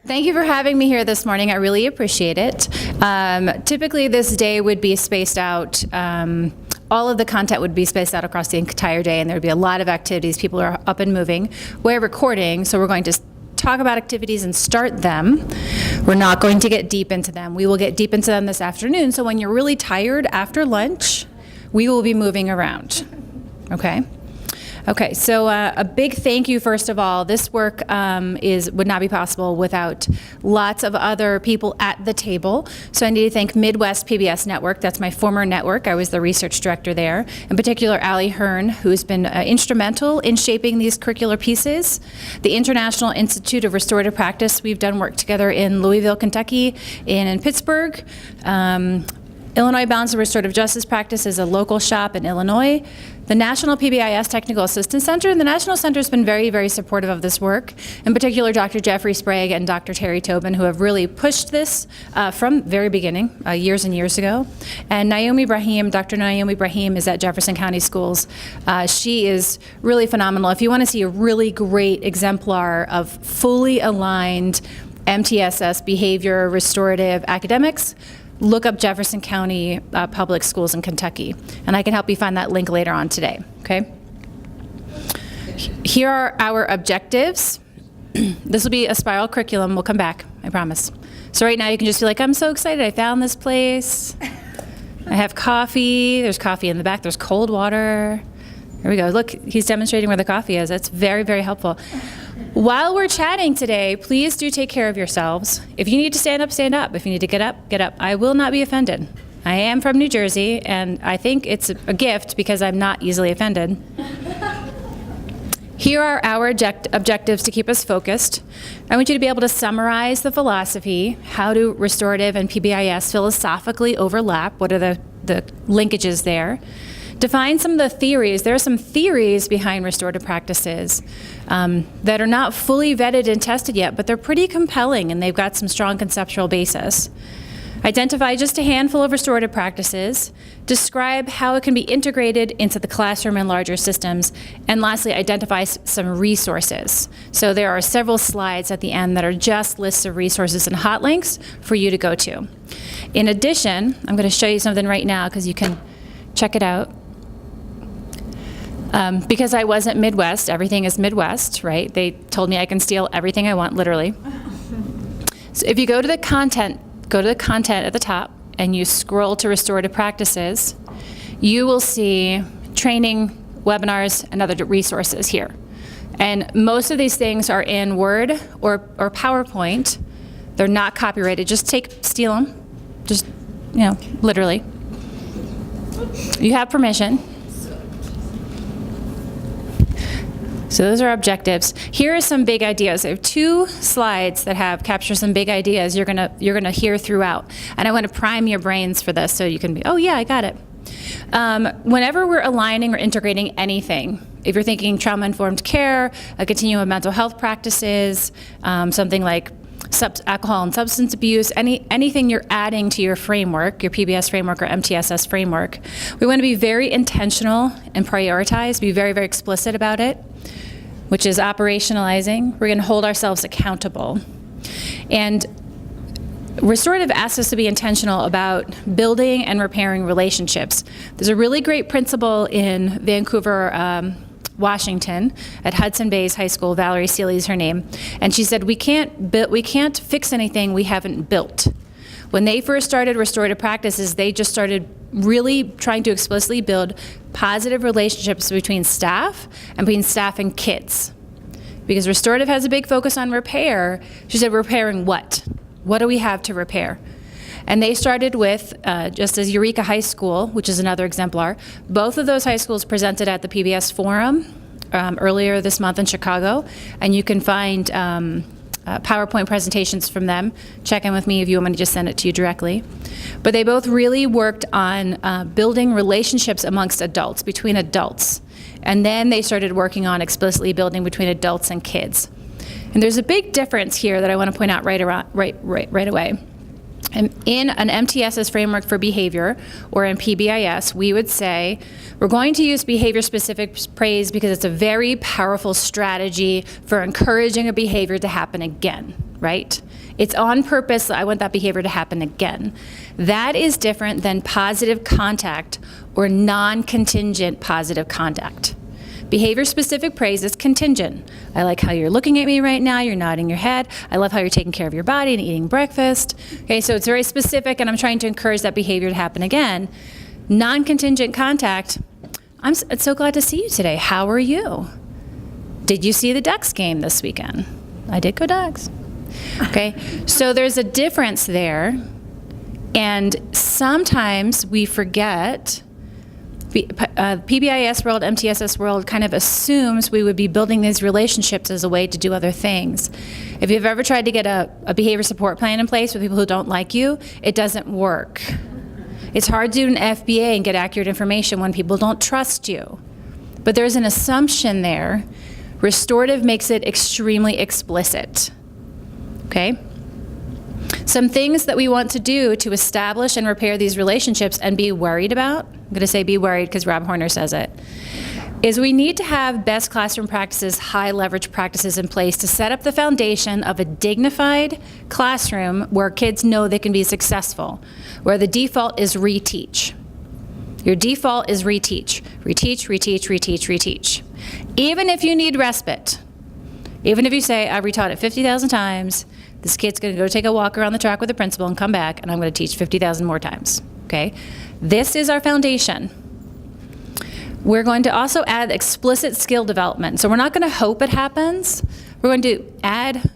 Thank you for having me here this morning. I really appreciate it. Typically this day would be spaced out, all of the content would be spaced out across the entire day, and there would be a lot of activities. People are up and moving. We're recording, so we're going to talk about activities and start them. We're not going to get deep into them. We will get deep into them this afternoon, so when you're really tired after lunch, we will be moving around, okay? Okay, so a big thank you, first of all. This work would not be possible without lots of other people at the table. So I need to thank Midwest PBS Network. That's my former network. I was the research director there. In particular, Allie Hearn, who's been instrumental in shaping these curricular pieces. The International Institute of Restorative Practice. We've done work together in Louisville, Kentucky, and in Pittsburgh. Illinois Balance of Restorative Justice Practice is a local shop in Illinois. The National PBIS Technical Assistance Center, and the National Center has been very, very supportive of this work. In particular, Dr. Jeffrey Sprague and Dr. Terry Tobin, who have really pushed this from very beginning, years and years ago. And Naomi Brahim, Dr. Naomi Brahim is at Jefferson County Schools. She is really phenomenal. If you want to see a really great exemplar of fully aligned MTSS behavior restorative academics, look up Jefferson County Public Schools in Kentucky, and I can help you find that link later on today, okay? Here are our objectives. This will be a spiral curriculum. We'll come back, I promise. So right now you can just feel like, I'm so excited, I found this place. I have coffee, there's coffee in the back, there's cold water. Here we go, look, he's demonstrating where the coffee is. That's very, very helpful. While we're chatting today, please do take care of yourselves. If you need to stand up, stand up. If you need to get up, get up. I will not be offended. I am from New Jersey, and I think it's a gift because I'm not easily offended. Here are our objectives to keep us focused. I want you to be able to summarize the philosophy. How do restorative and PBIS philosophically overlap? What are the linkages there? Define some of the theories. There are some theories behind restorative practices that are not fully vetted and tested yet, but they're pretty compelling and they've got some strong conceptual basis. Identify just a handful of restorative practices. Describe how it can be integrated into the classroom and larger systems. And lastly, identify some resources. So there are several slides at the end that are just lists of resources and hot links for you to go to. In addition, I'm going to show you something right now because you can check it out. Because I wasn't Midwest, everything is Midwest, right? They told me I can steal everything I want, literally. So if you go to the content at the top, and you scroll to restorative practices, you will see training, webinars, and other resources here. And most of these things are in Word or PowerPoint. They're not copyrighted. Just steal them. Just, literally. You have permission. So those are objectives. Here are some big ideas. I have two slides that capture some big ideas you're gonna hear throughout. And I want to prime your brains for this so you can be, oh yeah, I got it. Whenever we're aligning or integrating anything, if you're thinking trauma-informed care, a continuum of mental health practices, something like alcohol and substance abuse, anything you're adding to your framework, your PBS framework or MTSS framework, we want to be very intentional and prioritize, be very, very explicit about it, which is operationalizing. We're going to hold ourselves accountable. And restorative asks us to be intentional about building and repairing relationships. There's a really great principal in Vancouver, Washington, at Hudson Bay's High School. Valerie Seeley is her name, and she said we can't fix anything we haven't built. When they first started restorative practices, they just started really trying to explicitly build positive relationships between staff and between staff and kids. Because restorative has a big focus on repair, she said, repairing what? What do we have to repair? And they started with, just as Eureka High School, which is another exemplar, both of those high schools presented at the PBS Forum earlier this month in Chicago, and you can find PowerPoint presentations from them. Check in with me if you want me to just send it to you directly. But they both really worked on building relationships amongst adults, between adults. And then they started working on explicitly building between adults and kids. And there's a big difference here that I want to point out right away. And in an MTSS framework for behavior, or in PBIS, we would say, we're going to use behavior-specific praise because it's a very powerful strategy for encouraging a behavior to happen again. right? It's on purpose that I want that behavior to happen again. That is different than positive contact or non-contingent positive contact. Behavior-specific praise is contingent. I like how you're looking at me right now, you're nodding your head. I love how you're taking care of your body and eating breakfast. Okay, so it's very specific, and I'm trying to encourage that behavior to happen again. Non-contingent contact, I'm so glad to see you today. How are you? Did you see the Ducks game this weekend? I did go Ducks. Okay, so there's a difference there, and sometimes we forget. PBIS world, MTSS world kind of assumes we would be building these relationships as a way to do other things. If you've ever tried to get a behavior support plan in place with people who don't like you, it doesn't work. It's hard to do an FBA and get accurate information when people don't trust you. But there's an assumption there. Restorative makes it extremely explicit. Okay? Some things that we want to do to establish and repair these relationships and be worried about, I'm going to say be worried because Rob Horner says it, is we need to have best classroom practices, high leverage practices in place to set up the foundation of a dignified classroom where kids know they can be successful, where the default is reteach. Your default is reteach. Reteach, reteach, reteach, reteach. Even if you need respite, even if you say, I've retaught it 50,000 times, this kid's going to go take a walk around the track with the principal and come back, and I'm going to teach 50,000 more times, okay? This is our foundation. We're going to also add explicit skill development. So we're not going to hope it happens. We're going to add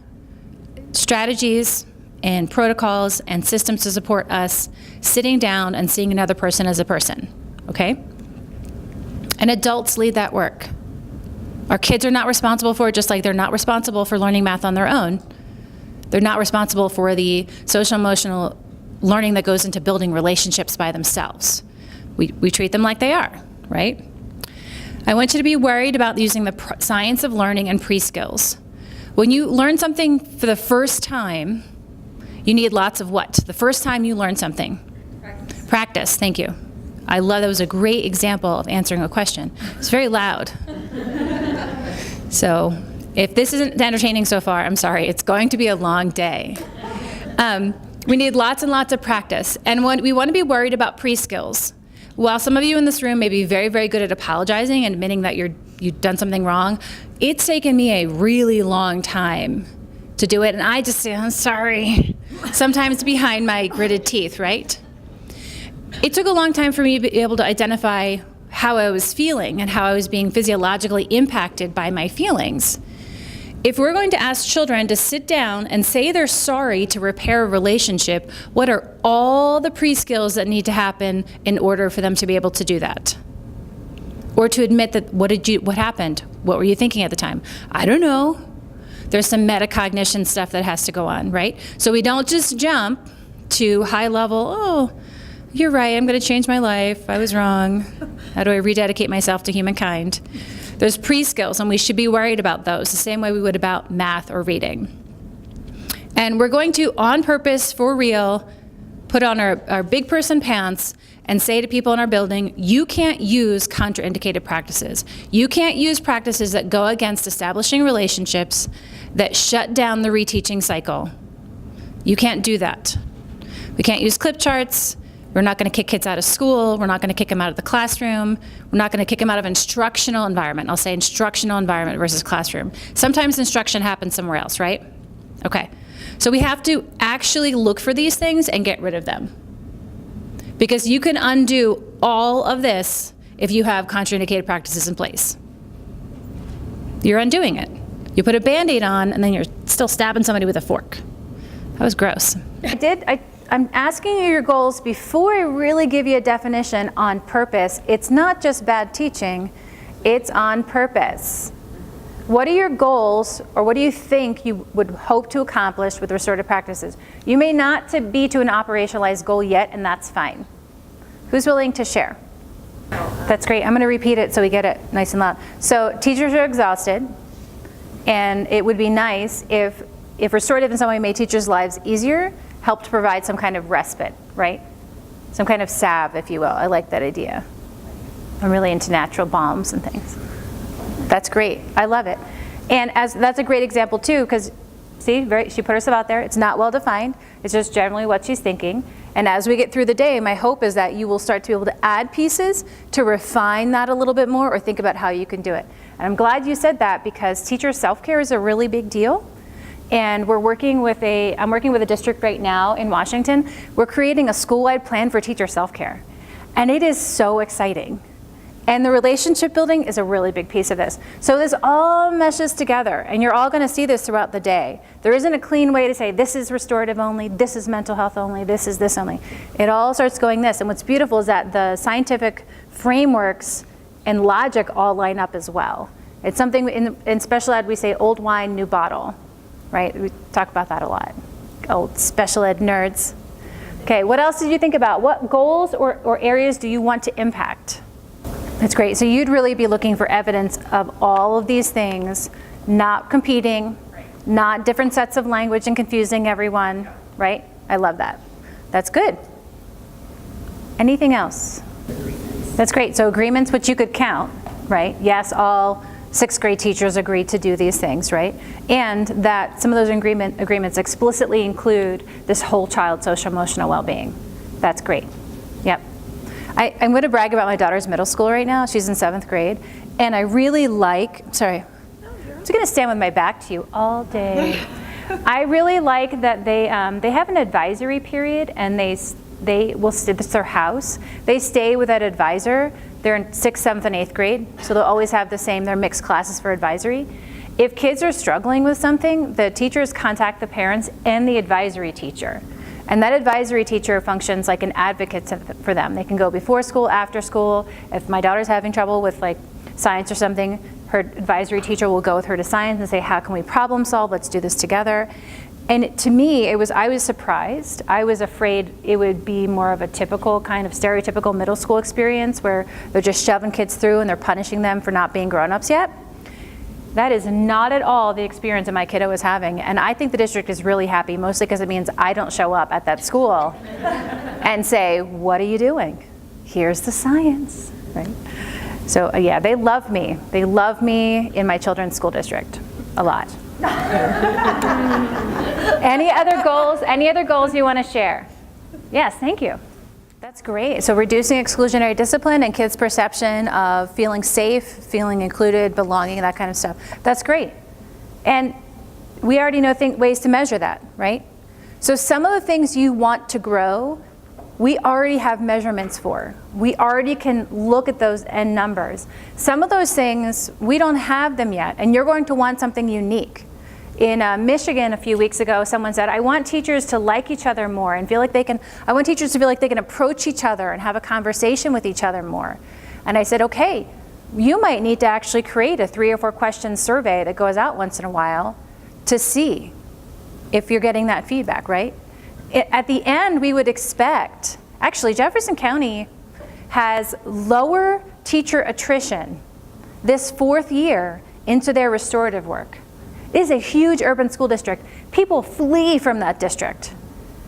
strategies and protocols and systems to support us sitting down and seeing another person as a person, okay? And adults lead that work. Our kids are not responsible for it, just like they're not responsible for learning math on their own. They're not responsible for the social emotional learning that goes into building relationships by themselves. We treat them like they are, right? I want you to be worried about using the science of learning and pre-skills. When you learn something for the first time, you need lots of what? The first time you learn something? Practice, thank you. I love that was a great example of answering a question. It's very loud. So, if this isn't entertaining so far, I'm sorry, it's going to be a long day. We need lots and lots of practice, and we want to be worried about pre-skills. While some of you in this room may be very, very good at apologizing and admitting that you've done something wrong, it's taken me a really long time to do it, and I just say, I'm sorry, sometimes behind my gritted teeth, right? It took a long time for me to be able to identify how I was feeling and how I was being physiologically impacted by my feelings. If we're going to ask children to sit down and say they're sorry to repair a relationship, what are all the pre-skills that need to happen in order for them to be able to do that? Or to admit that, what happened? What were you thinking at the time? I don't know. There's some metacognition stuff that has to go on, right? So we don't just jump to high level, oh, you're right, I'm going to change my life. I was wrong. How do I rededicate myself to humankind? There's pre-skills, and we should be worried about those the same way we would about math or reading. And we're going to, on purpose, for real, put on our big person pants and say to people in our building, you can't use contraindicated practices. You can't use practices that go against establishing relationships, that shut down the reteaching cycle. You can't do that. We can't use clip charts. We're not going to kick kids out of school. We're not going to kick them out of the classroom. We're not going to kick them out of instructional environment. I'll say instructional environment versus classroom. Sometimes instruction happens somewhere else, right? Okay. So we have to actually look for these things and get rid of them. Because you can undo all of this if you have contraindicated practices in place. You're undoing it. You put a Band-Aid on, and then you're still stabbing somebody with a fork. That was gross. I'm asking you your goals before I really give you a definition on purpose. It's not just bad teaching, it's on purpose. What are your goals, or what do you think you would hope to accomplish with restorative practices? You may not be to an operationalized goal yet, and that's fine. Who's willing to share? That's great. I'm going to repeat it so we get it nice and loud. So teachers are exhausted, and it would be nice if restorative in some way made teachers' lives easier, helped provide some kind of respite, right? Some kind of salve, if you will. I like that idea. I'm really into natural balms and things. That's great. I love it. And that's a great example too, because See, she put herself out there. It's not well defined. It's just generally what she's thinking. And as we get through the day, my hope is that you will start to be able to add pieces to refine that a little bit more or think about how you can do it. And I'm glad you said that because teacher self-care is a really big deal. And I'm working with a district right now in Washington. We're creating a school-wide plan for teacher self-care. And it is so exciting. And the relationship building is a really big piece of this. So this all meshes together, and you're all gonna see this throughout the day. There isn't a clean way to say, this is restorative only, this is mental health only, this is this only. It all starts going this, and what's beautiful is that the scientific frameworks and logic all line up as well. It's something in special ed, we say old wine, new bottle, right? We talk about that a lot. Old special ed nerds. Okay, what else did you think about? What goals or areas do you want to impact? That's great. So you'd really be looking for evidence of all of these things, not competing, not different sets of language and confusing everyone, right? I love that. That's good. Anything else? That's great. So agreements, which you could count, right? Yes, all 6th grade teachers agreed to do these things, right? And that some of those agreements explicitly include this whole child social emotional well-being. That's great. Yep. I'm going to brag about my daughter's middle school right now. She's in 7th grade. And I really like, sorry, I'm just going to stand with my back to you all day. I really like that they have an advisory period, and they will stay, this is their house. They stay with that advisor. They're in 6th, 7th, and 8th grade, so they'll always have their mixed classes for advisory. If kids are struggling with something, the teachers contact the parents and the advisory teacher. And that advisory teacher functions like an advocate for them. They can go before school, after school. If my daughter's having trouble with like science or something, her advisory teacher will go with her to science and say, how can we problem solve? Let's do this together. And to me, I was surprised. I was afraid it would be more of a typical kind of stereotypical middle school experience where they're just shoving kids through and they're punishing them for not being grown-ups yet. That is not at all the experience that my kiddo was having. And I think the district is really happy, mostly because it means I don't show up at that school and say, what are you doing? Here's the science, right? So yeah, they love me. They love me in my children's school district a lot. Any other goals you want to share? Yes, thank you. That's great. So reducing exclusionary discipline and kids' perception of feeling safe, feeling included, belonging, that kind of stuff. That's great. And we already know ways to measure that, right? So some of the things you want to grow, we already have measurements for. We already can look at those end numbers. Some of those things, we don't have them yet, and you're going to want something unique. In Michigan a few weeks ago, someone said, I want teachers to like each other more and feel like I want teachers to feel like they can approach each other and have a conversation with each other more. And I said, okay, you might need to actually create a 3 or 4 question survey that goes out once in a while to see if you're getting that feedback, right? At the end, we would expect, actually Jefferson County has lower teacher attrition this 4th year into their restorative work. It is a huge urban school district. People flee from that district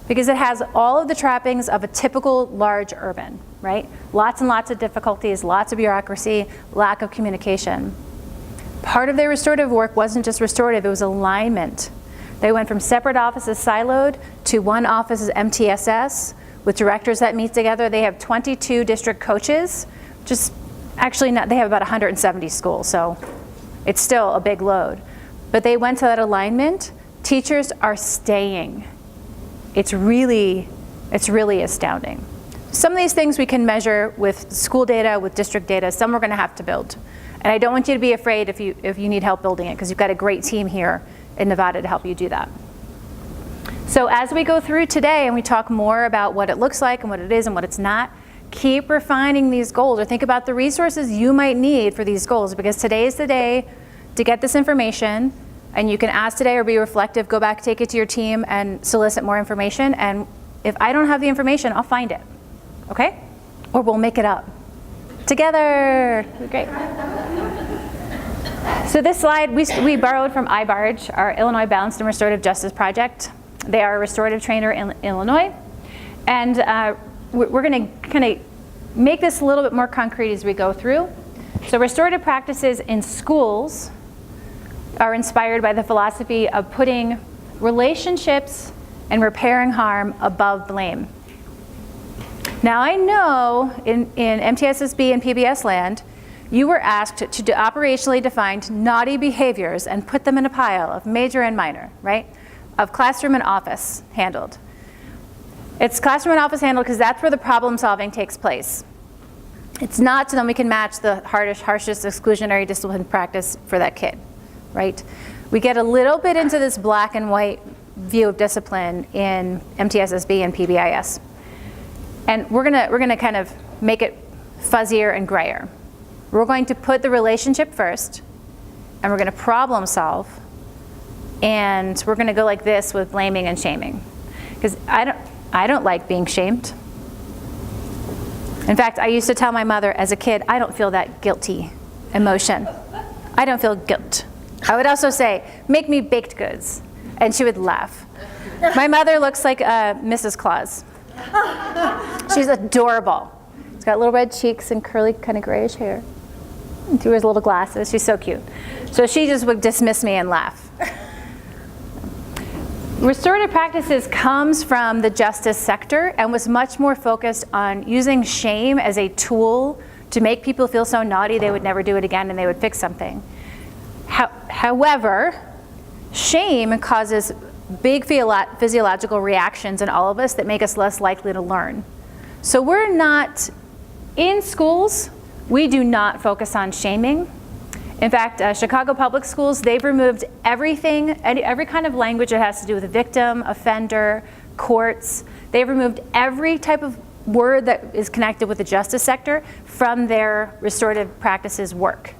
because it has all of the trappings of a typical large urban, right? Lots and lots of difficulties, lots of bureaucracy, lack of communication. Part of their restorative work wasn't just restorative, it was alignment. They went from separate offices siloed to one office as MTSS with directors that meet together. They have 22 district coaches, just actually not, they have about 170 schools, so it's still a big load. But they went to that alignment. Teachers are staying. It's really astounding. Some of these things we can measure with school data, with district data. Some we're going to have to build. And I don't want you to be afraid if you need help building it, because you've got a great team here in Nevada to help you do that. So as we go through today and we talk more about what it looks like and what it is and what it's not, keep refining these goals or think about the resources you might need for these goals, because today is the day to get this information, and you can ask today or be reflective, go back, take it to your team and solicit more information. And if I don't have the information, I'll find it, okay? Or we'll make it up together. Great. So this slide, we borrowed from iBarge, our Illinois Balanced and Restorative Justice Project. They are a restorative trainer in Illinois. And we're gonna kind of make this a little bit more concrete as we go through. So restorative practices in schools are inspired by the philosophy of putting relationships and repairing harm above blame. Now I know in MTSSB and PBS land, you were asked to operationally define naughty behaviors and put them in a pile of major and minor, right? Of classroom and office handled. It's classroom and office handled because that's where the problem solving takes place. It's not so then we can match the harshest exclusionary discipline practice for that kid, right? We get a little bit into this black and white view of discipline in MTSSB and PBIS. And we're gonna kind of make it fuzzier and grayer. We're going to put the relationship first, and we're gonna problem solve, and we're gonna go like this with blaming and shaming. Because I don't like being shamed. In fact, I used to tell my mother as a kid, I don't feel that guilty emotion. I don't feel guilt. I would also say, make me baked goods. And she would laugh. My mother looks like Mrs. Claus. She's adorable. She's got little red cheeks and curly, kind of grayish hair. And she wears little glasses. She's so cute. So she just would dismiss me and laugh. Restorative practices comes from the justice sector and was much more focused on using shame as a tool to make people feel so naughty they would never do it again and they would fix something. However, shame causes big physiological reactions in all of us that make us less likely to learn. So we're not, in schools, we do not focus on shaming. In fact, Chicago Public Schools, they've removed everything, every kind of language that has to do with a victim, offender, courts. They've removed every type of word that is connected with the justice sector from their restorative practices work.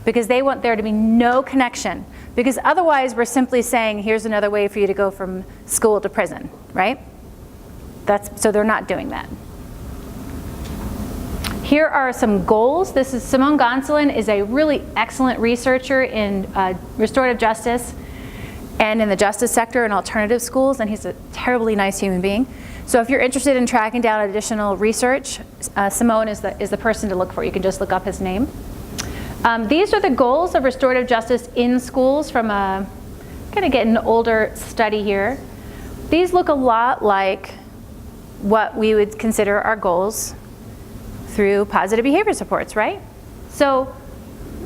Because they want there to be no connection. Because otherwise we're simply saying, here's another way for you to go from school to prison, right? So they're not doing that. Here are some goals. This is Simone Gonsolin is a really excellent researcher in restorative justice and in the justice sector and alternative schools, and he's a terribly nice human being. So if you're interested in tracking down additional research, Simone is the person to look for. You can just look up his name. These are the goals of restorative justice in schools from a kind of getting an older study here. These look a lot like what we would consider our goals through positive behavior supports, right? So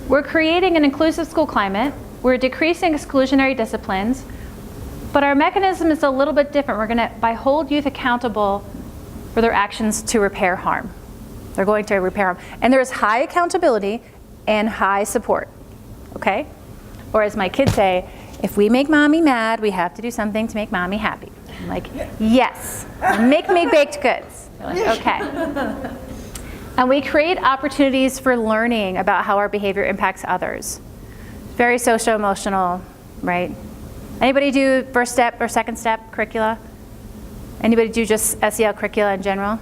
we're creating an inclusive school climate, we're decreasing exclusionary disciplines, but our mechanism is a little bit different. We're gonna hold youth accountable for their actions to repair harm. They're going to repair harm. And there's high accountability and high support, okay? Or as my kids say, if we make mommy mad, we have to do something to make mommy happy. I'm like, yes, make me baked goods. They're like, okay. And we create opportunities for learning about how our behavior impacts others. Very socio-emotional, right? Anybody do first step or second step curricula? Anybody do just SEL curricula in general?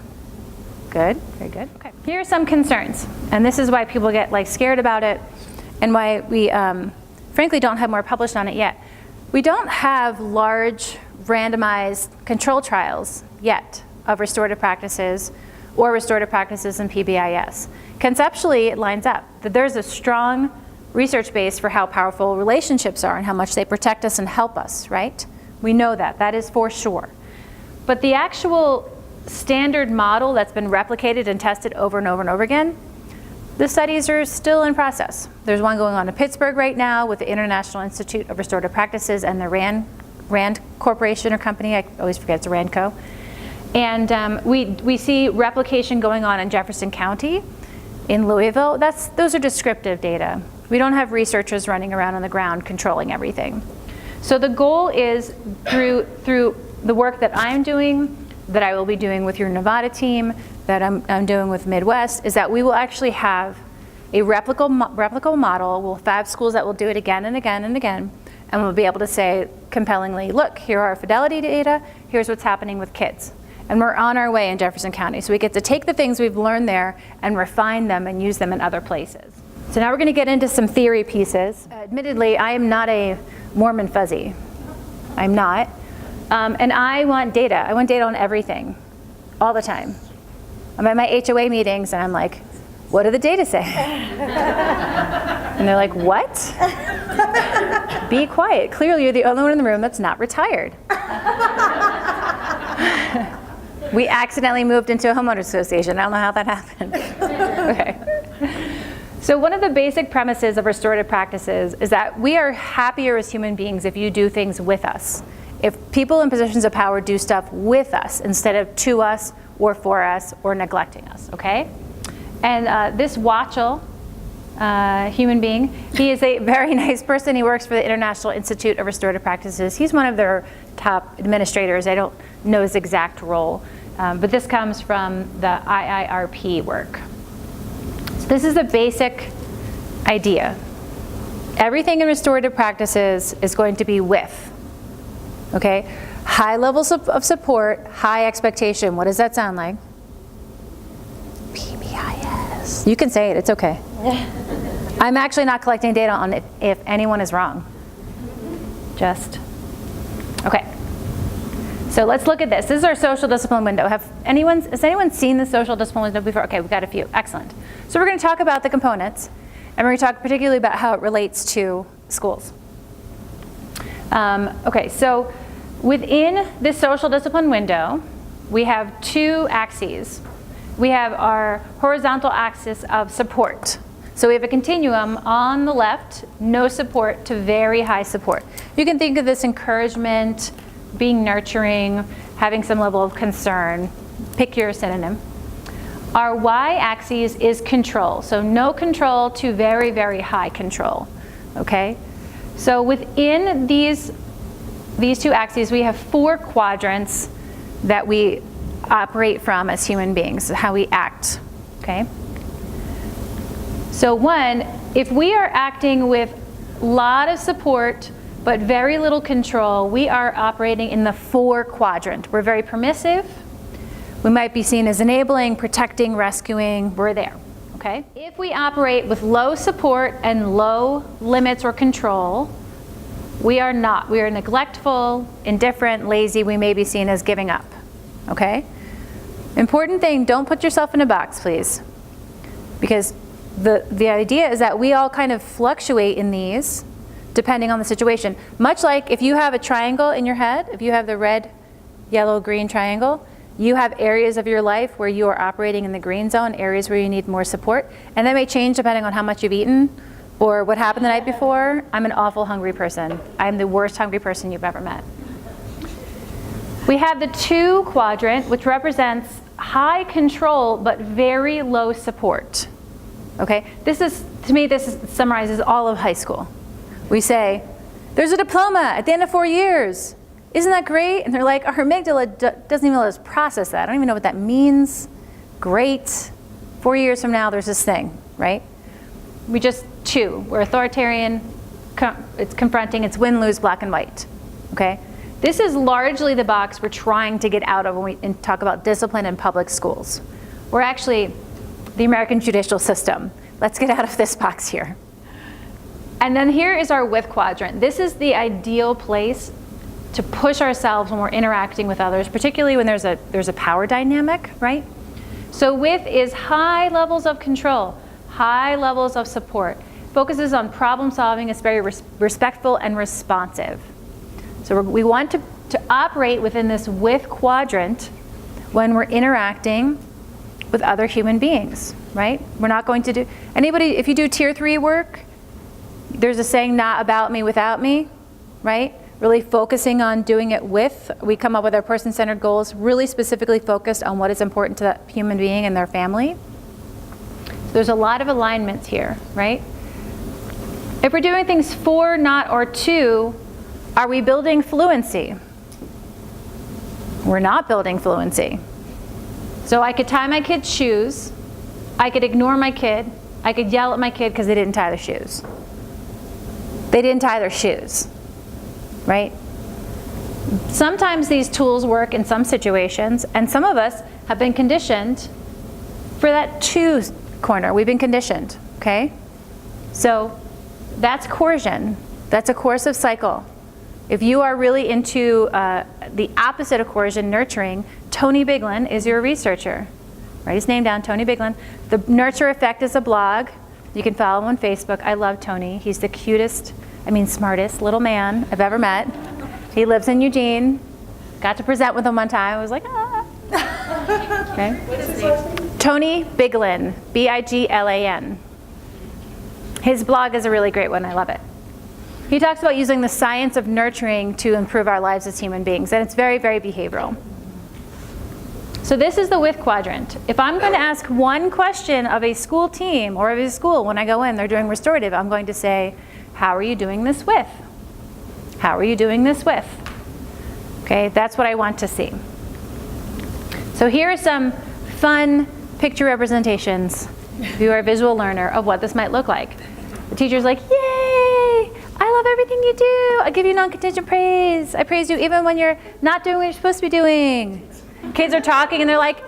Good, very good. Okay. Here are some concerns, and this is why people get like scared about it and why we frankly don't have more published on it yet. We don't have large randomized control trials yet of restorative practices or restorative practices in PBIS. Conceptually, it lines up that there's a strong research base for how powerful relationships are and how much they protect us and help us, right? We know that, that is for sure. But the actual standard model that's been replicated and tested over and over and over again, the studies are still in process. There's one going on in Pittsburgh right now with the International Institute of Restorative Practices and the RAND Corporation or company, I always forget it's a RAND Co. And we see replication going on in Jefferson County, in Louisville. Those are descriptive data. We don't have researchers running around on the ground controlling everything. So the goal is through the work that I'm doing, that I will be doing with your Nevada team, that I'm doing with Midwest, is that we will actually have a replicable model. We'll have schools that will do it again and again and again, and we'll be able to say compellingly, look, here are our fidelity data, here's what's happening with kids. And we're on our way in Jefferson County. So we get to take the things we've learned there and refine them and use them in other places. So now we're going to get into some theory pieces. Admittedly, I am not a Mormon fuzzy. I'm not. And I want data. I want data on everything, all the time. I'm at my HOA meetings and I'm like, What do the data say? And they're like, what? Be quiet. Clearly, you're the only one in the room that's not retired. We accidentally moved into a homeowners association. I don't know how that happened. Okay. So one of the basic premises of restorative practices is that we are happier as human beings if you do things with us. If people in positions of power do stuff with us instead of to us or for us or neglecting us, okay? And this Watchell human being, he is a very nice person. He works for the International Institute of Restorative Practices. He's one of their top administrators. I don't know his exact role, but this comes from the IIRP work. So this is the basic idea. Everything in restorative practices is going to be with, okay? High levels of support, high expectation. What does that sound like? PBIS. You can say it, it's okay. I'm actually not collecting data on if anyone is wrong. Just, okay. So let's look at this. This is our social discipline window. Has anyone seen the social discipline window before? Okay, we've got a few, excellent. So we're gonna talk about the components, and we're gonna talk particularly about how it relates to schools. Okay, so within this social discipline window, we have two axes. We have our horizontal axis of support. So we have a continuum on the left, no support to very high support. You can think of this encouragement, being nurturing, having some level of concern. Pick your synonym. Our y-axis is control. So no control to very, very high control, okay? So within these two axes, we have 4 quadrants that we operate from as human beings, how we act, okay? So one, if we are acting with a lot of support but very little control, we are operating in the 4 quadrant. We're very permissive. We might be seen as enabling, protecting, rescuing. We're there, okay? If we operate with low support and low limits or control, we are not. We are neglectful, indifferent, lazy. We may be seen as giving up, okay? Important thing, don't put yourself in a box, please. Because the idea is that we all kind of fluctuate in these depending on the situation. Much like if you have a triangle in your head, if you have the red, yellow, green triangle, you have areas of your life where you are operating in the green zone, areas where you need more support, and that may change depending on how much you've eaten or what happened the night before. I'm an awful hungry person. I'm the worst hungry person you've ever met. We have the 2 quadrant, which represents high control but very low support. Okay, to me, this summarizes all of high school. We say, there's a diploma at the end of 4 years. Isn't that great? And they're like, our amygdala doesn't even let us process that. I don't even know what that means. Great. 4 years from now, there's this thing, right? We just chew. We're authoritarian. It's confronting. It's win, lose, black and white. Okay? This is largely the box we're trying to get out of when we talk about discipline in public schools. We're actually the American judicial system. Let's get out of this box here. And then here is our with quadrant. This is the ideal place to push ourselves when we're interacting with others, particularly when there's a power dynamic, right? So with is high levels of control, high levels of support, focuses on problem solving, it's very respectful and responsive. So we want to operate within this with quadrant when we're interacting with other human beings, right? We're not going to do, if you do tier 3 work, there's a saying, not about me, without me, right? Really focusing on doing it with. We come up with our person-centered goals, really specifically focused on what is important to that human being and their family. So there's a lot of alignments here, right? If we're doing things for, not, or to, are we building fluency? We're not building fluency. So I could tie my kid's shoes, I could ignore my kid, I could yell at my kid because they didn't tie their shoes. They didn't tie their shoes, right? Sometimes these tools work in some situations, and some of us have been conditioned for that to corner. We've been conditioned, okay? So that's coercion. That's a coercive cycle. If you are really into the opposite of coercion, nurturing, Tony Biglin is your researcher. Write his name down, Tony Biglin. The Nurture Effect is a blog. You can follow him on Facebook. I love Tony. He's the cutest, smartest little man I've ever met. He lives in Eugene. Got to present with him one time. I was like, ah. Okay. What's his last name? Tony Biglin, Biglan. His blog is a really great one. I love it. He talks about using the science of nurturing to improve our lives as human beings, and it's very, very behavioral. So this is the with quadrant. If I'm going to ask one question of a school team or of a school when I go in, they're doing restorative, I'm going to say, how are you doing this with? How are you doing this with? Okay, that's what I want to see. So here are some fun picture representations, if you are a visual learner, of what this might look like. The teacher's like, yay! I love everything you do. I give you non-contingent praise. I praise you even when you're not doing what you're supposed to be doing. Kids are talking and they're like,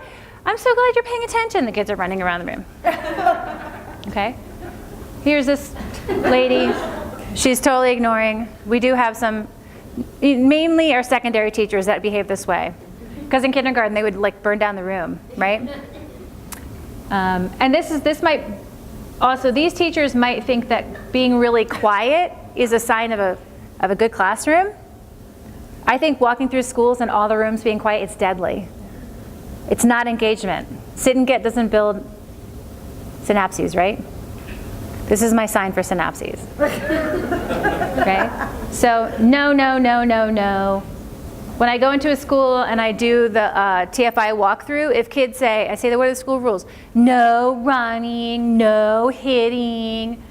I'm so glad you're paying attention. The kids are running around the room. Okay? Here's this lady. She's totally ignoring. We do have some, mainly our secondary teachers that behave this way. Because in kindergarten, they would like burn down the room, right? And this might, also these teachers might think that being really quiet is a sign of a good classroom. I think walking through schools and all the rooms being quiet, it's deadly. It's not engagement. Sit and get doesn't build synapses, right? This is my sign for synapses. Okay? So no, no, no, no, no. When I go into a school and I do the TFI walkthrough, if kids say, I say, what are the school rules? No running, no hitting.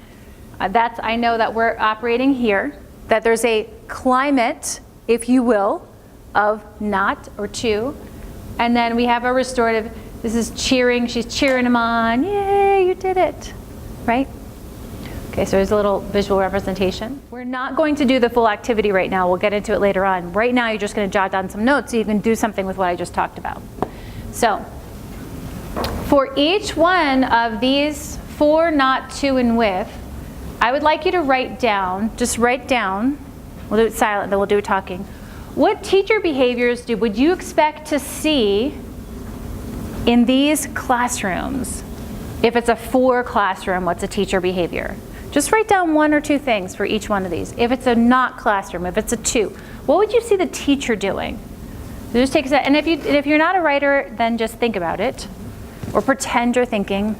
I know that we're operating here, that there's a climate, if you will, of not or to. And then we have a restorative, this is cheering, she's cheering them on, yay, you did it, right? Okay, so there's a little visual representation. We're not going to do the full activity right now, we'll get into it later on. Right now you're just gonna jot down some notes so you can do something with what I just talked about. So, for each one of these 4, not, to, and with, I would like you to write down, just write down, we'll do it silent, then we'll do it talking. What teacher behaviors would you expect to see in these classrooms? If it's a 4 classroom, what's a teacher behavior? Just write down 1 or 2 things for each one of these. If it's a not classroom, if it's a 2, what would you see the teacher doing? So just take a second, and if you're not a writer, then just think about it. Or pretend you're thinking,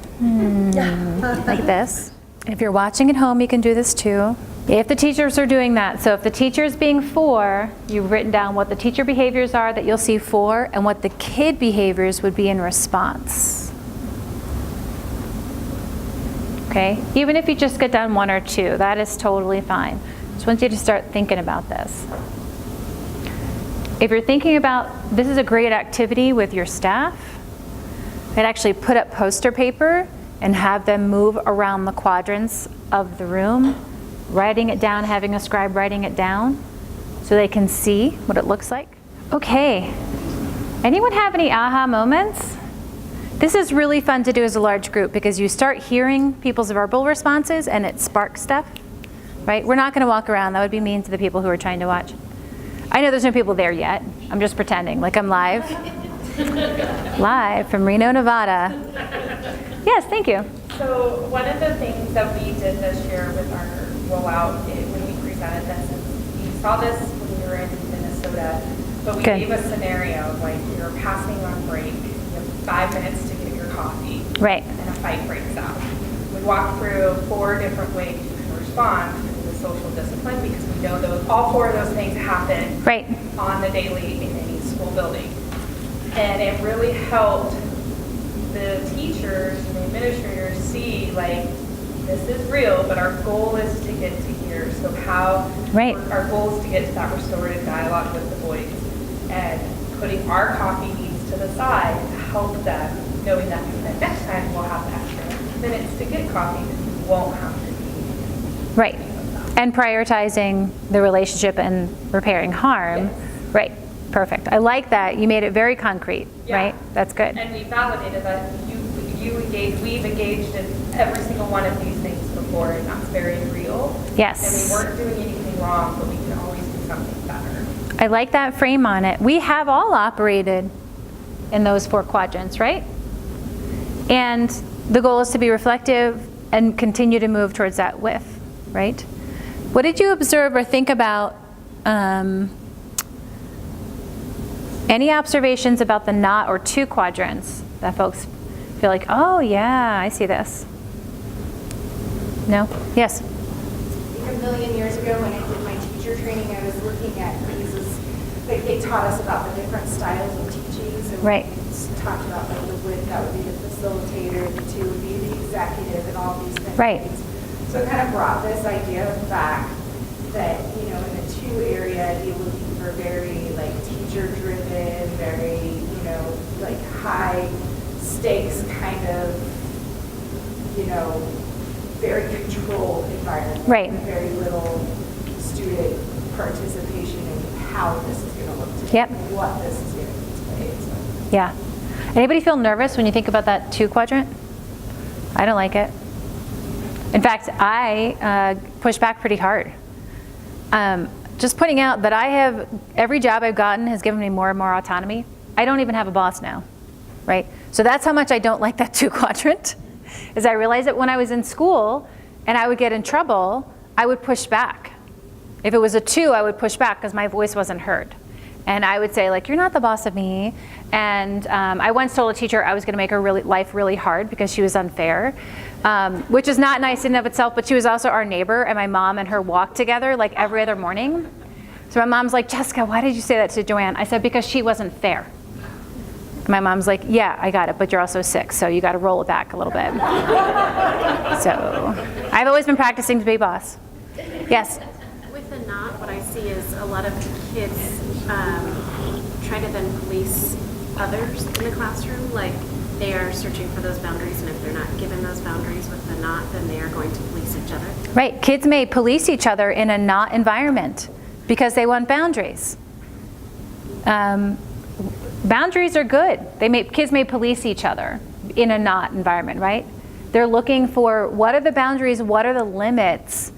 like this. If you're watching at home, you can do this too. If the teachers are doing that, so if the teacher is being 4, you've written down what the teacher behaviors are that you'll see 4, and what the kid behaviors would be in response. Okay? Even if you just get down 1 or 2, that is totally fine. Just want you to start thinking about this. If you're thinking about, this is a great activity with your staff, I'd actually put up poster paper and have them move around the quadrants of the room, writing it down, having a scribe writing it down so they can see what it looks like. Okay, anyone have any aha moments? This is really fun to do as a large group because you start hearing people's verbal responses and it sparks stuff, right? We're not gonna walk around, that would be mean to the people who are trying to watch. I know there's no people there yet. I'm just pretending like I'm live. Live from Reno, Nevada. Yes, thank you. So one of the things that we did this year with our rollout when we presented this, is we saw this when we were in Minnesota, but we gave a scenario of like you're passing on break, you have 5 minutes to get your coffee, right, and a fight breaks out. We walked through 4 different ways you can respond to the social discipline because we know those all 4 of those things happen on the daily in any school building. And it really helped the teachers and the administrators see like this is real, but our goal is to get to here. So how our goal is to get to that restorative dialogue with the boys and putting our coffee needs to the side to help them, knowing that next time we'll have extra minutes to get coffee because we won't have to be right. And prioritizing the relationship and repairing harm. Yes. Right. Perfect. I like that. You made it very concrete, right? That's good. And we validated that we've engaged in every single one of these things before, and that's very real. Yes. And we weren't doing anything wrong, but we can always do something better. I like that frame on it. We have all operated in those 4 quadrants, right? And the goal is to be reflective and continue to move towards that width, right? What did you observe or think about? Any observations about the not or two quadrants that folks feel like, oh yeah, I see this? No? Yes? A million years ago when I did my teacher training, I was looking at these as, like, they taught us about the different styles of teaching. So right. We talked about like the width, that would be the facilitator, the two would be the executive, and all these things. Right. So it kind of brought this idea back that, you know, in the two area, you're looking for very like teacher-driven, very, you know, like high stakes kind of, you know, very controlled environment. Right. With very little student participation in how this is going to look today. Yep. What this is going to be today. So. Yeah. Anybody feel nervous when you think about that two quadrant? I don't like it. In fact, I push back pretty hard. Just pointing out that every job I've gotten has given me more and more autonomy. I don't even have a boss now, right? So that's how much I don't like that two quadrant, is I realized that when I was in school and I would get in trouble, I would push back. If it was a two, I would push back because my voice wasn't heard. And I would say, like, you're not the boss of me. And I once told a teacher I was going to make her life really hard because she was unfair, which is not nice in and of itself, but she was also our neighbor, and my mom and her walked together like every other morning. So my mom's like, Jessica, why did you say that to Joanne? I said, because she wasn't fair. My mom's like, yeah, I got it, but you're also sick, so you got to roll it back a little bit. So I've always been practicing to be boss. Yes? With the not, what I see is a lot of kids try to then police others in the classroom. Like, they are searching for those boundaries, and if they're not given those boundaries with the not, then they are going to police each other. Right. Kids may police each other in a not environment because they want boundaries. Boundaries are good. Kids may police each other in a not environment, right? They're looking for, what are the boundaries, what are the limits,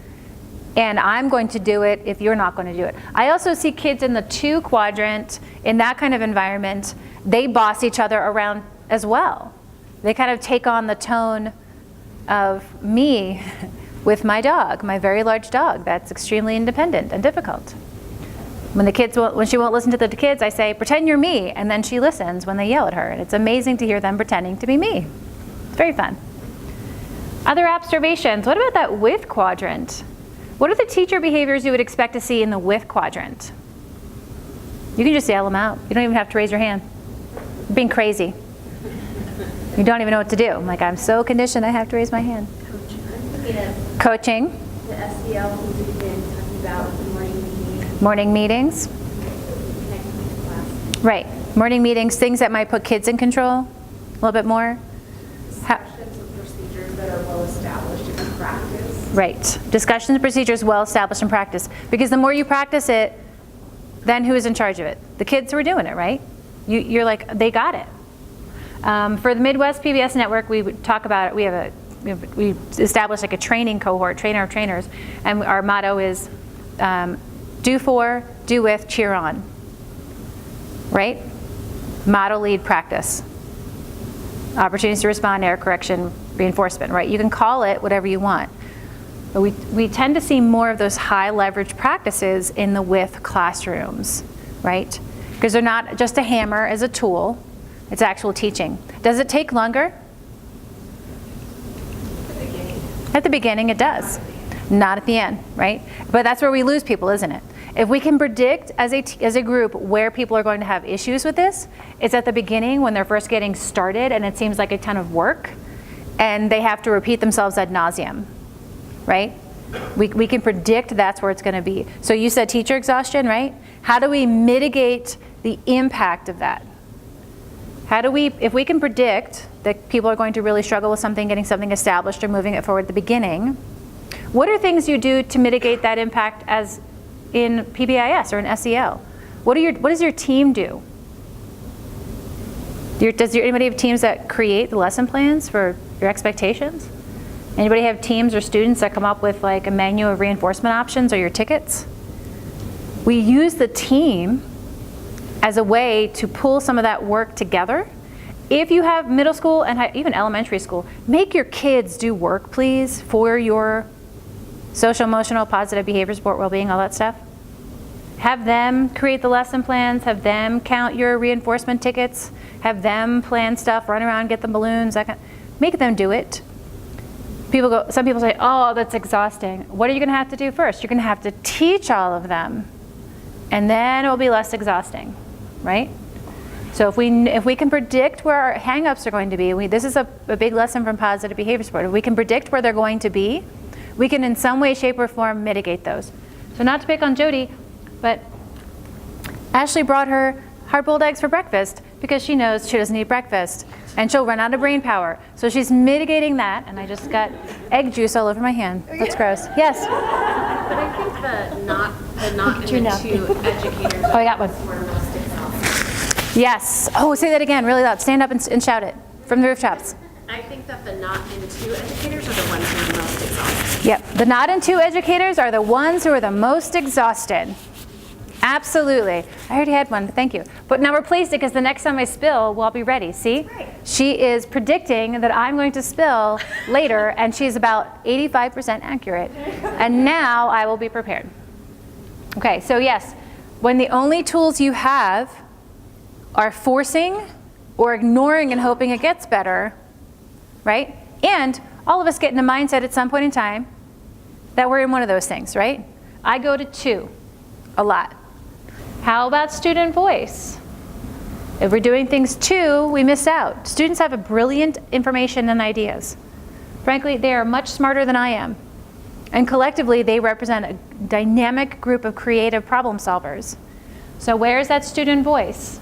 and I'm going to do it if you're not going to do it. I also see kids in the two quadrant, in that kind of environment, they boss each other around as well. They kind of take on the tone of me with my dog, my very large dog that's extremely independent and difficult. When she won't listen to the kids, I say, pretend you're me, and then she listens when they yell at her. And it's amazing to hear them pretending to be me. It's very fun. Other observations, what about that width quadrant? What are the teacher behaviors you would expect to see in the width quadrant? You can just yell them out. You don't even have to raise your hand. You're being crazy. You don't even know what to do. I'm like, I'm so conditioned I have to raise my hand. Coaching. The SEL we've been talking about, the morning meetings. Right. Morning meetings, things that might put kids in control a little bit more. Discussions and procedures that are well established in practice. Right. Discussions and procedures well established in practice. Because the more you practice it, then who is in charge of it? The kids who are doing it, right? You're like, they got it. For the Midwest PBS Network, we would talk about it. We established like a training cohort, trainer of trainers, and our motto is do for, do with, cheer on. Right? Model, lead, practice. Opportunities to respond, error correction, reinforcement, right? You can call it whatever you want. But we tend to see more of those high leverage practices in the with classrooms, right? Because they're not just a hammer as a tool, it's actual teaching. Does it take longer? At the beginning it does. Not at the end, right? But that's where we lose people, isn't it? If we can predict as a group where people are going to have issues with this, it's at the beginning when they're first getting started and it seems like a ton of work and they have to repeat themselves ad nauseum, right? We can predict that's where it's going to be. So you said teacher exhaustion, right? How do we mitigate the impact of that? If we can predict that people are going to really struggle with something, getting something established or moving it forward at the beginning, what are things you do to mitigate that impact as in PBIS or in SEL? What does your team do? Does anybody have teams that create the lesson plans for your expectations? Anybody have teams or students that come up with like a menu of reinforcement options or your tickets? We use the team as a way to pull some of that work together if you have middle school and even elementary school, make your kids do work, please, for your social, emotional, positive behavior support, well-being, all that stuff. Have them create the lesson plans, have them count your reinforcement tickets, have them plan stuff, run around, get the balloons, make them do it. Some people say, oh, that's exhausting. What are you gonna have to do first? You're gonna have to teach all of them, and then it'll be less exhausting, right? So if we can predict where our hang-ups are going to be, this is a big lesson from positive behavior support. If we can predict where they're going to be, we can in some way, shape, or form mitigate those. So not to pick on Jody, but Ashley brought her hard-boiled eggs for breakfast because she knows she doesn't eat breakfast and she'll run out of brain power. So she's mitigating that, and I just got egg juice all over my hand. That's gross. Yes? But I think the not and the two educators Oh, I got one. were most exhausting. Yes. Oh, say that again really loud. Stand up and shout it from the rooftops. I think that the not and two educators are the ones who are most exhausted. Yep. The not and two educators are the ones who are the most exhausted. Absolutely. I already had one. Thank you. But now replace it because the next time I spill, we'll be ready. See? Right. She is predicting that I'm going to spill later, and she's about 85% accurate. And now I will be prepared. Okay, so yes, when the only tools you have are forcing or ignoring and hoping it gets better, right? And all of us get in a mindset at some point in time that we're in one of those things, right? I go to 2 a lot. How about student voice? If we're doing things 2, we miss out. Students have a brilliant information and ideas. Frankly, they are much smarter than I am. And collectively, they represent a dynamic group of creative problem solvers. So where is that student voice?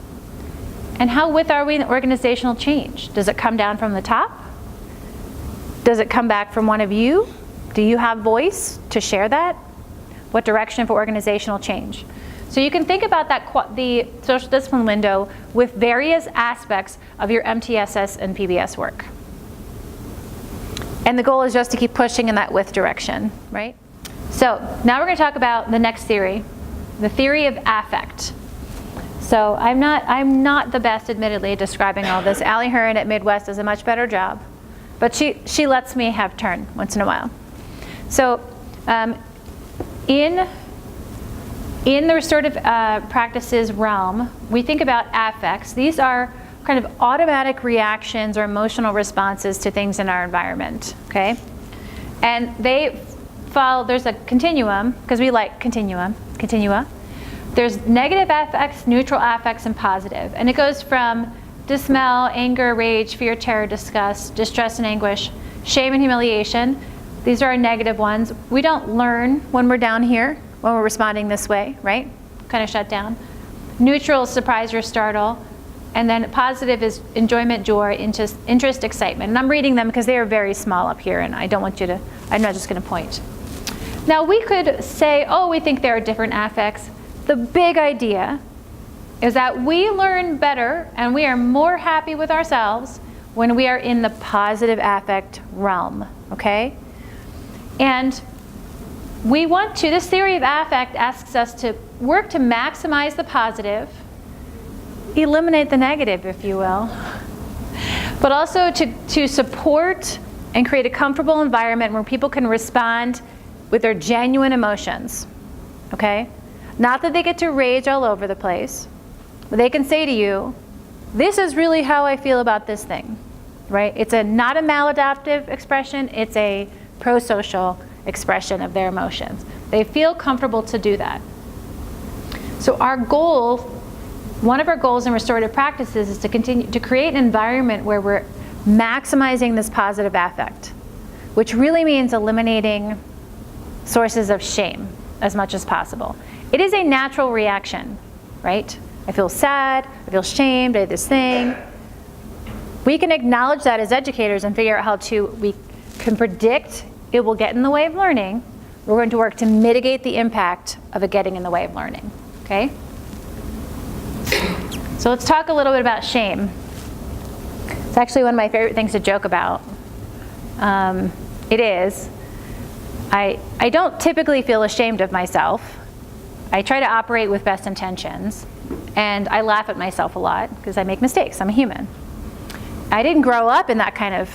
And how with are we in organizational change? Does it come down from the top? Does it come back from one of you? Do you have voice to share that? What direction for organizational change? So you can think about that the social discipline window with various aspects of your MTSS and PBS work. And the goal is just to keep pushing in that with direction, right? So now we're going to talk about the next theory, the theory of affect. So I'm not the best, admittedly, at describing all this. Allie Hearn at Midwest does a much better job, but she lets me have turn once in a while. So in the restorative practices realm, we think about affects. These are kind of automatic reactions or emotional responses to things in our environment, okay? And they follow, there's a continuum, because we like continua. There's negative affects, neutral affects, and positive. And it goes from dismay, anger, rage, fear, terror, disgust, distress and anguish, shame and humiliation. These are our negative ones. We don't learn when we're down here, when we're responding this way, right? Kind of shut down. Neutral is surprise or startle. And then positive is enjoyment, joy, interest, excitement. And I'm reading them because they are very small up here, and I don't want you to, I'm not just going to point. Now we could say, oh, we think there are different affects. The big idea is that we learn better and we are more happy with ourselves when we are in the positive affect realm, okay? And we want to, this theory of affect asks us to work to maximize the positive, eliminate the negative, if you will, but also to support and create a comfortable environment where people can respond with their genuine emotions, okay? Not that they get to rage all over the place, but they can say to you, this is really how I feel about this thing, right? It's not a maladaptive expression, it's a pro-social expression of their emotions. They feel comfortable to do that. So our goal, one of our goals in restorative practices is to continue to create an environment where we're maximizing this positive affect, which really means eliminating sources of shame as much as possible. It is a natural reaction, right? I feel sad, I feel shamed, I did this thing. We can acknowledge that as educators and figure out how we can predict it will get in the way of learning. We're going to work to mitigate the impact of it getting in the way of learning, okay? So let's talk a little bit about shame. It's actually one of my favorite things to joke about. It is. I don't typically feel ashamed of myself. I try to operate with best intentions, and I laugh at myself a lot because I make mistakes. I'm a human. I didn't grow up in that kind of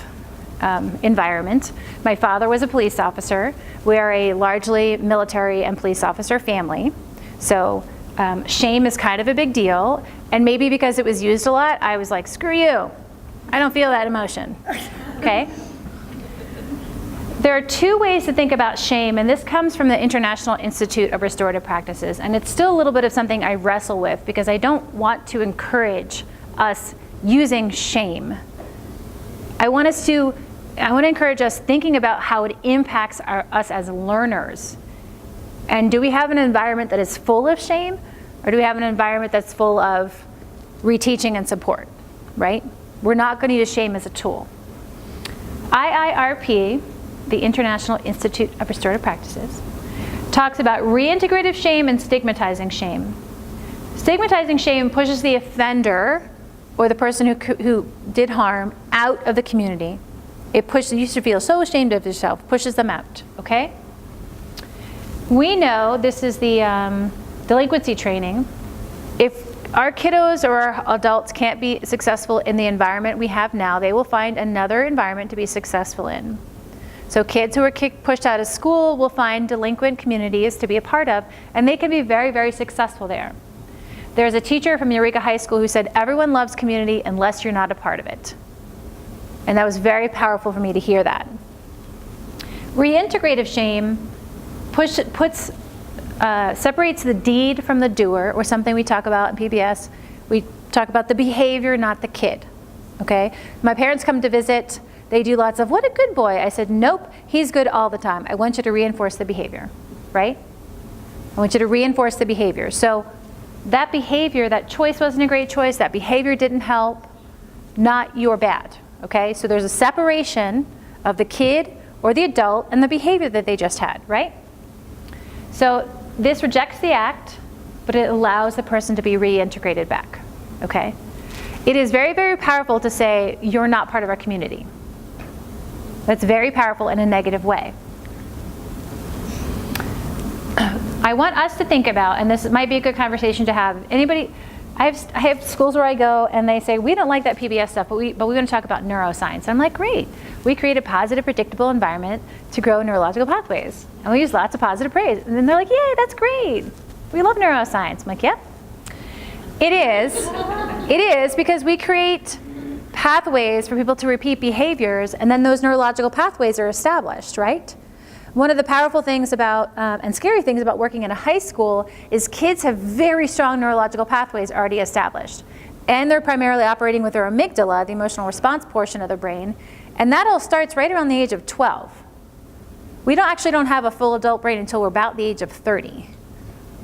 environment. My father was a police officer. We are a largely military and police officer family. So shame is kind of a big deal. And maybe because it was used a lot, I was like, screw you. I don't feel that emotion. Okay? There are two ways to think about shame, and this comes from the International Institute of Restorative Practices. And it's still a little bit of something I wrestle with because I don't want to encourage us using shame. I want to encourage us thinking about how it impacts us as learners. And do we have an environment that is full of shame, or do we have an environment that's full of reteaching and support, right? We're not going to use shame as a tool. IIRP, the International Institute of Restorative Practices, talks about reintegrative shame and stigmatizing shame. Stigmatizing shame pushes the offender or the person who did harm out of the community. It pushes, you used to feel so ashamed of yourself, pushes them out, okay? We know, this is the delinquency training, if our kiddos or our adults can't be successful in the environment we have now, they will find another environment to be successful in. So kids who are pushed out of school will find delinquent communities to be a part of, and they can be very, very successful there. There's a teacher from Eureka High School who said, everyone loves community unless you're not a part of it. And that was very powerful for me to hear that. Reintegrative shame separates the deed from the doer, or something we talk about in PBS. We talk about the behavior, not the kid, okay? My parents come to visit. They do lots of, what a good boy. I said, nope, he's good all the time. I want you to reinforce the behavior, right? I want you to reinforce the behavior. So that behavior, that choice wasn't a great choice, that behavior didn't help, not your bad, okay? So there's a separation of the kid or the adult and the behavior that they just had, right? So this rejects the act, but it allows the person to be reintegrated back, okay? It is very, very powerful to say, you're not part of our community. That's very powerful in a negative way. I want us to think about, and this might be a good conversation to have, anybody, I have schools where I go and they say, we don't like that PBS stuff, but we want to talk about neuroscience. And I'm like, great. We create a positive, predictable environment to grow neurological pathways. And we use lots of positive praise. And then they're like, yay, that's great. We love neuroscience. I'm like, yep. It is. It is, because we create pathways for people to repeat behaviors, and then those neurological pathways are established, right? One of the powerful things about, and scary things about working in a high school is kids have very strong neurological pathways already established. And they're primarily operating with their amygdala, the emotional response portion of the brain, and that all starts right around the age of 12. We don't have a full adult brain until we're about the age of 30,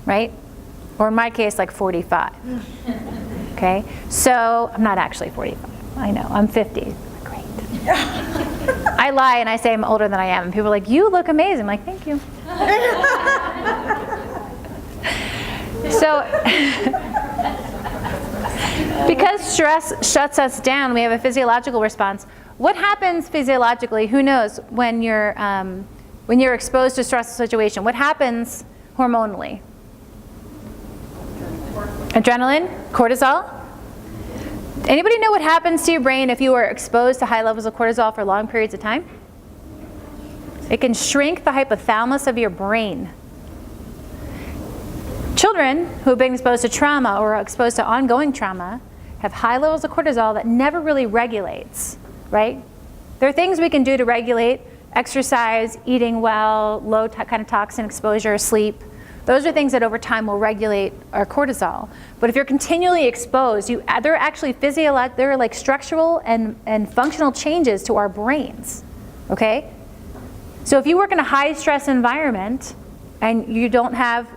right? Or in my case, like 45. Okay? So, I'm not actually 45. I know, I'm 50. Great. I lie and I say I'm older than I am. And people are like, you look amazing. I'm like, thank you. So, because stress shuts us down, we have a physiological response. What happens physiologically? Who knows? When you're exposed to a stressful situation, what happens hormonally? Adrenaline, cortisol. Anybody know what happens to your brain if you are exposed to high levels of cortisol for long periods of time? It can shrink the hypothalamus of your brain. Children who have been exposed to trauma or are exposed to ongoing trauma have high levels of cortisol that never really regulates, right? There are things we can do to regulate: exercise, eating well, low kind of toxin exposure, sleep. Those are things that over time will regulate our cortisol. But if you're continually exposed, there are actually there are like structural and functional changes to our brains, okay? So if you work in a high stress environment and you don't have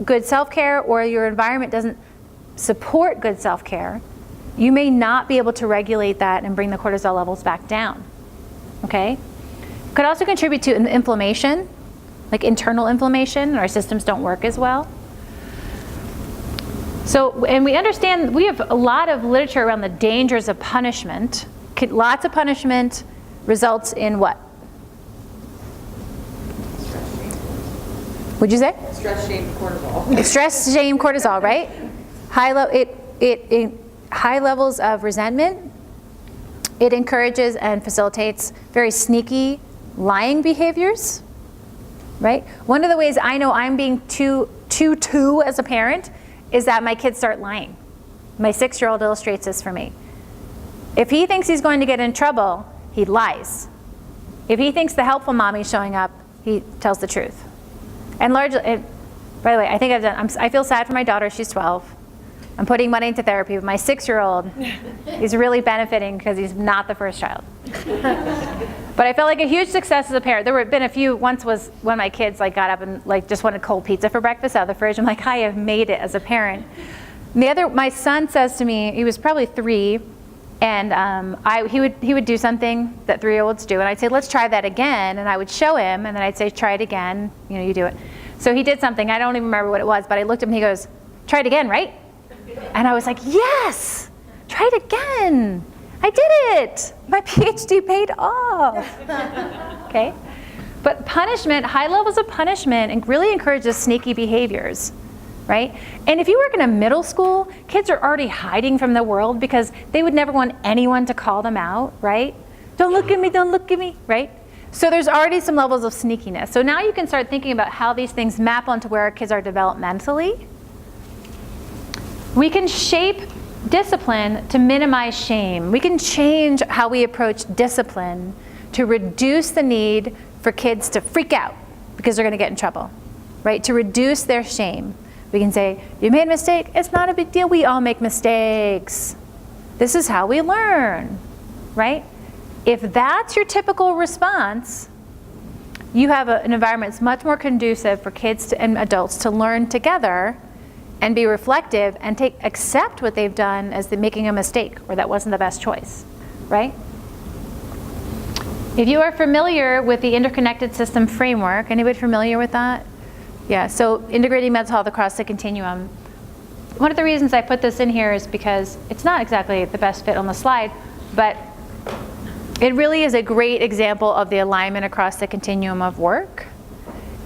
good self-care, or your environment doesn't support good self-care, you may not be able to regulate that and bring the cortisol levels back down, okay? Could also contribute to inflammation, like internal inflammation. Our systems don't work as well. So, and we understand, we have a lot of literature around the dangers of punishment. Lots of punishment results in what? What'd you say? Stress, shame, cortisol. Stress, shame, cortisol, right? High levels of resentment, It encourages and facilitates very sneaky lying behaviors, right? One of the ways I know I'm being too as a parent is that my kids start lying. My 6-year-old illustrates this for me. If he thinks he's going to get in trouble, he lies. If he thinks the helpful mommy's showing up, he tells the truth. And largely, by the way, I think I feel sad for my daughter, she's 12. I'm putting money into therapy, but my 6-year-old is really benefiting because he's not the first child. But I felt like a huge success as a parent. There have been a few, once was when my kids got up and just wanted cold pizza for breakfast out of the fridge. I'm like, I have made it as a parent. And my son says to me, he was probably 3, and he would do something that 3-year-olds do, and I'd say, let's try that again, and I would show him, and then I'd say, try it again, you do it. So he did something, I don't even remember what it was, but I looked at him and he goes, try it again, right? And I was like, yes, try it again. I did it. My PhD paid off. Okay? But punishment, high levels of punishment, really encourages sneaky behaviors, right? And if you work in a middle school, kids are already hiding from the world because they would never want anyone to call them out, right? Don't look at me, right? So there's already some levels of sneakiness. So now you can start thinking about how these things map onto where our kids are developmentally. We can shape discipline to minimize shame. We can change how we approach discipline to reduce the need for kids to freak out because they're going to get in trouble, right? To reduce their shame. We can say, you made a mistake, it's not a big deal, we all make mistakes. This is how we learn, right? If that's your typical response, you have an environment that's much more conducive for kids and adults to learn together and be reflective and accept what they've done as making a mistake or that wasn't the best choice, right? If you are familiar with the interconnected system framework, anybody familiar with that? Yeah, so integrating mental health across the continuum. One of the reasons I put this in here is because it's not exactly the best fit on the slide, but it really is a great example of the alignment across the continuum of work.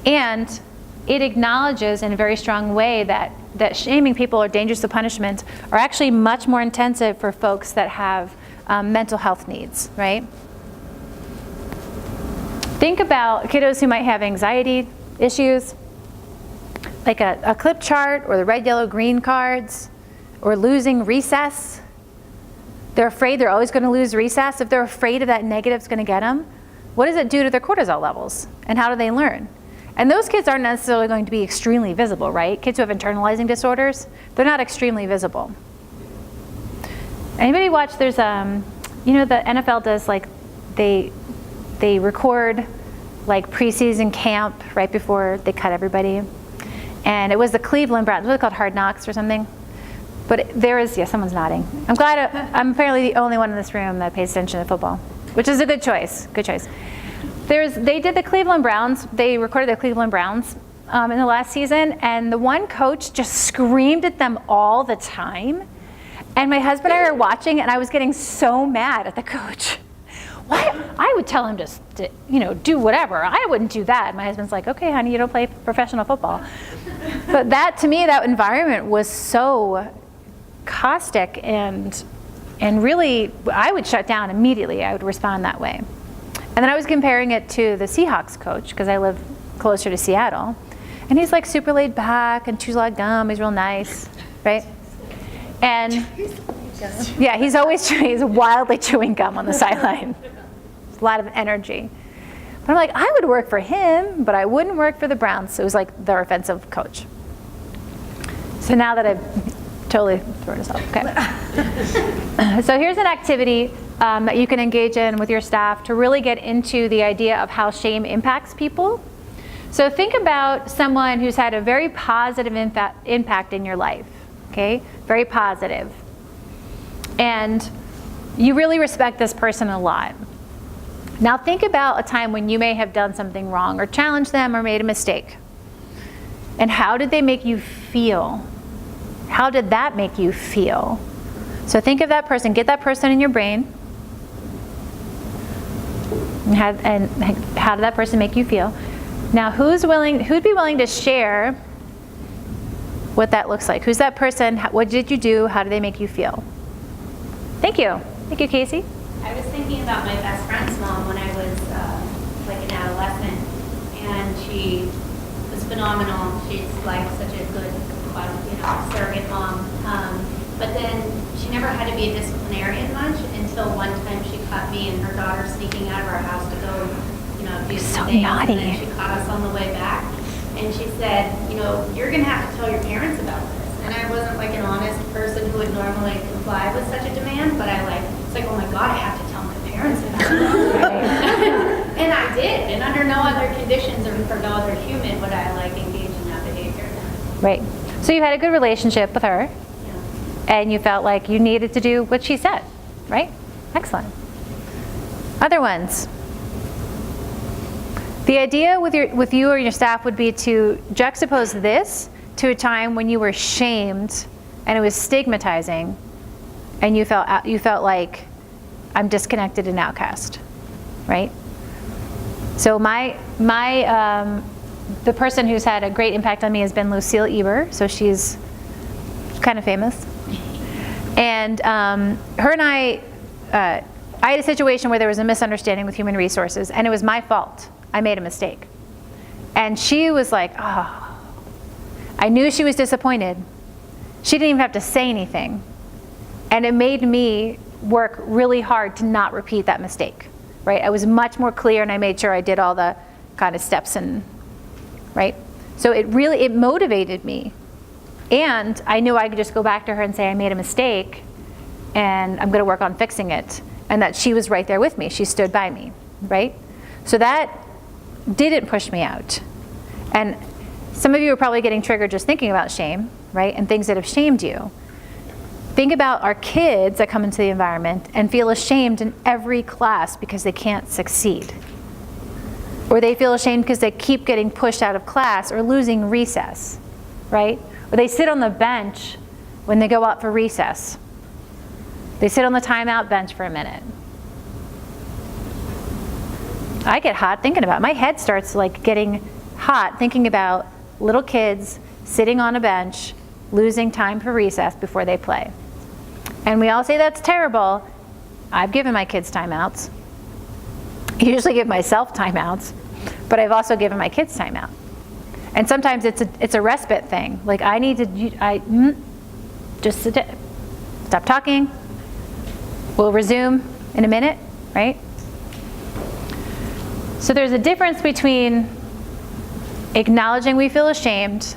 And it acknowledges in a very strong way that shaming people or dangerous to punishment are actually much more intensive for folks that have mental health needs, right? Think about kiddos who might have anxiety issues, like a clip chart or the red, yellow, green cards, or losing recess. They're afraid they're always going to lose recess. If they're afraid of that negative's going to get them, what does it do to their cortisol levels? And how do they learn? And those kids aren't necessarily going to be extremely visible, right? Kids who have internalizing disorders, they're not extremely visible. Anybody watch, there's, the NFL does they record preseason camp right before they cut everybody. And it was the Cleveland Browns, was it called Hard Knocks or something? But someone's nodding. I'm apparently the only one in this room that pays attention to football, which is a good choice, They did the Cleveland Browns, they recorded the Cleveland Browns in the last season, and the one coach just screamed at them all the time. And my husband and I were watching, and I was getting so mad at the coach. Why? I would tell him to do whatever. I wouldn't do that. And my husband's like, okay, honey, you don't play professional football. But to me, that environment was so caustic and really, I would shut down immediately. I would respond that way. And then I was comparing it to the Seahawks coach because I live closer to Seattle. And he's super laid back and chews a lot of gum. He's real nice, right? And yeah, he's wildly chewing gum on the sideline. A lot of energy. But I'm like, I would work for him, but I wouldn't work for the Browns. So it was their offensive coach. So now that I've totally thrown this off, okay. So here's an activity that you can engage in with your staff to really get into the idea of how shame impacts people. So think about someone who's had a very positive impact in your life, okay? Very positive. And you really respect this person a lot. Now think about a time when you may have done something wrong or challenged them or made a mistake. And how did they make you feel? How did that make you feel? So think of that person, get that person in your brain. And how did that person make you feel? Now who'd be willing to share what that looks like? Who's that person? What did you do? How did they make you feel? Thank you. Thank you, Casey. I was thinking about my best friend's mom when I was like an adolescent, and she was phenomenal. She's like such a good, surrogate mom. But then she never had to be a disciplinarian much until one time she caught me and her daughter sneaking out of our house to go, do some things. naughty. And then she caught us on the way back, and she said, you're going to have to tell your parents about this. And I wasn't like an honest person who would normally comply with such a demand, but it's like, oh my God, I have to tell my parents about it. And I did, and under no other conditions or for no other human would I engage in that behavior. Right. So you had a good relationship with her, and you felt like you needed to do what she said, right? Excellent. Other ones? The idea with you or your staff would be to juxtapose this to a time when you were shamed and it was stigmatizing, and you felt like, I'm disconnected and outcast, right? So the person who's had a great impact on me has been Lucille Eber. So she's kind of famous, and her and I had a situation where there was a misunderstanding with human resources, and it was my fault. I made a mistake, and she was like, oh. I knew she was disappointed. She didn't even have to say anything. And it made me work really hard to not repeat that mistake, right? I was much more clear, and I made sure I did all the kind of steps right? So it motivated me. And I knew I could just go back to her and say, I made a mistake, and I'm going to work on fixing it. And that she was right there with me. She stood by me, right? So that didn't push me out. And some of you are probably getting triggered just thinking about shame, right? And things that have shamed you. Think about our kids that come into the environment and feel ashamed in every class because they can't succeed. Or they feel ashamed because they keep getting pushed out of class or losing recess, right? Or they sit on the bench when they go out for recess. They sit on the timeout bench for a minute. I get hot thinking about it. My head starts getting hot thinking about little kids sitting on a bench, losing time for recess before they play. And we all say that's terrible. I've given my kids timeouts. I usually give myself timeouts, but I've also given my kids timeout. And sometimes it's a respite thing. Like I need to, just stop talking. We'll resume in a minute, right? So there's a difference between acknowledging we feel ashamed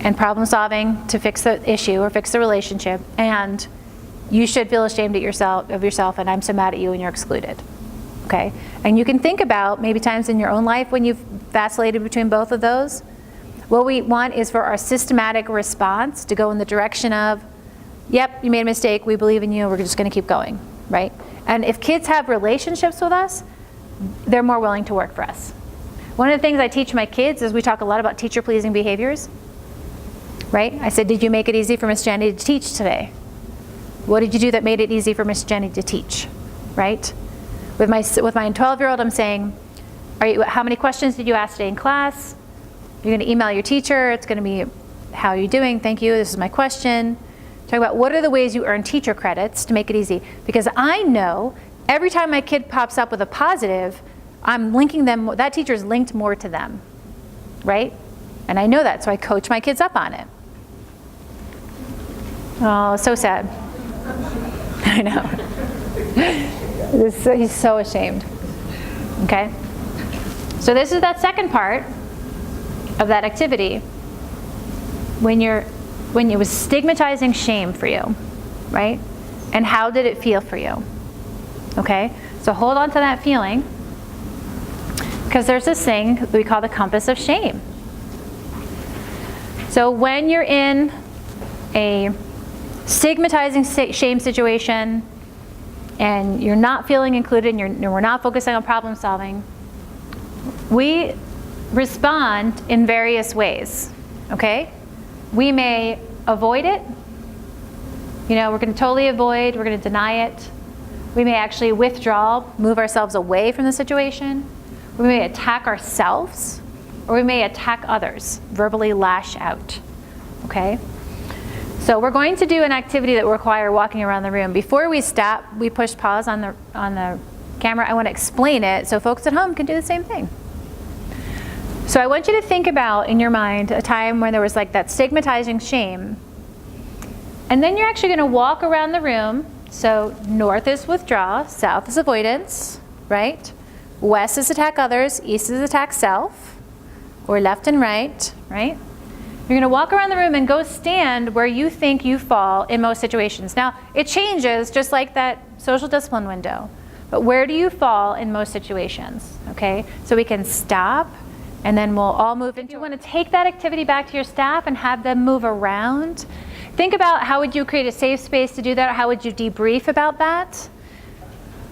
and problem solving to fix the issue or fix the relationship, and you should feel ashamed of yourself, and I'm so mad at you and you're excluded. Okay? And you can think about maybe times in your own life when you've vacillated between both of those. What we want is for our systematic response to go in the direction of, yep, you made a mistake, we believe in you, we're just going to keep going, right? And if kids have relationships with us, they're more willing to work for us. One of the things I teach my kids is we talk a lot about teacher-pleasing behaviors, right? I said, did you make it easy for Miss Jenny to teach today? What did you do that made it easy for Miss Jenny to teach, right? With my 12-year-old, I'm saying, how many questions did you ask today in class? You're going to email your teacher. It's going to be, how are you doing? Thank you. This is my question. Talk about what are the ways you earn teacher credits to make it easy. Because I know every time my kid pops up with a positive, I'm linking them, that teacher's linked more to them, right? And I know that, so I coach my kids up on it. Oh, so sad. I know. He's so ashamed. Okay? So this is that second part of that activity. When it was stigmatizing shame for you, right? And how did it feel for you? Okay? So hold on to that feeling, because there's this thing that we call the compass of shame. So when you're in a stigmatizing shame situation and you're not feeling included and we're not focusing on problem solving, we respond in various ways, okay? We may avoid it. We're going to totally avoid, we're going to deny it. We may actually withdraw, move ourselves away from the situation. We may attack ourselves, or we may attack others, verbally lash out, okay? So we're going to do an activity that will require walking around the room. Before we stop, we push pause on the camera. I want to explain it so folks at home can do the same thing. So I want you to think about in your mind a time when there was like that stigmatizing shame. And then you're actually going to walk around the room. So north is withdraw, south is avoidance, right? West is attack others, east is attack self, or left and right, right? You're going to walk around the room and go stand where you think you fall in most situations. Now, it changes just like that social discipline window. But where do you fall in most situations, okay? So we can stop, and then we'll all move into. You want to take that activity back to your staff and have them move around. Think about how would you create a safe space to do that? How would you debrief about that?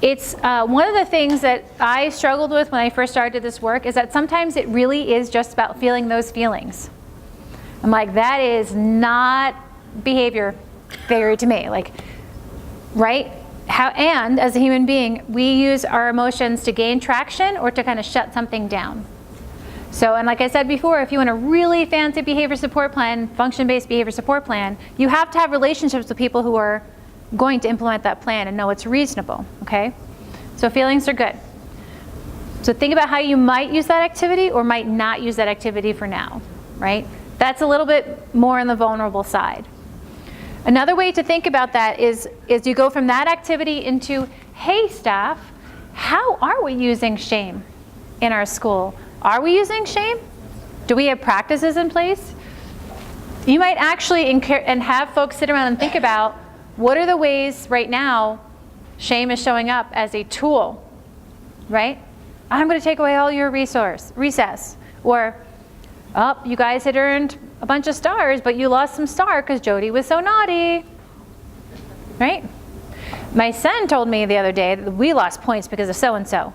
It's one of the things that I struggled with when I first started this work is that sometimes it really is just about feeling those feelings. I'm like, that is not behavior theory to me. Like, right? And as a human being, we use our emotions to gain traction or to kind of shut something down. So, and like I said before, if you want a really fancy behavior support plan, function-based behavior support plan, you have to have relationships with people who are going to implement that plan and know it's reasonable, okay? So feelings are good. So think about how you might use that activity or might not use that activity for now, right? That's a little bit more on the vulnerable side. Another way to think about that is you go from that activity into, hey staff, how are we using shame in our school? Are we using shame? Do we have practices in place? You might actually and have folks sit around and think about what are the ways right now shame is showing up as a tool, right? I'm going to take away all your recess. Or, oh, you guys had earned a bunch of stars, but you lost some star because Jody was so naughty, right? My son told me the other day that we lost points because of so-and-so.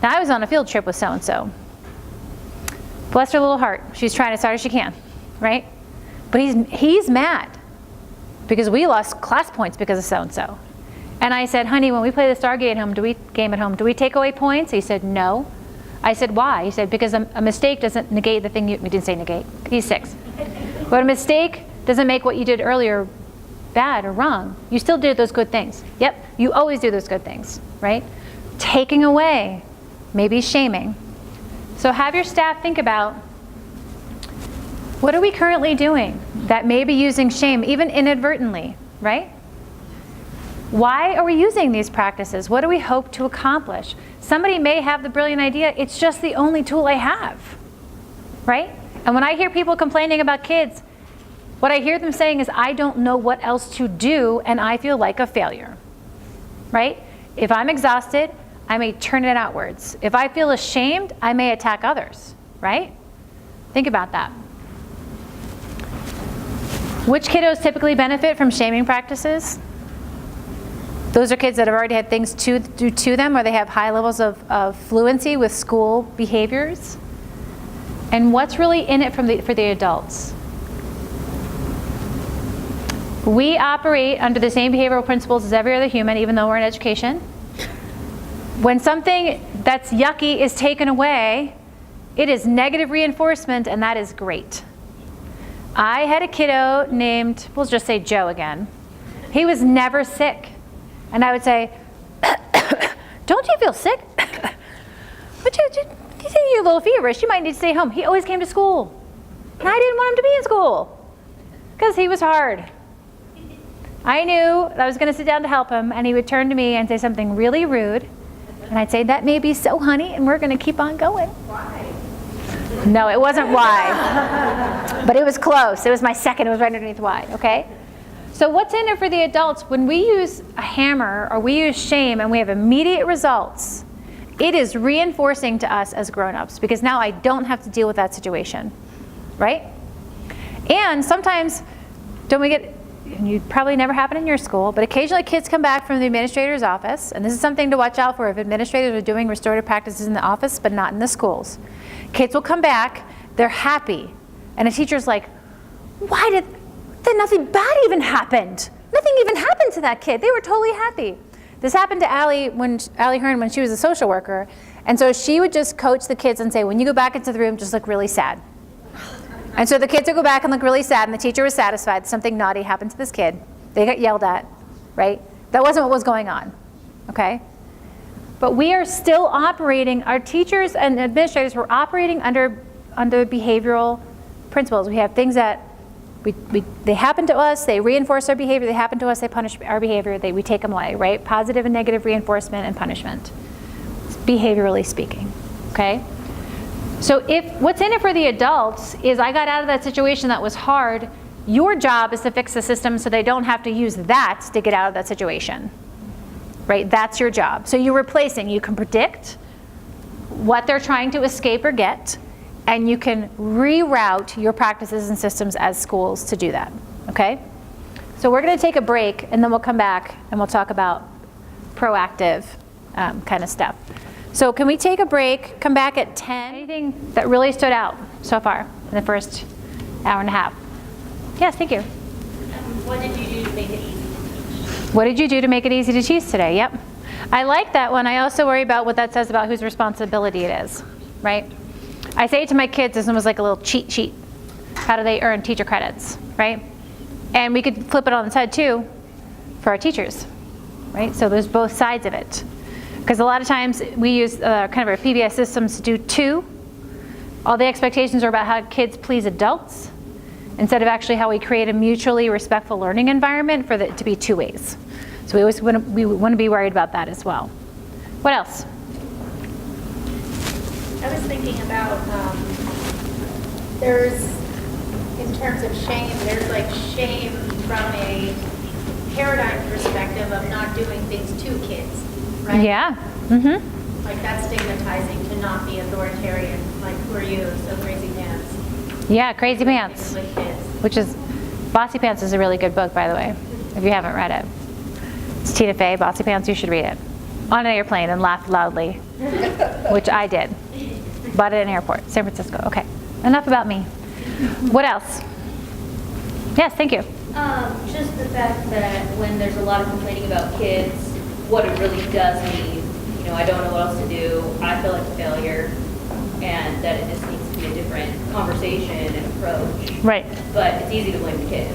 Now, I was on a field trip with so-and-so. Bless her little heart. She's trying as hard as she can, right? But he's mad because we lost class points because of so-and-so. And I said, honey, when we play the Star game at home, do we take away points? He said, no. I said, why? He said, because a mistake doesn't negate the thing we didn't say negate. He's 6. But a mistake doesn't make what you did earlier bad or wrong. You still did those good things. Yep, you always do those good things, right? Taking away, maybe shaming. So have your staff think about, what are we currently doing that may be using shame, even inadvertently, right? Why are we using these practices? What do we hope to accomplish? Somebody may have the brilliant idea, it's just the only tool I have, right? And when I hear people complaining about kids, what I hear them saying is, I don't know what else to do and I feel like a failure, right? If I'm exhausted, I may turn it outwards. If I feel ashamed, I may attack others, right? Think about that. Which kiddos typically benefit from shaming practices? Those are kids that have already had things do to them, or they have high levels of fluency with school behaviors. And what's really in it for the adults? We operate under the same behavioral principles as every other human, even though we're in education. When something that's yucky is taken away, it is negative reinforcement, and that is great. I had a kiddo named, we'll just say Joe again. He was never sick. And I would say, don't you feel sick? But you think you're a little feverish. You might need to stay home. He always came to school. And I didn't want him to be in school because he was hard. I knew that I was going to sit down to help him, and he would turn to me and say something really rude. And I'd say, that may be so, honey, and we're going to keep on going. Why? No, it wasn't why. But it was close. It was my second. It was right underneath why, okay? So what's in it for the adults? When we use a hammer or we use shame and we have immediate results, it is reinforcing to us as grown-ups because now I don't have to deal with that situation, right? And sometimes, don't we get, and you probably never happen in your school, but occasionally kids come back from the administrator's office, and this is something to watch out for if administrators are doing restorative practices in the office but not in the schools. Kids will come back, they're happy, and a teacher's like, why did nothing bad even happened? Nothing even happened to that kid. They were totally happy. This happened to Allie Hearn when she was a social worker, and so she would just coach the kids and say, when you go back into the room, just look really sad. And so the kids would go back and look really sad, and the teacher was satisfied that something naughty happened to this kid. They got yelled at, right? That wasn't what was going on, okay? But we are still operating, our teachers and administrators were operating under behavioral principles. We have things that they happen to us, they reinforce our behavior, they happen to us, they punish our behavior, we take them away, right? Positive and negative reinforcement and punishment, behaviorally speaking, okay? So what's in it for the adults is I got out of that situation that was hard. Your job is to fix the system so they don't have to use that to get out of that situation, right? That's your job. So you're replacing, you can predict what they're trying to escape or get, and you can reroute your practices and systems as schools to do that, okay? So we're gonna take a break, and then we'll come back and we'll talk about proactive kind of stuff. So can we take a break, come back at 10? Anything that really stood out so far in the first hour and a half? Yes, thank you. What did you do to make it easy to teach? What did you do to make it easy to teach today? Yep. I like that one. I also worry about what that says about whose responsibility it is, right? I say to my kids, this one was like a little cheat sheet. How do they earn teacher credits, right? And we could flip it on its head too for our teachers, right? So there's both sides of it. Because a lot of times we use kind of our PBS systems to do two. All the expectations are about how kids please adults instead of actually how we create a mutually respectful learning environment for it to be two ways. So we want to be worried about that as well. What else? I was thinking about, there's, in terms of shame, there's like shame from a paradigm perspective of not doing things to kids, right? Yeah. Mm-hmm. Like that's stigmatizing to not be authoritarian, like who are you, so crazy pants. Yeah, Crazy Pants, With kids. which is, Bossy Pants is a really good book, by the way, if you haven't read it. It's Tina Fey, Bossy Pants, you should read it. On an airplane and laugh loudly, which I did. Bought it at an airport, San Francisco. Okay, enough about me. What else? Yes, thank you. Just the fact that when there's a lot of complaining about kids, what it really does mean, you know, I don't know what else to do, I feel like a failure, and that it just needs to be a different conversation and approach. Right. But it's easy to blame the kids,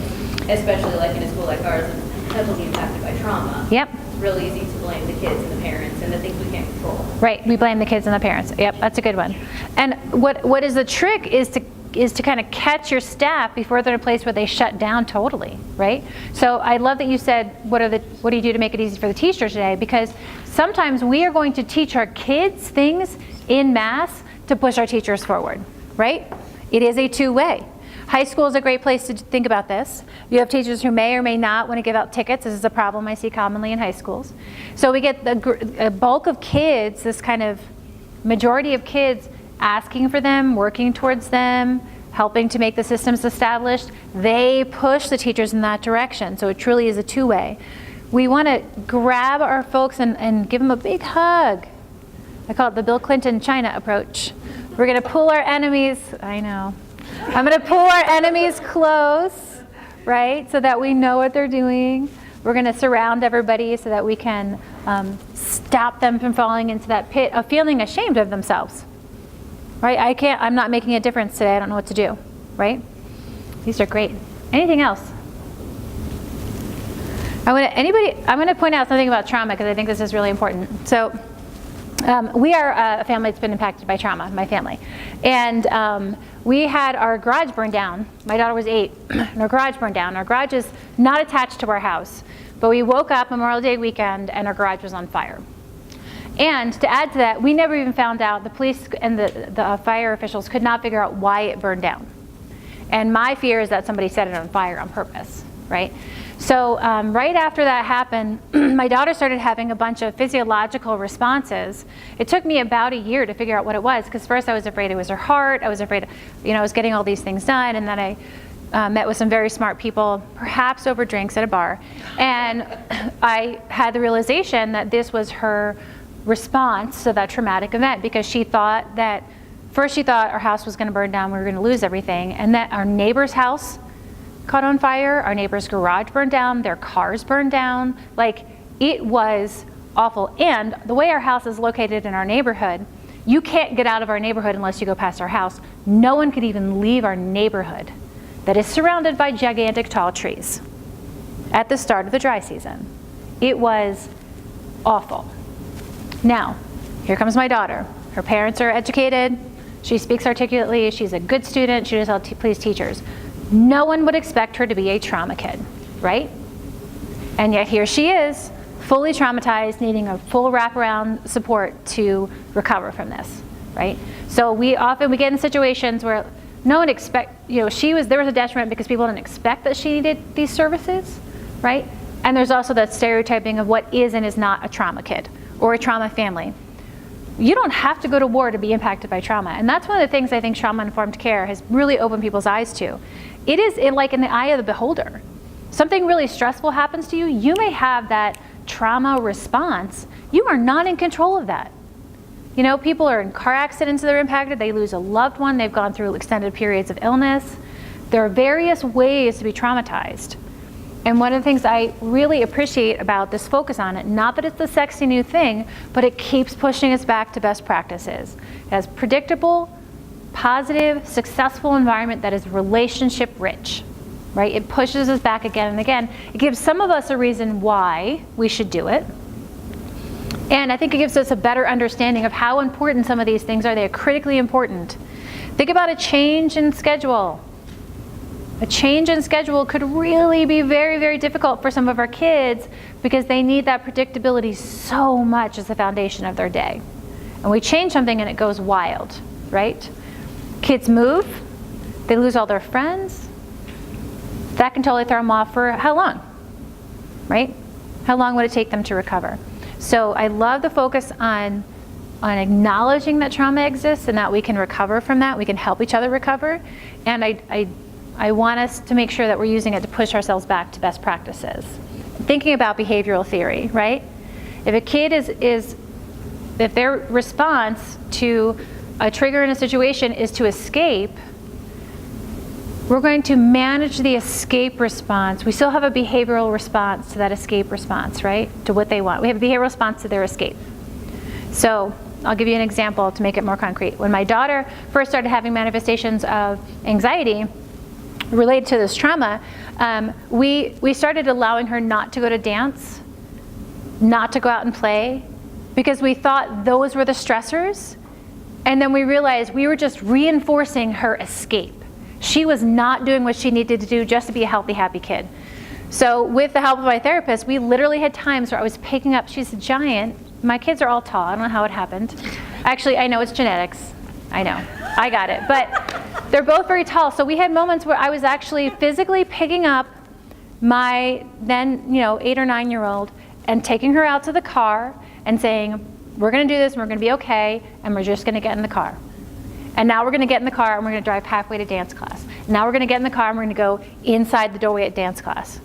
especially like in a school like ours, heavily impacted by trauma. Yep. It's real easy to blame the kids and the parents and the things we can't control. Right, we blame the kids and the parents. Yep, that's a good one. And what is the trick is to kind of catch your staff before they're in a place where they shut down totally, right? So I love that you said, what do you do to make it easy for the teacher today? Because sometimes we are going to teach our kids things in mass to push our teachers forward, right? It is a two-way. High school is a great place to think about this. You have teachers who may or may not want to give out tickets. This is a problem I see commonly in high schools. So we get a bulk of kids, this kind of majority of kids asking for them, working towards them, helping to make the systems established. They push the teachers in that direction. So it truly is a two-way. We want to grab our folks and give them a big hug. I call it the Bill Clinton China approach. We're going to pull our enemies, I know. I'm going to pull our enemies close, right, so that we know what they're doing. We're going to surround everybody so that we can stop them from falling into that pit of feeling ashamed of themselves, right? I'm not making a difference today. I don't know what to do, right? These are great. Anything else? I'm going to point out something about trauma because I think this is really important. So we are a family that's been impacted by trauma, my family. And we had our garage burned down. My daughter was 8, and our garage burned down. Our garage is not attached to our house, but we woke up Memorial Day weekend and our garage was on fire. And to add to that, we never even found out, the police and the fire officials could not figure out why it burned down. And my fear is that somebody set it on fire on purpose, right? So right after that happened, my daughter started having a bunch of physiological responses. It took me about a year to figure out what it was, because first I was afraid it was her heart. I was afraid, I was getting all these things done, and then I met with some very smart people, perhaps over drinks at a bar, and I had the realization that this was her response to that traumatic event, because she thought our house was going to burn down, we were going to lose everything, and that our neighbor's house caught on fire, our neighbor's garage burned down, their cars burned down. Like, it was awful. And the way our house is located in our neighborhood, You can't get out of our neighborhood unless you go past our house. No one could even leave our neighborhood that is surrounded by gigantic tall trees at the start of the dry season. It was awful. Now, here comes my daughter. Her parents are educated. She speaks articulately. She's a good student. She knows how to please teachers. No one would expect her to be a trauma kid, right? And yet here she is, fully traumatized, needing a full wraparound support to recover from this, right? So we get in situations where no one there was a detriment because people didn't expect that she needed these services, right? And there's also that stereotyping of what is and is not a trauma kid or a trauma family. You don't have to go to war to be impacted by trauma. And that's one of the things I think trauma-informed care has really opened people's eyes to. It is like in the eye of the beholder. Something really stressful happens to you, you may have that trauma response. You are not in control of that. You know, people are in car accidents that are impacted, they lose a loved one, they've gone through extended periods of illness. There are various ways to be traumatized. And one of the things I really appreciate about this focus on it, not that it's the sexy new thing, but it keeps pushing us back to best practices. It has predictable, positive, successful environment that is relationship rich, right? It pushes us back again and again. It gives some of us a reason why we should do it. And I think it gives us a better understanding of how important some of these things are. They're critically important. Think about a change in schedule. A change in schedule could really be very, very difficult for some of our kids because they need that predictability so much as the foundation of their day. And we change something and it goes wild, right? Kids move, they lose all their friends. That can totally throw them off for how long, right? How long would it take them to recover? So I love the focus on acknowledging that trauma exists and that we can recover from that. We can help each other recover. And I want us to make sure that we're using it to push ourselves back to best practices. Thinking about behavioral theory, right? If a kid if their response to a trigger in a situation is to escape, we're going to manage the escape response. We still have a behavioral response to that escape response, right? To what they want. We have a behavioral response to their escape. So I'll give you an example to make it more concrete. When my daughter first started having manifestations of anxiety related to this trauma, we started allowing her not to go to dance, not to go out and play, because we thought those were the stressors. And then we realized we were just reinforcing her escape. She was not doing what she needed to do just to be a healthy, happy kid. So with the help of my therapist, we literally had times where I was picking up, she's a giant. My kids are all tall. I don't know how it happened. Actually, I know it's genetics. I know. I got it. But they're both very tall. So we had moments where I was actually physically picking up my then, 8 or 9-year-old and taking her out to the car and saying, we're going to do this and we're going to be okay and we're just going to get in the car. And now we're going to get in the car and we're going to drive halfway to dance class. Now we're going to get in the car and we're going to go inside the doorway at dance class.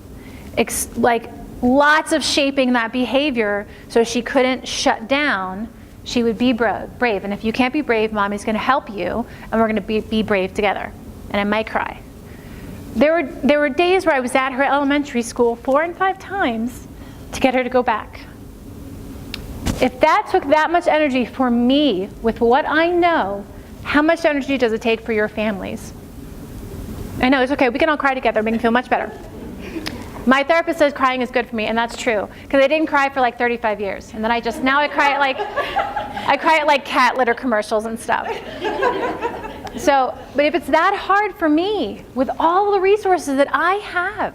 Like lots of shaping that behavior so she couldn't shut down. She would be brave. And if you can't be brave, mommy's going to help you and we're going to be brave together. And I might cry. There were days where I was at her elementary school 4 and 5 times to get her to go back. If that took that much energy for me with what I know, how much energy does it take for your families? I know, it's okay. We can all cry together. Make me feel much better. My therapist says crying is good for me, and that's true. Because I didn't cry for like 35 years. And then I cry at like cat litter commercials and stuff. So, but if it's that hard for me, with all the resources that I have,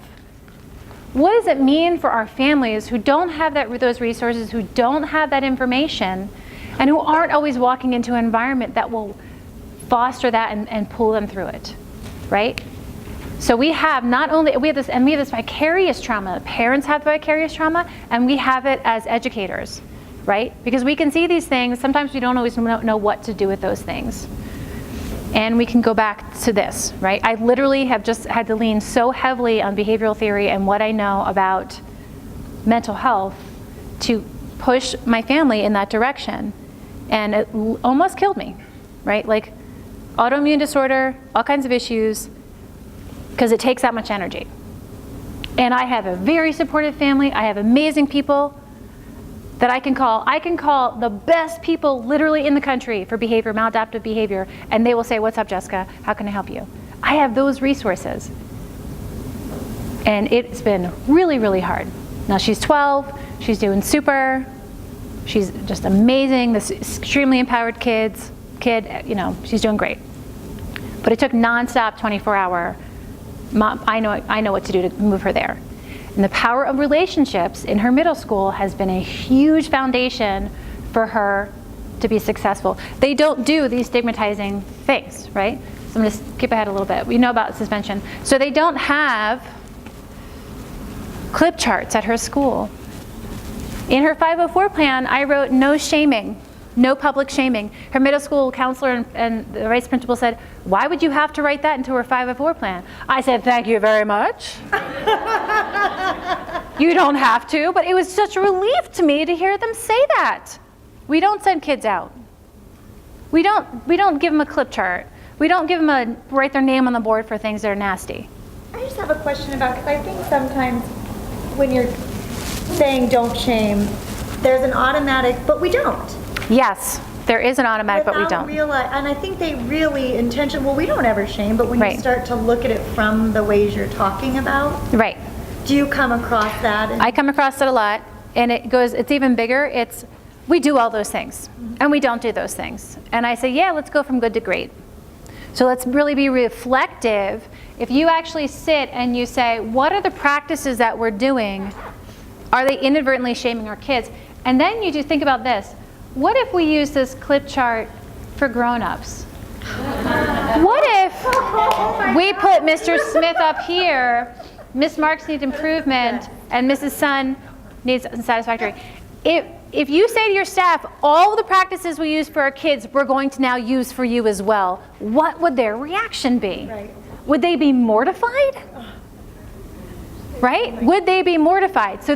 what does it mean for our families who don't have those resources, who don't have that information, and who aren't always walking into an environment that will foster that and pull them through it, right? So we have this vicarious trauma. Parents have vicarious trauma, and we have it as educators, right? Because we can see these things. Sometimes we don't always know what to do with those things. And we can go back to this, right? I literally have just had to lean so heavily on behavioral theory and what I know about mental health to push my family in that direction. And it almost killed me, right? Like autoimmune disorder, all kinds of issues, because it takes that much energy. And I have a very supportive family. I have amazing people. that I can call the best people literally in the country for behavior, maladaptive behavior, and they will say, what's up, Jessica? How can I help you? I have those resources. And it's been really, really hard. Now she's 12, she's doing super, she's just amazing, this extremely empowered kid, she's doing great. But it took nonstop 24-hour, Mom, I know what to do to move her there. And the power of relationships in her middle school has been a huge foundation for her to be successful. They don't do these stigmatizing things, right? So I'm going to skip ahead a little bit. We know about suspension. So they don't have clip charts at her school. In her 504 plan, I wrote no shaming, no public shaming. Her middle school counselor and the vice principal said, why would you have to write that into her 504 plan? I said, thank you very much. You don't have to, but it was such a relief to me to hear them say that. We don't send kids out. We don't give them a clip chart. We don't give them write their name on the board for things that are nasty. I just have a question about, because I think sometimes when you're saying don't shame, there's an automatic, but we don't. Yes, there is an automatic, but we don't. And I think they really well, we don't ever shame, but when you start to look at it from the ways you're talking about. Right. Do you come across that? I come across it a lot, and it's even bigger. We do all those things, and we don't do those things. And I say, yeah, let's go from good to great. So let's really be reflective. If you actually sit and you say, what are the practices that we're doing? Are they inadvertently shaming our kids? And then you do think about this. What if we use this clip chart for grown-ups? What if we put Mr. Smith up here, Miss Marks needs improvement, and Mrs. Sun needs unsatisfactory? If you say to your staff, all the practices we use for our kids, we're going to now use for you as well, what would their reaction be? Right. Would they be mortified? Right? Would they be mortified? So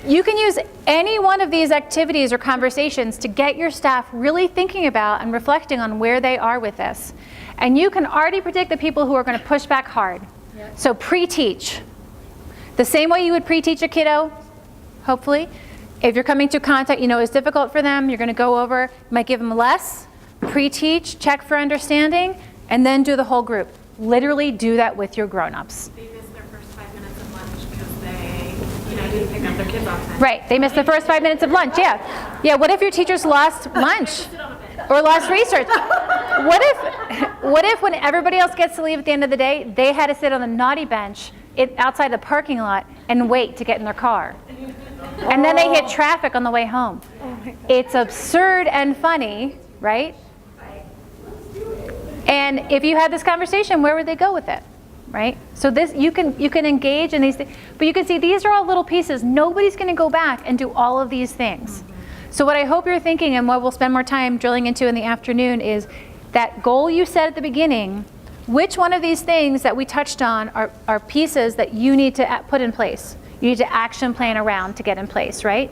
you can use any one of these activities or conversations to get your staff really thinking about and reflecting on where they are with this. And you can already predict the people who are going to push back hard. Yep. So pre-teach. The same way you would pre-teach a kiddo, hopefully. If you're coming to contact, it's difficult for them, you're going to go over, you might give them less, pre-teach, check for understanding, and then do the whole group. Literally do that with your grown-ups. They miss their first 5 minutes of lunch because they, didn't pick up their kids on time. Right, they missed the first 5 minutes of lunch, yeah. Yeah, what if your teachers lost lunch? Or lost research? What if when everybody else gets to leave at the end of the day, they had to sit on the naughty bench outside the parking lot and wait to get in their car? And then they hit traffic on the way home. It's absurd and funny, right? And if you had this conversation, where would they go with it, right? So you can engage in these things, but you can see these are all little pieces. Nobody's going to go back and do all of these things. So what I hope you're thinking, and what we'll spend more time drilling into in the afternoon, is that goal you set at the beginning. Which one of these things that we touched on are pieces that you need to put in place? You need to action plan around to get in place, right?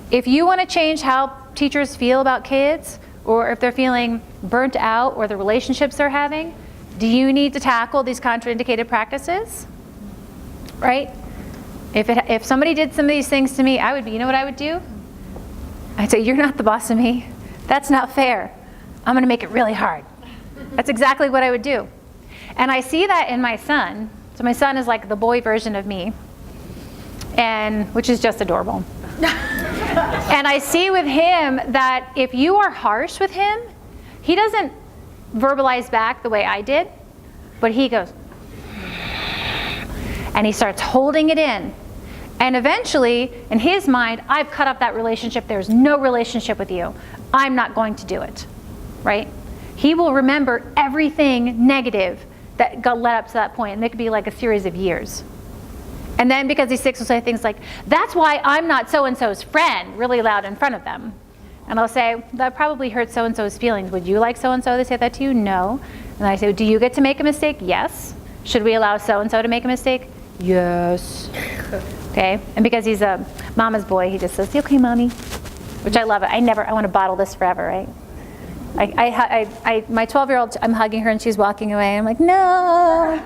If you want to change how teachers feel about kids, or if they're feeling burnt out, or the relationships they're having, do you need to tackle these contraindicated practices, right? If somebody did some of these things to me, you know what I would do? I'd say, you're not the boss of me. That's not fair. I'm going to make it really hard. That's exactly what I would do. And I see that in my son. So my son is like the boy version of me, which is just adorable. And I see with him that if you are harsh with him, he doesn't verbalize back the way I did, but he goes, and he starts holding it in. And eventually, in his mind, I've cut up that relationship. There's no relationship with you. I'm not going to do it, right? He will remember everything negative that led up to that point, and it could be like a series of years. And then because he's 6, he'll say things like, that's why I'm not so-and-so's friend, really loud in front of them. And I'll say, that probably hurts so-and-so's feelings. Would you like so-and-so to say that to you? No. And I say, do you get to make a mistake? Yes. Should we allow so-and-so to make a mistake? Yes. Okay? And because he's a mama's boy, he just says, okay, mommy. Which I love it. I want to bottle this forever, right? My 12-year-old, I'm hugging her and she's walking away. I'm like, no.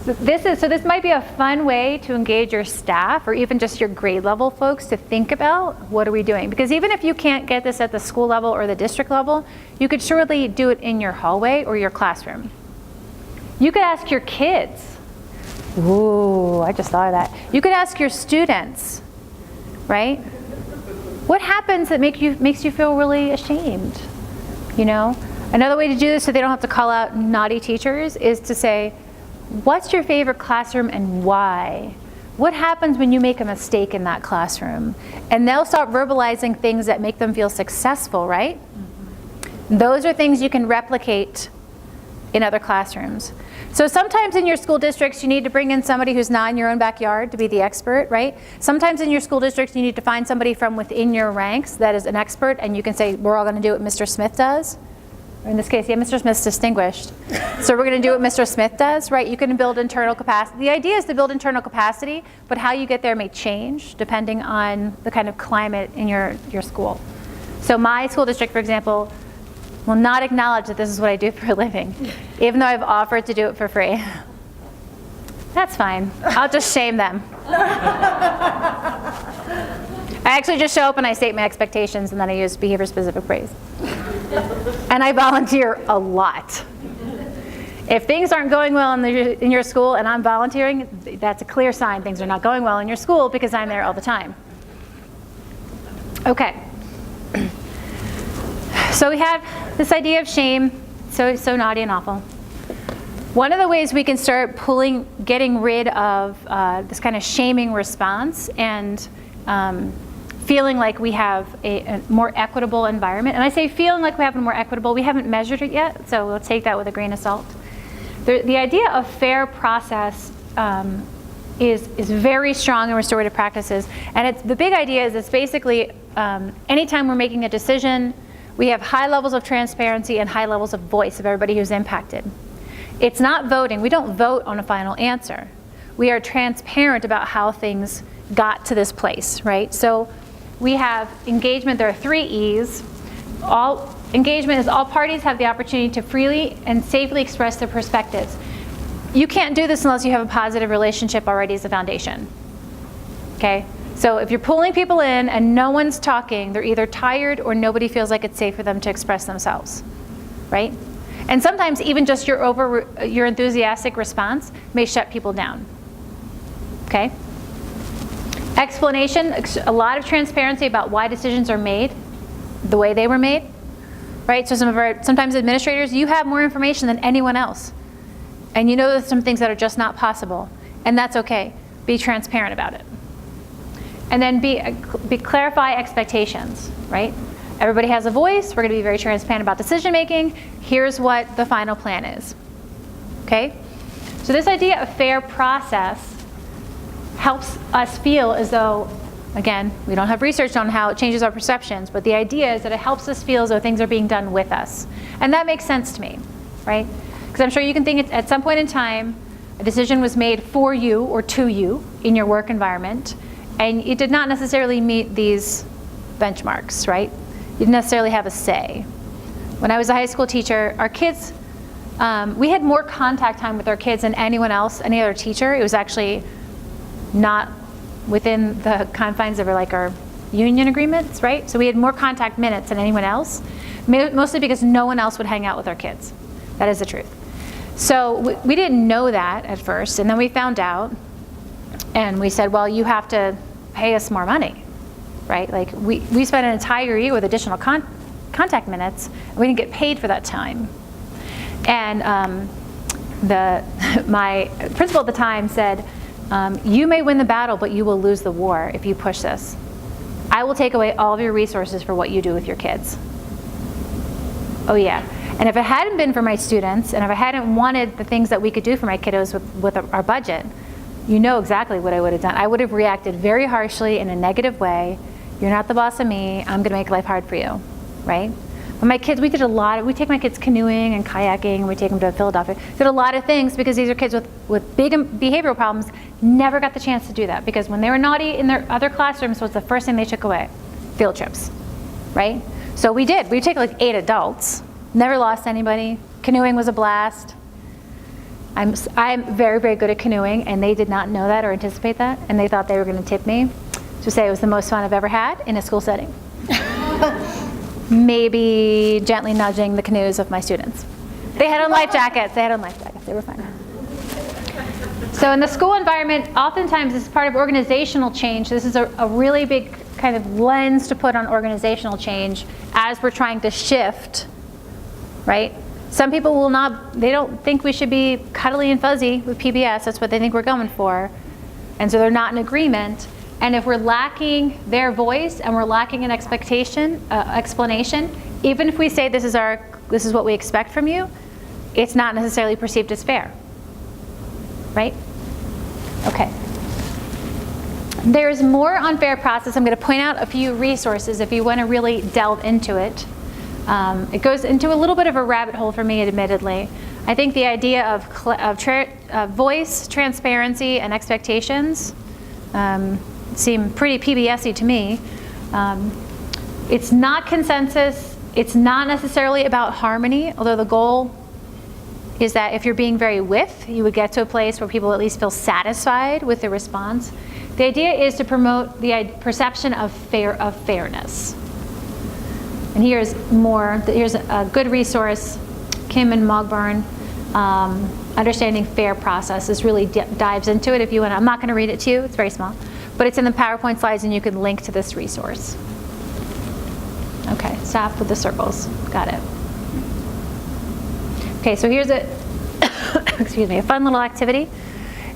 So this might be a fun way to engage your staff or even just your grade level folks to think about what are we doing? Because even if you can't get this at the school level or the district level, you could surely do it in your hallway or your classroom. You could ask your kids. Ooh, I just thought of that. You could ask your students, right? What happens that makes you feel really ashamed? You know? Another way to do this so they don't have to call out naughty teachers is to say, what's your favorite classroom and why? What happens when you make a mistake in that classroom? And they'll start verbalizing things that make them feel successful, right? Those are things you can replicate in other classrooms. So sometimes in your school districts, you need to bring in somebody who's not in your own backyard to be the expert, right? Sometimes in your school districts, you need to find somebody from within your ranks that is an expert, and you can say, we're all going to do what Mr. Smith does. Or in this case, yeah, Mr. Smith's distinguished. So we're going to do what Mr. Smith does, right? You can build internal capacity. The idea is to build internal capacity, but how you get there may change depending on the kind of climate in your school. So my school district, for example, will not acknowledge that this is what I do for a living, even though I've offered to do it for free. That's fine. I'll just shame them. I actually just show up and I state my expectations, and then I use behavior-specific praise. And I volunteer a lot. If things aren't going well in your school and I'm volunteering, that's a clear sign things are not going well in your school because I'm there all the time. Okay. So we have this idea of shame, so naughty and awful. One of the ways we can start getting rid of this kind of shaming response and feeling like we have a more equitable environment. And I say feeling like we have a more equitable, we haven't measured it yet, so we'll take that with a grain of salt. The idea of fair process is very strong in restorative practices. And the big idea is it's basically anytime we're making a decision, we have high levels of transparency and high levels of voice of everybody who's impacted. It's not voting. We don't vote on a final answer. We are transparent about how things got to this place, right? So we have engagement. There are 3 E's. Engagement is all parties have the opportunity to freely and safely express their perspectives. You can't do this unless you have a positive relationship already as a foundation. Okay? So if you're pulling people in and no one's talking, they're either tired or nobody feels like it's safe for them to express themselves, right? And sometimes even just your enthusiastic response may shut people down. Okay? Explanation, a lot of transparency about why decisions are made, the way they were made, right? So sometimes administrators, you have more information than anyone else. And you know there's some things that are just not possible. And that's okay. Be transparent about it. And then clarify expectations, right? Everybody has a voice. We're going to be very transparent about decision making. Here's what the final plan is. Okay? So this idea of fair process helps us feel as though, again, we don't have research on how it changes our perceptions, but the idea is that it helps us feel as though things are being done with us. And that makes sense to me, right? Because I'm sure you can think at some point in time, a decision was made for you or to you in your work environment, and it did not necessarily meet these benchmarks, right? You didn't necessarily have a say. When I was a high school teacher, our kids, we had more contact time with our kids than anyone else, any other teacher. It was actually not within the confines of our union agreements, right? So we had more contact minutes than anyone else, mostly because no one else would hang out with our kids. That is the truth. So we didn't know that at first, and then we found out, and we said, well, you have to pay us more money, right? Like we spent an entire year with additional contact minutes, and we didn't get paid for that time. And my principal at the time said, you may win the battle, but you will lose the war if you push this. I will take away all of your resources for what you do with your kids. Oh yeah. And if it hadn't been for my students, and if I hadn't wanted the things that we could do for my kiddos with our budget, you know exactly what I would have done. I would have reacted very harshly in a negative way. You're not the boss of me. I'm going to make life hard for you, right? But my kids, we take my kids canoeing and kayaking, and we take them to Philadelphia. We did a lot of things because these are kids with big behavioral problems, never got the chance to do that because when they were naughty in their other classrooms was the first thing they took away, field trips, right? So we take like 8 adults, never lost anybody. Canoeing was a blast. I'm very, very good at canoeing, and they did not know that or anticipate that, and they thought they were going to tip me to say it was the most fun I've ever had in a school setting. Maybe gently nudging the canoes of my students. They had on life jackets. They were fine. So in the school environment, oftentimes this is part of organizational change. This is a really big kind of lens to put on organizational change as we're trying to shift, right? Some people will not, they don't think we should be cuddly and fuzzy with PBS. That's what they think we're going for. And so they're not in agreement. And if we're lacking their voice and we're lacking an explanation, even if we say this is what we expect from you, it's not necessarily perceived as fair, right? Okay. There's more on fair process. I'm going to point out a few resources if you want to really delve into it. It goes into a little bit of a rabbit hole for me, admittedly. I think the idea of voice, transparency, and expectations seem pretty PBS-y to me. It's not consensus. It's not necessarily about harmony, although the goal is that if you're being very you would get to a place where people at least feel satisfied with the response. The idea is to promote the perception of fairness. And here's a good resource, Kim and Mogburn, Understanding Fair Process. This really dives into it if you want. I'm not going to read it to you, it's very small. But it's in the PowerPoint slides and you can link to this resource. Okay, stop with the circles. Got it. Okay, so here's a fun little activity.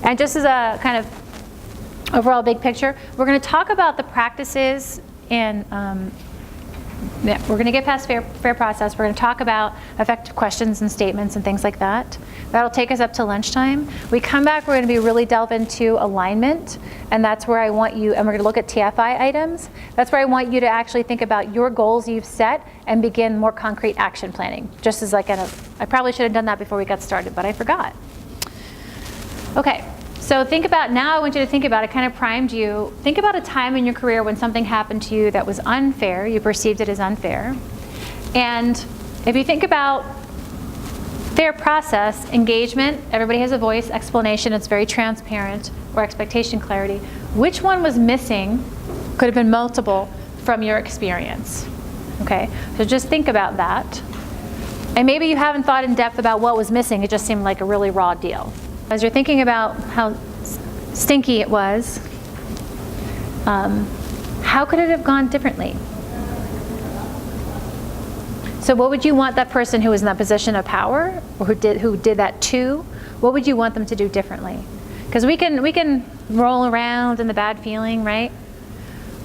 And just as a kind of overall big picture, we're going to talk about the practices and we're going to get past fair process. We're going to talk about effective questions and statements and things like that. That'll take us up to lunchtime. We come back, we're going to be really delve into alignment, and that's where I want you, and we're going to look at TFI items. That's where I want you to actually think about your goals you've set and begin more concrete action planning. Just as like I probably should have done that before we got started, but I forgot. Okay. So think about, now I want you to think about, I kind of primed you, think about a time in your career when something happened to you that was unfair, you perceived it as unfair. And if you think about fair process, engagement, everybody has a voice, explanation, it's very transparent, or expectation clarity, which one was missing, could have been multiple, from your experience. Okay, so just think about that. And maybe you haven't thought in depth about what was missing, it just seemed like a really raw deal. As you're thinking about how stinky it was, how could it have gone differently? So what would you want that person who was in that position of power, or who did that too, what would you want them to do differently? Because we can roll around in the bad feeling, right?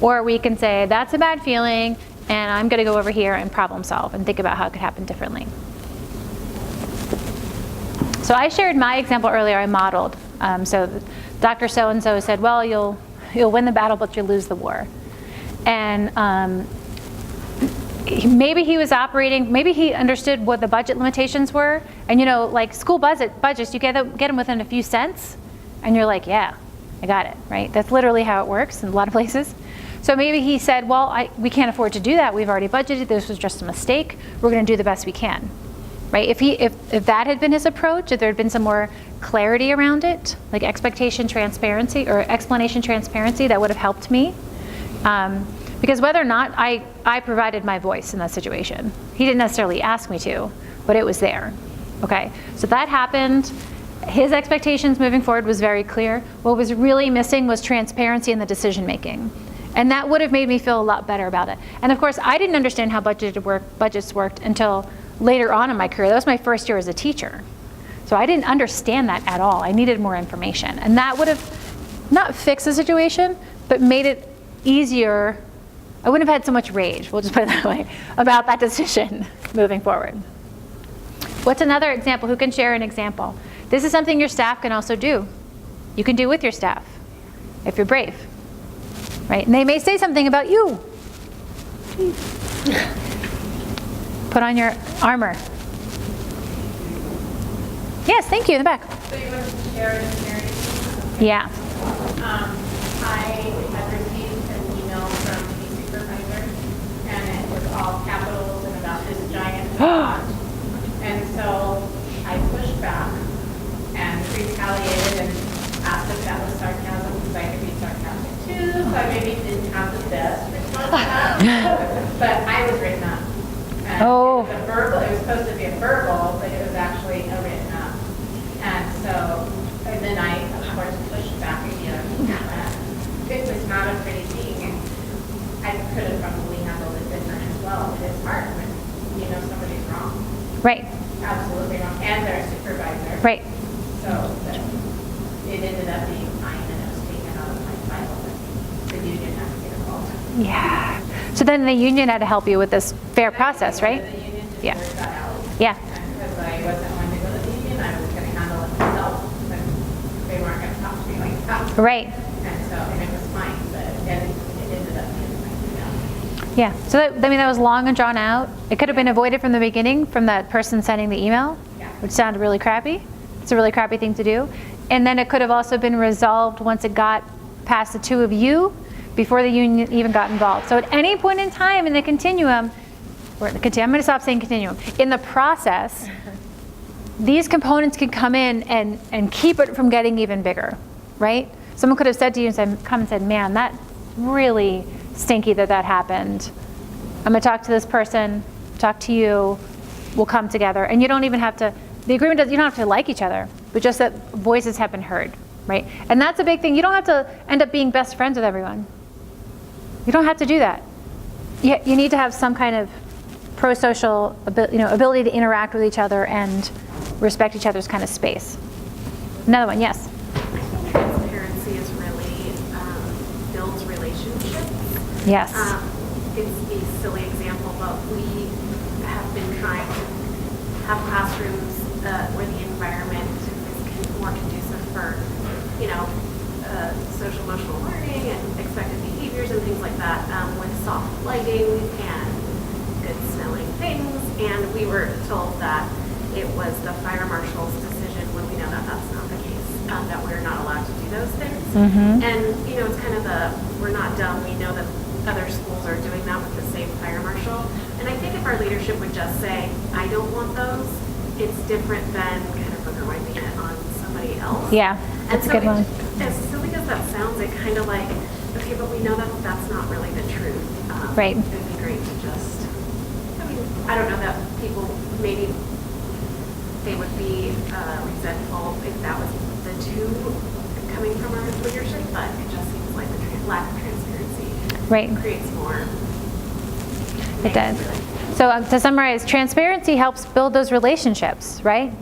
Or we can say, that's a bad feeling, and I'm going to go over here and problem solve and think about how it could happen differently. So I shared my example earlier, I modeled. So Dr. So-and-so said, well, you'll win the battle, but you'll lose the war. And maybe he was operating, maybe he understood what the budget limitations were. And like school budgets, you get them within a few cents, and you're like, yeah, I got it, right? That's literally how it works in a lot of places. So maybe he said, well, we can't afford to do that. We've already budgeted. This was just a mistake. We're going to do the best we can. Right? If that had been his approach, if there had been some more clarity around it, like expectation transparency or explanation transparency, that would have helped me. Because whether or not I provided my voice in that situation, he didn't necessarily ask me to, but it was there. Okay, so that happened. His expectations moving forward was very clear. What was really missing was transparency in the decision making. And that would have made me feel a lot better about it. And of course, I didn't understand how budgets worked until later on in my career. That was my first year as a teacher. So I didn't understand that at all. I needed more information. And that would have not fixed the situation, but made it easier. I wouldn't have had so much rage, we'll just put it that way, about that decision moving forward. What's another example? Who can share an example? This is something your staff can also do. You can do with your staff, if you're brave. Right? And they may say something about you. Put on your armor. Yes, thank you, in the back. So you want to share an experience? Yeah. I had received an email from a supervisor, and it was all capitals and about this giant font. And so I pushed back, and retaliated and asked if that was sarcasm, because I could be sarcastic too, so I maybe didn't have the best response to that. But I was written up. And Oh. it was a verbal, it was supposed to be a verbal, but it was actually a written up. And so, and then I, of course, pushed back again. It was not a pretty thing, and I could have probably handled it different as well, but it's hard when you know somebody's wrong, Right, absolutely wrong, and they're a supervisor. right. So that it ended up being fine, and it was taken out of my file, but the union had to get involved. Yeah. So then the union had to help you with this fair process, right? The union just Yeah. worked that out. Yeah. And because I wasn't wanting to go to the union, I was going to handle it myself, but they weren't going to talk to me like that. Right. And so, and it was fine, but then it ended up being fine. Yeah. So that, I mean, that was long and drawn out. It could have been avoided from the beginning from that person sending the email, Yeah. which sounded really crappy. It's a really crappy thing to do. And then it could have also been resolved once it got past the two of you before the union even got involved. So at any point in time in the continuum, I'm going to stop saying continuum, in the process, these components can come in and keep it from getting even bigger, right? Someone could have said to you and come and said, man, that's really stinky that happened. I'm going to talk to this person, talk to you, we'll come together. And you don't even have to, the agreement does, you don't have to like each other, but just that voices have been heard, right? And that's a big thing. You don't have to end up being best friends with everyone. You don't have to do that. You need to have some kind of pro-social ability to interact with each other and respect each other's kind of space. Another one, yes. I think transparency is really builds relationships. Yes. It's a silly example, but we have been trying to have classrooms where the environment is more conducive for, social emotional learning and expected behaviors and things like that, with soft lighting and good smelling things. And we were told that it was the fire marshal's decision when we know that that's not the case, that we're not allowed to do those things. Mm-hmm. And, it's kind of we're not dumb. We know that other schools are doing that with the same fire marshal. And I think if our leadership would just say, I don't want those, it's different than kind of overwiping it on somebody else. Yeah, that's a good one. As silly as that sounds, it kind of like, okay, but we know that that's not really the truth. Right. It would be great to just, I don't know that people, maybe they would be resentful if that was the two coming from our leadership, but it just seems like the lack of transparency creates more. It does. So to summarize, transparency helps build those relationships, right?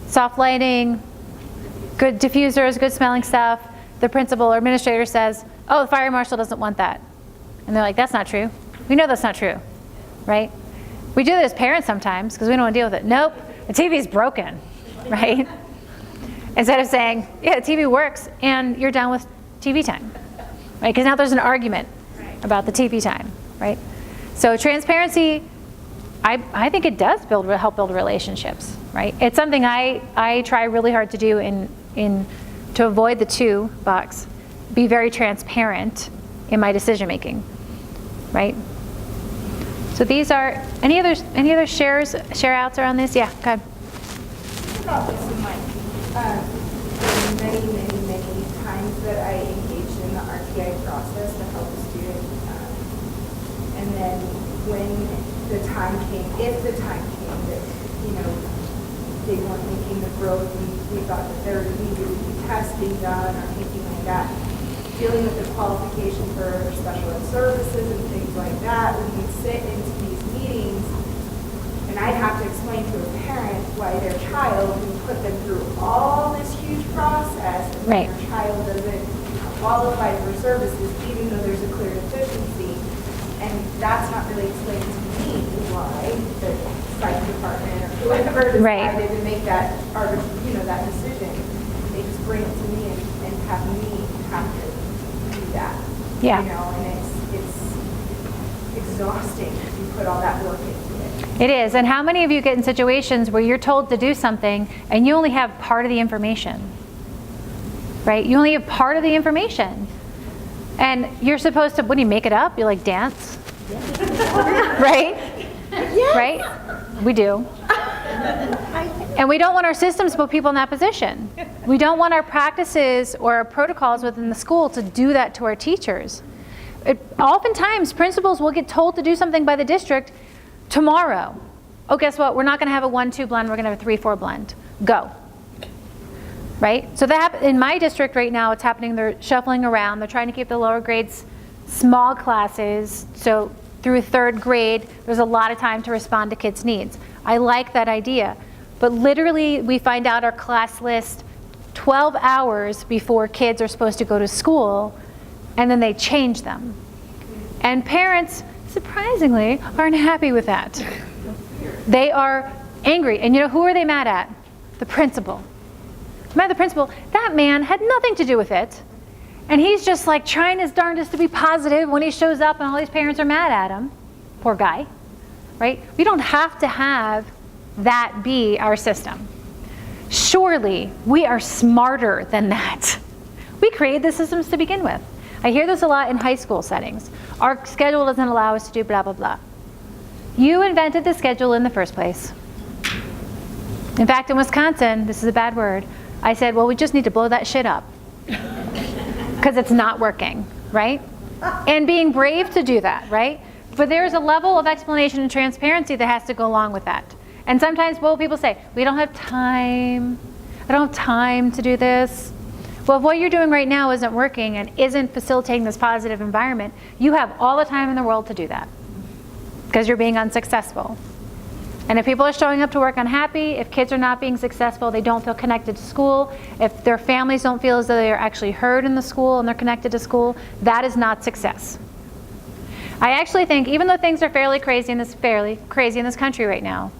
Soft lighting, good diffusers, good smelling stuff. The principal or administrator says, oh, the fire marshal doesn't want that. And they're like, that's not true. We know that's not true, right? We do that as parents sometimes because we don't want to deal with it. Nope, the TV's broken, right? Instead of saying, yeah, the TV works and you're done with TV time, right? Because now there's an argument about the TV time, right? So transparency, I think it does help build relationships, right? It's something I try really hard to do to avoid the two box, be very transparent in my decision making, right? So these are any other share outs around this? Yeah, go ahead. About this in mind, there are many times that I engaged in the RTI process to help a student, and then when the time came, if the time came that they weren't making the growth, and we thought that there needed to be testing done or anything like that, dealing with the qualification for special ed services and things like that, when we'd sit into these meetings, and I'd have to explain to a parent why their child, we put them through all this huge process, and Right. their child doesn't qualify for services, even though there's a clear deficiency. And that's not really explained to me why the psych department or whoever decided to make that, that decision. They just bring it to me and have me have to do that. Yeah. And it's exhausting if you put all that work into it. It is. And how many of you get in situations where you're told to do something and you only have part of the information, right? You only have part of the information. And you're supposed to, what do you make it up? You like dance? Right? Yes. Right? We do. I think And we don't want our systems to put people in that position. We don't want our practices or our protocols within the school to do that to our teachers. Oftentimes, principals will get told to do something by the district tomorrow. Oh, guess what? We're not going to have a 1-2 blend. We're going to have a 3-4 blend. Go. Right? So that in my district right now, it's happening. They're shuffling around. They're trying to keep the lower grades small classes. So through 3rd grade, there's a lot of time to respond to kids' needs. I like that idea. But literally, we find out our class list 12 hours before kids are supposed to go to school, and then they change them. And parents, surprisingly, aren't happy with that. They are angry. And you know, who are they mad at? The principal. Mad at the principal. That man had nothing to do with it. And he's just like trying his darndest to be positive when he shows up and all these parents are mad at him. Poor guy. Right? We don't have to have that be our system. Surely we are smarter than that. We created the systems to begin with. I hear this a lot in high school settings. Our schedule doesn't allow us to do blah, blah, blah. You invented the schedule in the first place. In fact, in Wisconsin, this is a bad word, I said, well, we just need to blow that shit up. Because it's not working, right? And being brave to do that, right? But there's a level of explanation and transparency that has to go along with that. And sometimes, well, people say, we don't have time. I don't have time to do this. Well, if what you're doing right now isn't working and isn't facilitating this positive environment, you have all the time in the world to do that because you're being unsuccessful. And if people are showing up to work unhappy, if kids are not being successful, they don't feel connected to school, if their families don't feel as though they are actually heard in the school and they're connected to school, that is not success. I actually think, even though things are fairly crazy in this country right now,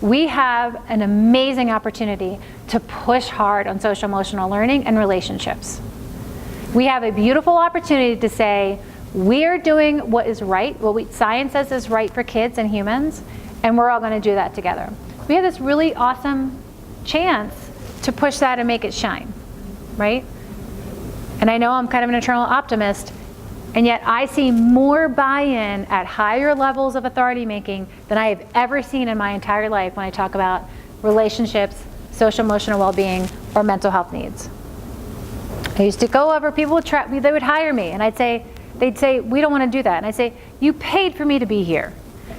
we have an amazing opportunity to push hard on social emotional learning and relationships. We have a beautiful opportunity to say, we're doing what is right, what science says is right for kids and humans, and we're all going to do that together. We have this really awesome chance to push that and make it shine, right? And I know I'm kind of an eternal optimist, and yet I see more buy-in at higher levels of authority making than I have ever seen in my entire life when I talk about relationships, social emotional well-being, or mental health needs. I used to go over, people would they would hire me, and they'd say, we don't want to do that. And I'd say, you paid for me to be here.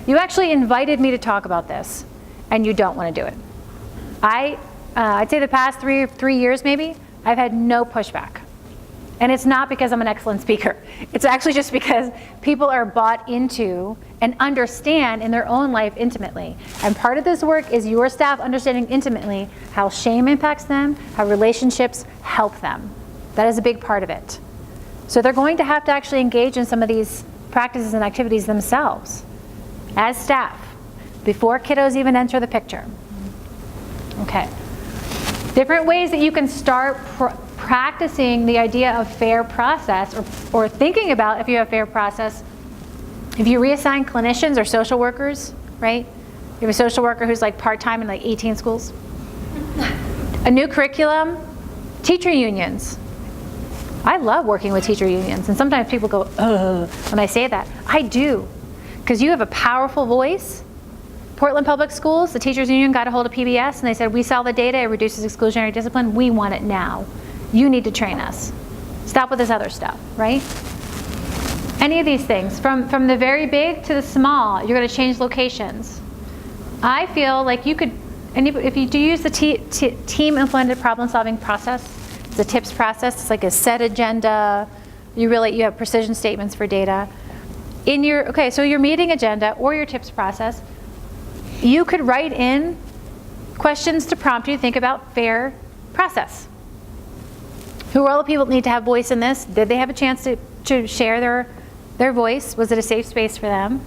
You actually invited me to talk about this, and you don't want to do it. I'd say the past three years maybe, I've had no pushback. And it's not because I'm an excellent speaker. It's actually just because people are bought into and understand in their own life intimately. And part of this work is your staff understanding intimately how shame impacts them, how relationships help them. That is a big part of it. So they're going to have to actually engage in some of these practices and activities themselves as staff before kiddos even enter the picture. Okay. Different ways that you can start practicing the idea of fair process or thinking about if you have fair process. If you reassign clinicians or social workers, right? You have a social worker who's like part-time in like 18 schools. A new curriculum, teacher unions. I love working with teacher unions, and sometimes people go, ugh, when I say that. I do, because you have a powerful voice. Portland Public Schools, the teachers union got a hold of PBS and they said, we saw the data, it reduces exclusionary discipline, we want it now. You need to train us. Stop with this other stuff, right? Any of these things, from the very big to the small, you're going to change locations. I feel like you could, if you do use the team-implemented problem-solving process, the TIPS process, it's like a set agenda, you have precision statements for data. So your meeting agenda or your TIPS process, you could write in questions to prompt you to think about fair process. Who are all the people that need to have voice in this? Did they have a chance to share their voice? Was it a safe space for them?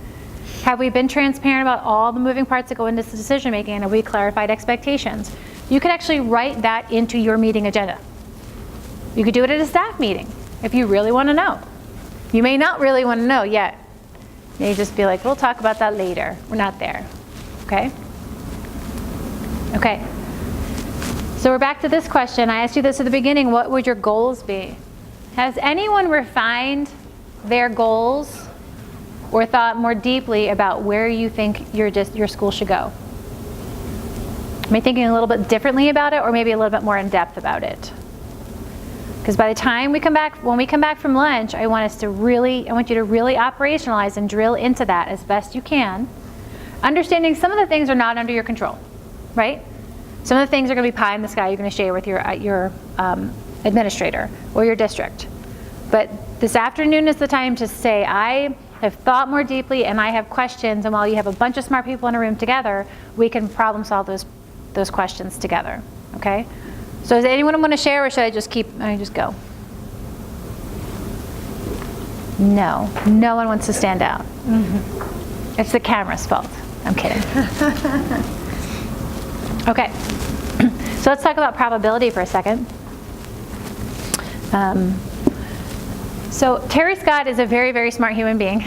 Have we been transparent about all the moving parts that go into decision making, and have we clarified expectations? You could actually write that into your meeting agenda. You could do it at a staff meeting if you really want to know. You may not really want to know yet. You may just be like, we'll talk about that later. We're not there. Okay? Okay. So we're back to this question. I asked you this at the beginning. What would your goals be? Has anyone refined their goals or thought more deeply about where you think your school should go? Am I thinking a little bit differently about it, or maybe a little bit more in depth about it? Because by the time we come back, when we come back from lunch, I want you to really operationalize and drill into that as best you can. Understanding some of the things are not under your control, right? Some of the things are going to be pie in the sky you're going to share with your administrator or your district. But this afternoon is the time to say, I have thought more deeply and I have questions, and while you have a bunch of smart people in a room together, we can problem solve those questions together, okay? So does anyone want to share, or should I just go? No one wants to stand out. Mm-hmm. It's the camera's fault. I'm kidding. Okay, so let's talk about probability for a second. So Terry Scott is a very, very smart human being,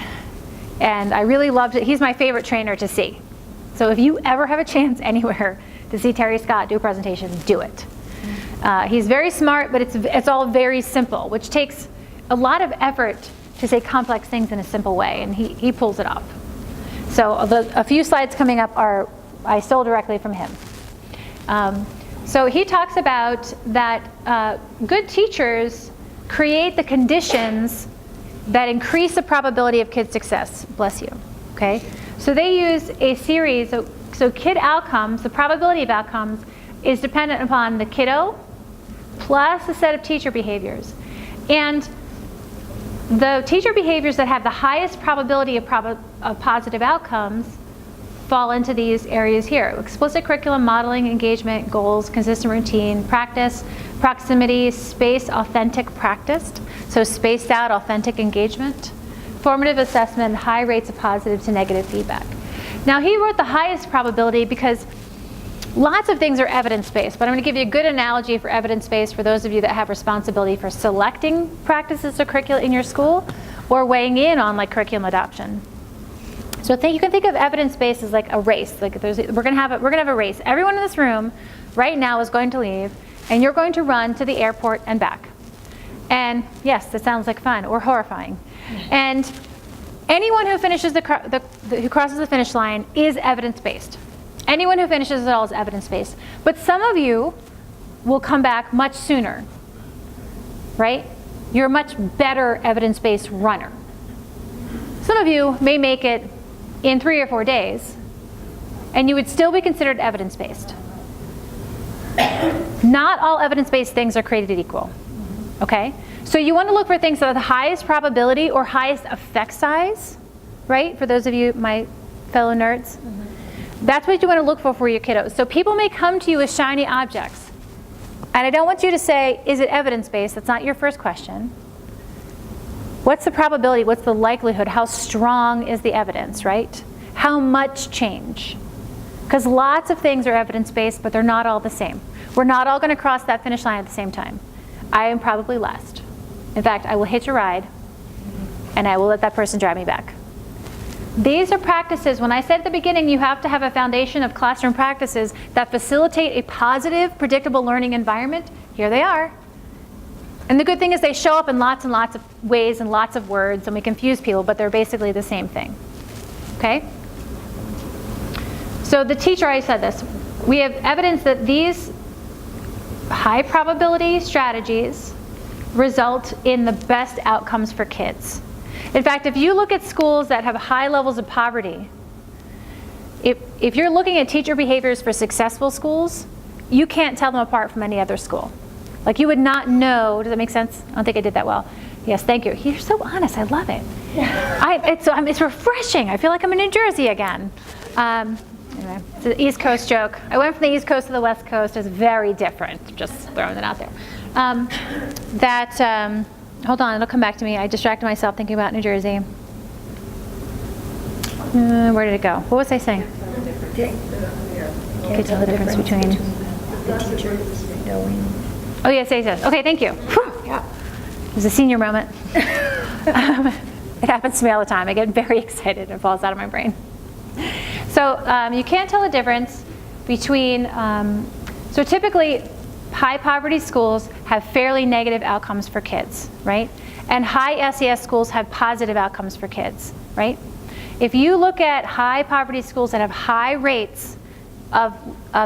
and I really loved it. He's my favorite trainer to see. So if you ever have a chance anywhere to see Terry Scott do a presentation, do it. He's very smart, but it's all very simple, which takes a lot of effort to say complex things in a simple way, and he pulls it off. So a few slides coming up I stole directly from him. So he talks about that good teachers create the conditions that increase the probability of kid success. Bless you. Okay? So they use a series, so kid outcomes, the probability of outcomes is dependent upon the kiddo plus a set of teacher behaviors. And the teacher behaviors that have the highest probability of positive outcomes fall into these areas here: explicit curriculum, modeling, engagement, goals, consistent routine, practice, proximity, space, authentic practiced, so spaced out, authentic engagement, formative assessment, high rates of positive to negative feedback. Now he wrote the highest probability because lots of things are evidence-based, but I'm going to give you a good analogy for evidence-based for those of you that have responsibility for selecting practices or curricula in your school or weighing in on like curriculum adoption. So you can think of evidence-based as like a race. Like we're going to have a race. Everyone in this room right now is going to leave, and you're going to run to the airport and back. And yes, that sounds like fun or horrifying. And anyone who finishes who crosses the finish line is evidence-based. Anyone who finishes it all is evidence-based. But some of you will come back much sooner, right? You're a much better evidence-based runner. Some of you may make it in 3 or 4 days, and you would still be considered evidence-based. Not all evidence-based things are created equal, okay? So you want to look for things that are the highest probability or highest effect size, right? For those of you, my fellow nerds. That's what you want to look for your kiddos. So people may come to you with shiny objects. And I don't want you to say, is it evidence-based? That's not your first question. What's the probability? What's the likelihood? How strong is the evidence, right? How much change? Because lots of things are evidence-based, but they're not all the same. We're not all going to cross that finish line at the same time. I am probably last. In fact, I will hitch a ride, and I will let that person drive me back. These are practices. When I said at the beginning, you have to have a foundation of classroom practices that facilitate a positive, predictable learning environment. Here they are. And the good thing is they show up in lots and lots of ways and lots of words, and we confuse people, but they're basically the same thing. Okay? So the teacher already said this. We have evidence that these high probability strategies result in the best outcomes for kids. In fact, if you look at schools that have high levels of poverty, if you're looking at teacher behaviors for successful schools, you can't tell them apart from any other school. Like you would not know. Does that make sense? I don't think I did that well. Yes, thank you. You're so honest. I love it. It's refreshing. I feel like I'm in New Jersey again. Anyway, it's an East Coast joke. I went from the East Coast to the West Coast. It's very different. Just throwing it out there. Hold on, it'll come back to me. I distracted myself thinking about New Jersey. Where did it go? What was I saying? Can't tell the difference between The teachers knowing. Oh, yes. Okay, thank you. Whew. Yeah. It was a senior moment. It happens to me all the time. I get very excited. It falls out of my brain. So you can't tell the difference between, so typically high poverty schools have fairly negative outcomes for kids, right? And high SES schools have positive outcomes for kids, right? If you look at high poverty schools that have high rates of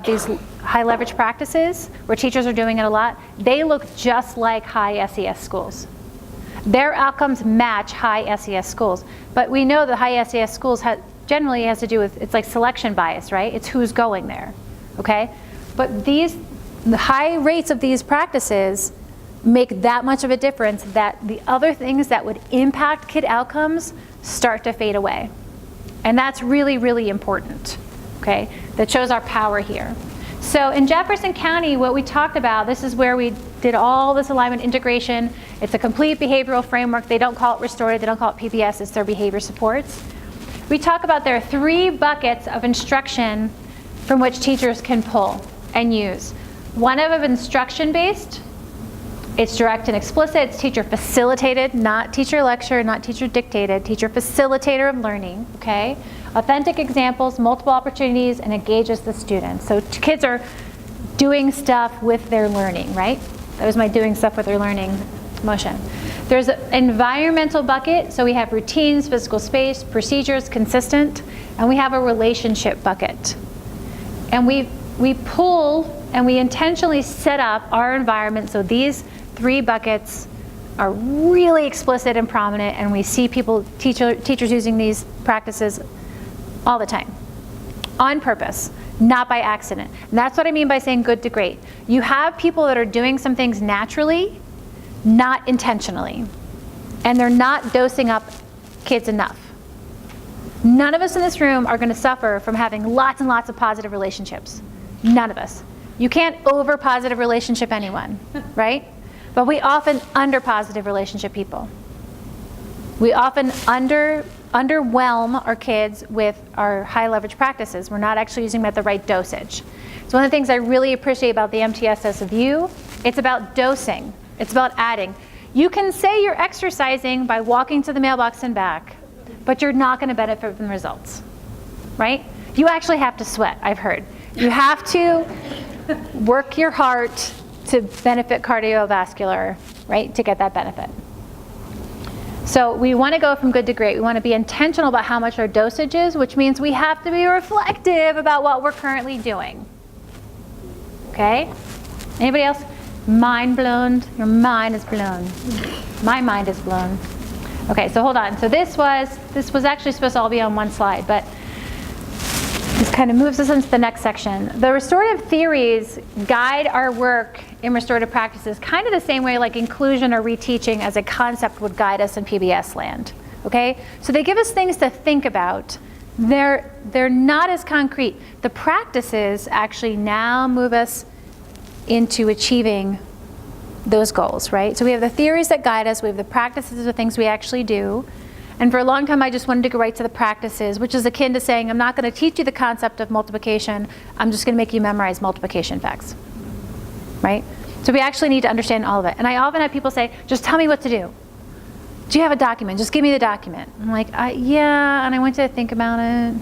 these high leverage practices, where teachers are doing it a lot, they look just like high SES schools. Their outcomes match high SES schools. But we know that high SES schools generally has to do with, it's like selection bias, right? It's who's going there, okay? But the high rates of these practices make that much of a difference that the other things that would impact kid outcomes start to fade away. And that's really, really important, okay? That shows our power here. So in Jefferson County, what we talked about, this is where we did all this alignment integration. It's a complete behavioral framework. They don't call it restorative, they don't call it PBS, it's their behavior supports. We talk about there are 3 buckets of instruction from which teachers can pull and use. One of them instruction-based. It's direct and explicit. It's teacher facilitated, not teacher lecture, not teacher dictated, teacher facilitator of learning, okay? Authentic examples, multiple opportunities, and engages the students. So kids are doing stuff with their learning, right? That was my doing stuff with their learning motion. There's an environmental bucket, so we have routines, physical space, procedures, consistent, and we have a relationship bucket. And we pull and we intentionally set up our environment so these 3 buckets are really explicit and prominent, and we see teachers using these practices all the time, on purpose, not by accident. And that's what I mean by saying good to great. You have people that are doing some things naturally, not intentionally, and they're not dosing up kids enough. None of us in this room are going to suffer from having lots and lots of positive relationships. None of us. You can't over positive relationship anyone, right? But we often under positive relationship people. We often underwhelm our kids with our high leverage practices. We're not actually using them at the right dosage. So one of the things I really appreciate about the MTSS view, it's about dosing. It's about adding. You can say you're exercising by walking to the mailbox and back, but you're not going to benefit from the results, right? You actually have to sweat, I've heard. You have to work your heart to benefit cardiovascular, right, to get that benefit. So we want to go from good to great. We want to be intentional about how much our dosage is, which means we have to be reflective about what we're currently doing. Okay? Anybody else? Mind blown? Your mind is blown. My mind is blown. Okay, so hold on. So this was actually supposed to all be on one slide, but this kind of moves us into the next section. The restorative theories guide our work in restorative practices kind of the same way like inclusion or reteaching as a concept would guide us in PBS land. Okay? So they give us things to think about. They're not as concrete. The practices actually now move us into achieving those goals, right? So we have the theories that guide us, we have the practices, the things we actually do. And for a long time, I just wanted to go right to the practices, which is akin to saying, I'm not going to teach you the concept of multiplication, I'm just going to make you memorize multiplication facts, right? So we actually need to understand all of it. And I often have people say, just tell me what to do. Do you have a document? Just give me the document. I'm like, yeah, and I want to think about it.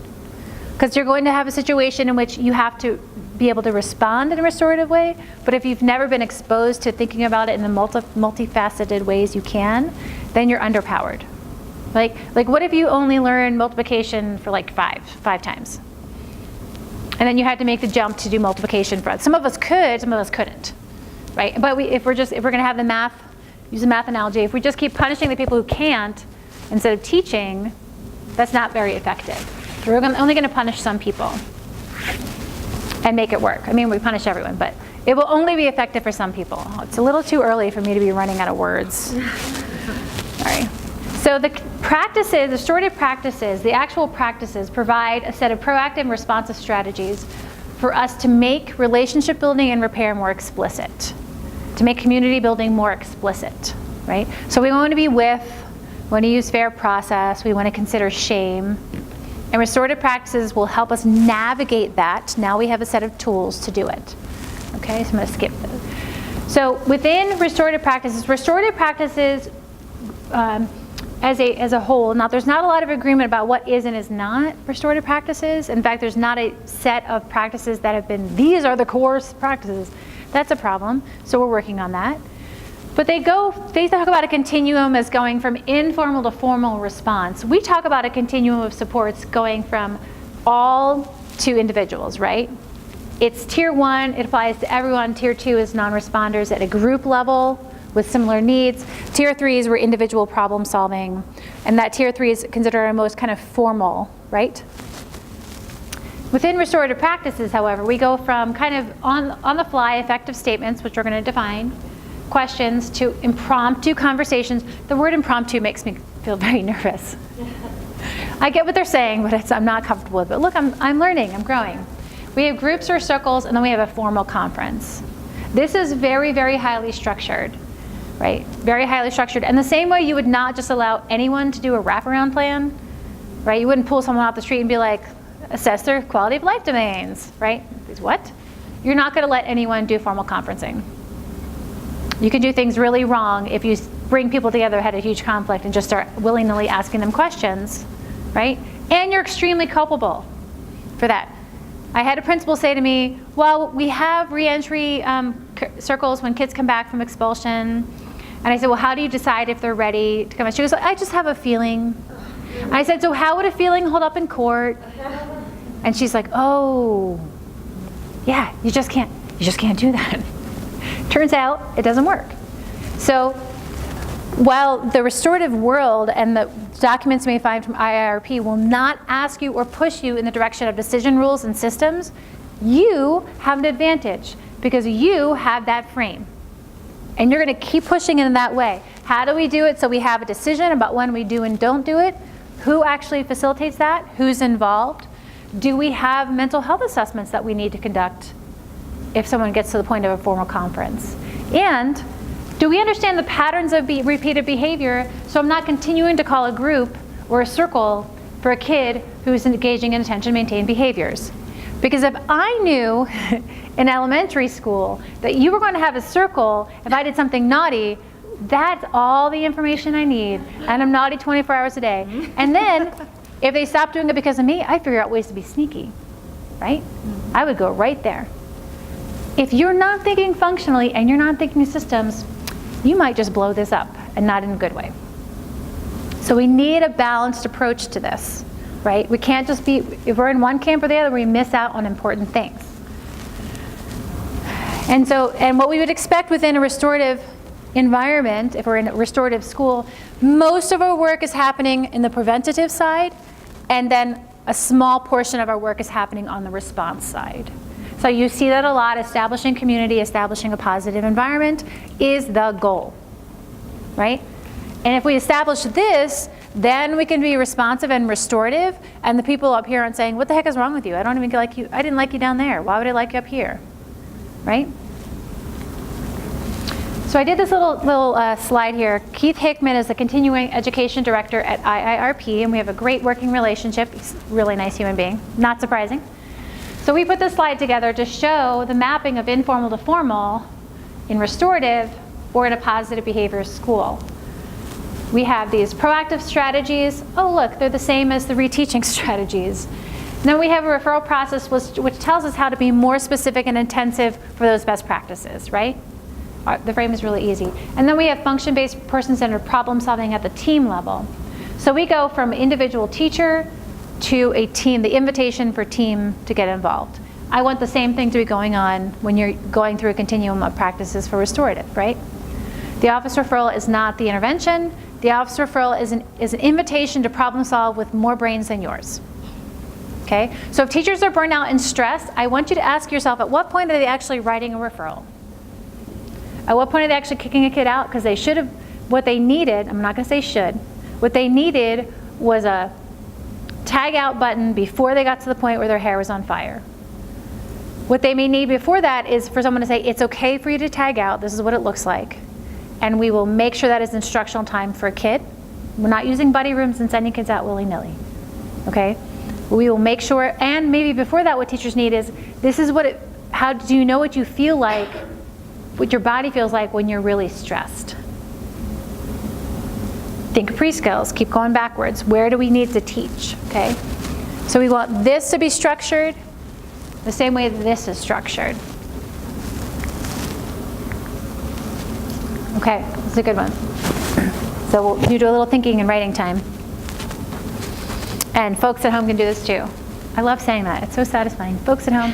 Because you're going to have a situation in which you have to be able to respond in a restorative way, but if you've never been exposed to thinking about it in the multifaceted ways you can, then you're underpowered. Like what if you only learn multiplication for like five times? And then you had to make the jump to do multiplication for some of us could, some of us couldn't, right? But if we're going to have the math, use a math analogy, if we just keep punishing the people who can't instead of teaching, that's not very effective. So we're only going to punish some people and make it work. I mean, we punish everyone, but it will only be effective for some people. It's a little too early for me to be running out of words. Sorry. So the practices, restorative practices, the actual practices provide a set of proactive and responsive strategies for us to make relationship building and repair more explicit, to make community building more explicit, right? So we want to be with, we want to use fair process, we want to consider shame, and restorative practices will help us navigate that. Now we have a set of tools to do it. Okay, so I'm going to skip those. So within restorative practices as a whole, now there's not a lot of agreement about what is and is not restorative practices. In fact, there's not a set of practices that have been, these are the core practices. That's a problem, so we're working on that. But they talk about a continuum as going from informal to formal response. We talk about a continuum of supports going from all to individuals, right? It's tier 1, it applies to everyone. Tier 2 is non-responders at a group level with similar needs. Tier 3 is where individual problem solving. And that tier 3 is considered our most kind of formal, right? Within restorative practices, however, we go from kind of on the fly effective statements, which we're going to define, questions, to impromptu conversations. The word impromptu makes me feel very nervous. I get what they're saying, but I'm not comfortable with it. Look, I'm learning, I'm growing. We have groups or circles, and then we have a formal conference. This is very, very highly structured, right? Very highly structured. And the same way you would not just allow anyone to do a wraparound plan, right? You wouldn't pull someone off the street and be like, assess their quality of life domains, right? What? You're not going to let anyone do formal conferencing. You can do things really wrong if you bring people together, had a huge conflict, and just start willy-nilly asking them questions, right? And you're extremely culpable for that. I had a principal say to me, well, we have reentry circles when kids come back from expulsion. And I said, well, how do you decide if they're ready to come out? She goes, I just have a feeling. I said, so how would a feeling hold up in court? And she's like, oh, yeah, you just can't do that. Turns out it doesn't work. So while the restorative world and the documents you may find from IIRP will not ask you or push you in the direction of decision rules and systems, you have an advantage because you have that frame. And you're going to keep pushing in that way. How do we do it so we have a decision about when we do and don't do it? Who actually facilitates that? Who's involved? Do we have mental health assessments that we need to conduct if someone gets to the point of a formal conference? And do we understand the patterns of repeated behavior so I'm not continuing to call a group or a circle for a kid who's engaging in attention-maintained behaviors? Because if I knew in elementary school that you were going to have a circle if I did something naughty, that's all the information I need. And I'm naughty 24 hours a day. And then if they stop doing it because of me, I figure out ways to be sneaky, right? I would go right there. If you're not thinking functionally and you're not thinking systems, you might just blow this up and not in a good way. So we need a balanced approach to this, right? We can't just be, if we're in one camp or the other, we miss out on important things. And what we would expect within a restorative environment, if we're in a restorative school, most of our work is happening in the preventative side, and then a small portion of our work is happening on the response side. So you see that a lot. Establishing community, establishing a positive environment is the goal, right? And if we establish this, then we can be responsive and restorative, and the people up here aren't saying, what the heck is wrong with you? I don't even like you. I didn't like you down there. Why would I like you up here, right? So I did this little slide here. Keith Hickman is the continuing education director at IIRP, and we have a great working relationship. He's a really nice human being, not surprising. So we put this slide together to show the mapping of informal to formal in restorative or in a positive behavior school. We have these proactive strategies. Oh, look, they're the same as the reteaching strategies. And then we have a referral process which tells us how to be more specific and intensive for those best practices, right? The frame is really easy. And then we have function-based, person-centered problem solving at the team level. So we go from individual teacher to a team, the invitation for team to get involved. I want the same thing to be going on when you're going through a continuum of practices for restorative, right? The office referral is not the intervention. The office referral is an invitation to problem solve with more brains than yours. Okay? So if teachers are burnt out and stressed, I want you to ask yourself, at what point are they actually writing a referral? At what point are they actually kicking a kid out? Because they should have, what they needed, I'm not going to say should, what they needed was a tag out button before they got to the point where their hair was on fire. What they may need before that is for someone to say, it's okay for you to tag out, this is what it looks like. And we will make sure that is instructional time for a kid. We're not using buddy rooms and sending kids out willy-nilly, okay? We will make sure, and maybe before that what teachers need is, this is what how do you know what you feel like, what your body feels like when you're really stressed? Think of pre-skills, keep going backwards. Where do we need to teach, okay? So we want this to be structured the same way that this is structured. Okay, this is a good one. So you do a little thinking and writing time. And folks at home can do this too. I love saying that. It's so satisfying. Folks at home.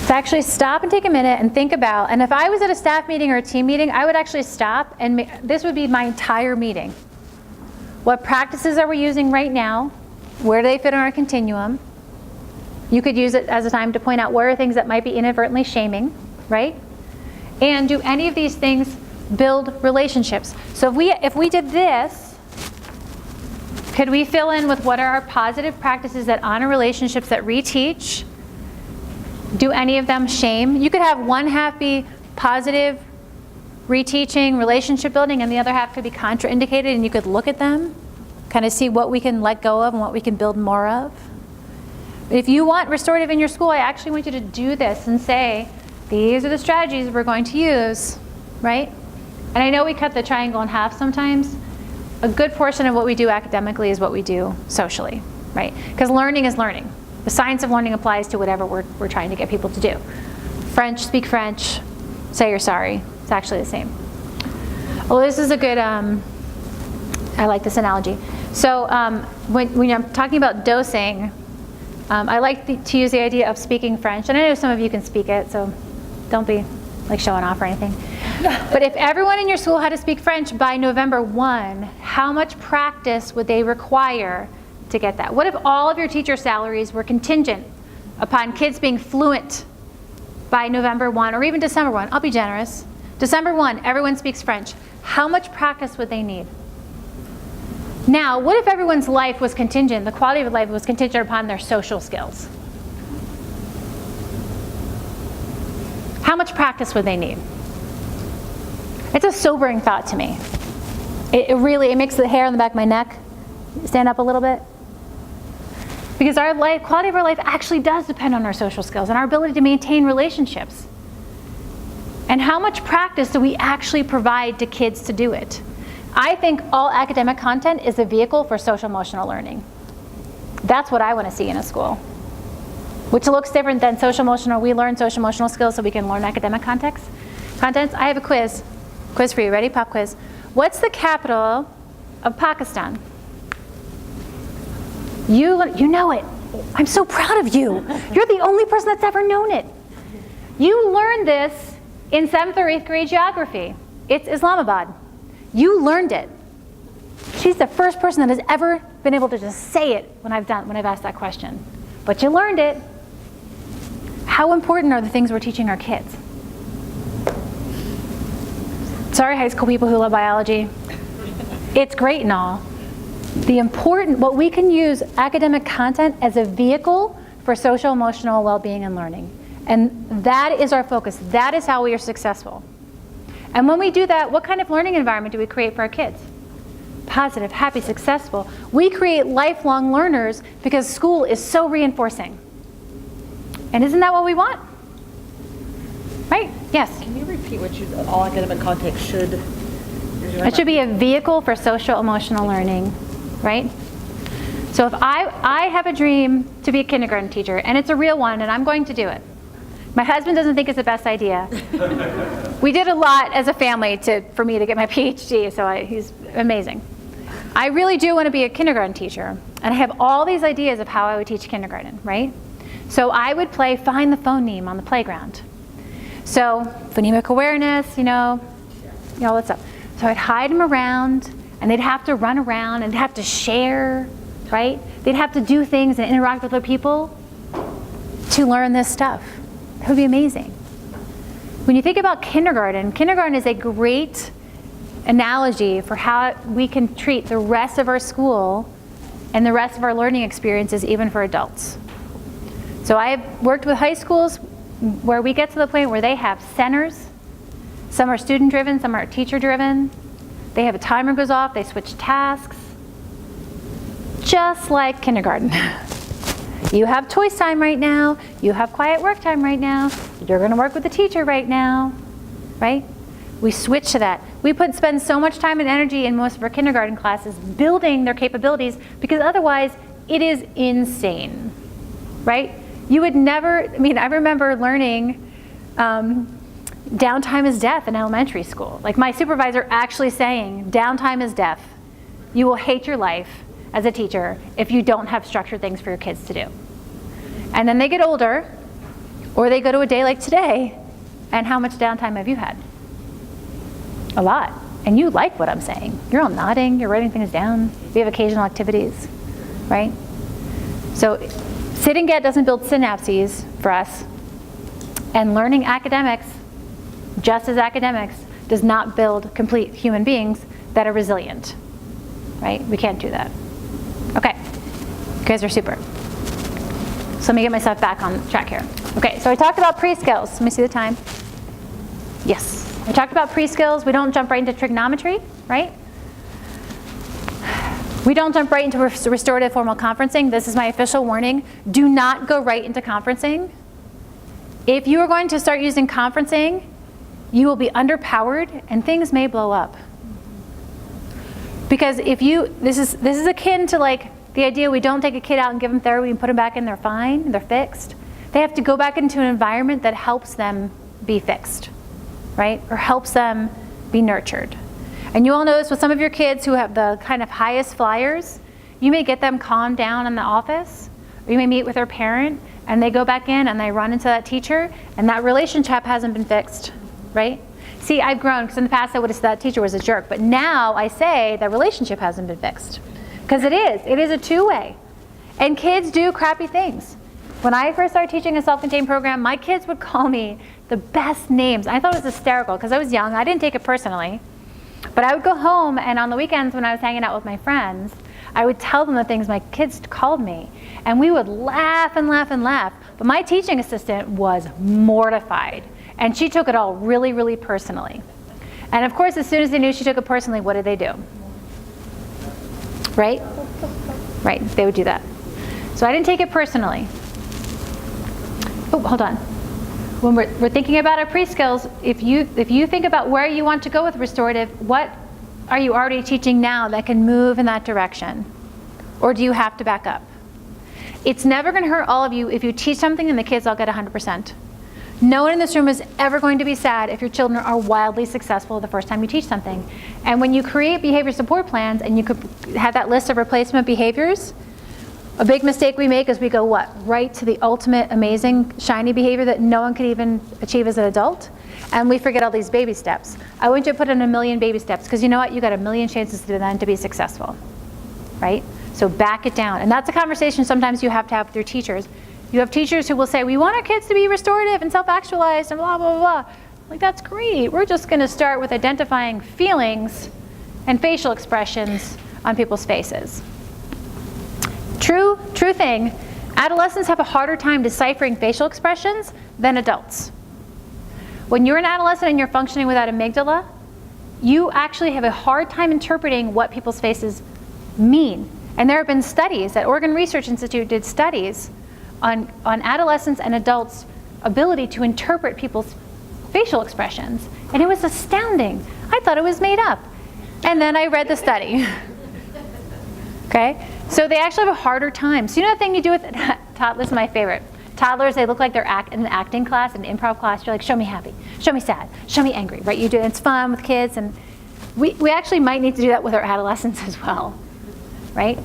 To actually stop and take a minute and think about, and if I was at a staff meeting or a team meeting, I would actually stop and this would be my entire meeting. What practices are we using right now? Where do they fit on our continuum? You could use it as a time to point out where are things that might be inadvertently shaming, right? And do any of these things build relationships? So if we did this, could we fill in with what are our positive practices that honor relationships that reteach? Do any of them shame? You could have one half be positive, reteaching, relationship building, and the other half could be contraindicated, and you could look at them, kind of see what we can let go of and what we can build more of. If you want restorative in your school, I actually want you to do this and say, these are the strategies we're going to use, right? And I know we cut the triangle in half sometimes. A good portion of what we do academically is what we do socially, right? Because learning is learning. The science of learning applies to whatever we're trying to get people to do. French, speak French, say you're sorry. It's actually the same. Well, this is a good, I like this analogy. So when I'm talking about dosing, I like to use the idea of speaking French. And I know some of you can speak it, so don't be like showing off or anything. But if everyone in your school had to speak French by November 1, how much practice would they require to get that? What if all of your teacher salaries were contingent upon kids being fluent by November 1 or even December 1? I'll be generous. December 1, everyone speaks French. How much practice would they need? Now, what if everyone's life was contingent, the quality of life was contingent upon their social skills? How much practice would they need? It's a sobering thought to me. It really makes the hair on the back of my neck stand up a little bit. Because our life, quality of our life actually does depend on our social skills and our ability to maintain relationships. And how much practice do we actually provide to kids to do it? I think all academic content is a vehicle for social emotional learning. That's what I want to see in a school. Which looks different than social emotional. We learn social emotional skills so we can learn academic contents. I have a quiz. Quiz for you. Ready? Pop quiz. What's the capital of Pakistan? You know it. I'm so proud of you. You're the only person that's ever known it. You learned this in 7th or 8th grade geography. It's Islamabad. You learned it. She's the first person that has ever been able to just say it when I've asked that question. But you learned it. How important are the things we're teaching our kids? Sorry, high school people who love biology. It's great and all. What we can use academic content as a vehicle for social emotional well-being and learning. And that is our focus. That is how we are successful. And when we do that, what kind of learning environment do we create for our kids? Positive, happy, successful. We create lifelong learners because school is so reinforcing. And isn't that what we want? Right? Yes? Can you repeat what all academic content should? It should be a vehicle for social emotional learning, right? So if I have a dream to be a kindergarten teacher, and it's a real one, and I'm going to do it. My husband doesn't think it's the best idea. We did a lot as a family for me to get my PhD, so he's amazing. I really do want to be a kindergarten teacher, and I have all these ideas of how I would teach kindergarten, right? So I would play find the phoneme on the playground. So phonemic awareness, all that stuff. So I'd hide them around, and they'd have to run around, and they'd have to share, right? They'd have to do things and interact with other people to learn this stuff. It would be amazing. When you think about kindergarten is a great analogy for how we can treat the rest of our school and the rest of our learning experiences, even for adults. So I've worked with high schools where we get to the point where they have centers. Some are student-driven, some are teacher-driven. They have a timer goes off, they switch tasks. Just like kindergarten. You have choice time right now. You have quiet work time right now. You're going to work with the teacher right now, right? We switch to that. We spend so much time and energy in most of our kindergarten classes building their capabilities because otherwise it is insane, right? You would never, I remember learning downtime is death in elementary school. Like my supervisor actually saying, downtime is death. You will hate your life as a teacher if you don't have structured things for your kids to do. And then they get older, or they go to a day like today, and how much downtime have you had? A lot. And you like what I'm saying. You're all nodding, you're writing things down, we have occasional activities, right? So sit and get doesn't build synapses for us, and learning academics, just as academics, does not build complete human beings that are resilient, right? We can't do that. Okay, you guys are super. So let me get myself back on track here. Okay, so I talked about pre-skills. Let me see the time. Yes, I talked about pre-skills. We don't jump right into trigonometry, right? We don't jump right into restorative formal conferencing. This is my official warning. Do not go right into conferencing. If you are going to start using conferencing, you will be underpowered and things may blow up. Because if you, this is akin to like the idea we don't take a kid out and give them therapy and put them back in, they're fine, they're fixed. They have to go back into an environment that helps them be fixed, right? Or helps them be nurtured. And you all know this with some of your kids who have the kind of highest flyers. You may get them calmed down in the office, or you may meet with their parent, and they go back in and they run into that teacher, and that relationship hasn't been fixed, right? See, I've grown, because in the past I would have said that teacher was a jerk, but now I say that relationship hasn't been fixed. Because it is a two-way. And kids do crappy things. When I first started teaching a self-contained program, my kids would call me the best names. I thought it was hysterical, because I was young, I didn't take it personally. But I would go home, and on the weekends when I was hanging out with my friends, I would tell them the things my kids called me. And we would laugh and laugh and laugh. But my teaching assistant was mortified. And she took it all really, really personally. And of course, as soon as they knew she took it personally, what did they do? Right? Right, they would do that. So I didn't take it personally. Oh, hold on. When we're thinking about our pre-skills, if you think about where you want to go with restorative, what are you already teaching now that can move in that direction? Or do you have to back up? It's never going to hurt all of you if you teach something and the kids all get 100%. No one in this room is ever going to be sad if your children are wildly successful the first time you teach something. And when you create behavior support plans and you could have that list of replacement behaviors, a big mistake we make is we go what? Right to the ultimate amazing shiny behavior that no one could even achieve as an adult, and we forget all these baby steps. I want you to put in 1,000,000 baby steps, because you know what? You got 1,000,000 chances then to be successful, right? So back it down. And that's a conversation sometimes you have to have with your teachers. You have teachers who will say, we want our kids to be restorative and self-actualized and blah, blah, blah. Like, that's great. We're just going to start with identifying feelings and facial expressions on people's faces. True thing. Adolescents have a harder time deciphering facial expressions than adults. When you're an adolescent and you're functioning without amygdala, you actually have a hard time interpreting what people's faces mean. And there have been studies, that Oregon Research Institute did studies on adolescents and adults' ability to interpret people's facial expressions. And it was astounding. I thought it was made up. And then I read the study. Okay? So they actually have a harder time. So you know the thing you do with toddlers, my favorite. Toddlers, they look like they're in an acting class, an improv class. You're like, show me happy, show me sad, show me angry, right? You do, it's fun with kids. And we actually might need to do that with our adolescents as well, right?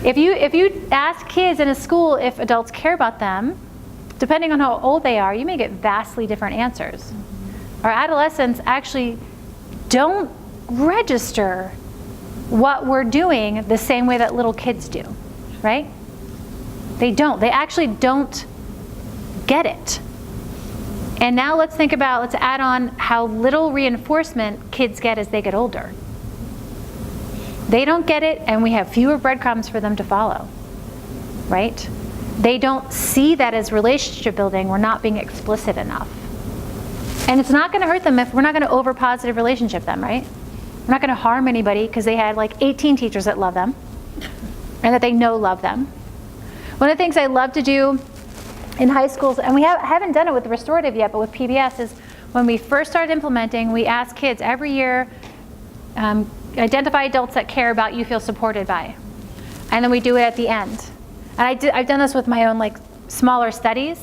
If you ask kids in a school if adults care about them, depending on how old they are, you may get vastly different answers. Our adolescents actually don't register what we're doing the same way that little kids do, right? They don't. They actually don't get it. And now let's add on how little reinforcement kids get as they get older. They don't get it, and we have fewer breadcrumbs for them to follow, right? They don't see that as relationship building. We're not being explicit enough. And it's not going to hurt them if we're not going to over-positive relationship them, right? We're not going to harm anybody because they had like 18 teachers that love them and that they know love them. One of the things I love to do in high schools, and we haven't done it with restorative yet, but with PBS, is when we first started implementing, we ask kids every year, identify adults that care about you, feel supported by. And then we do it at the end. And I've done this with my own like smaller studies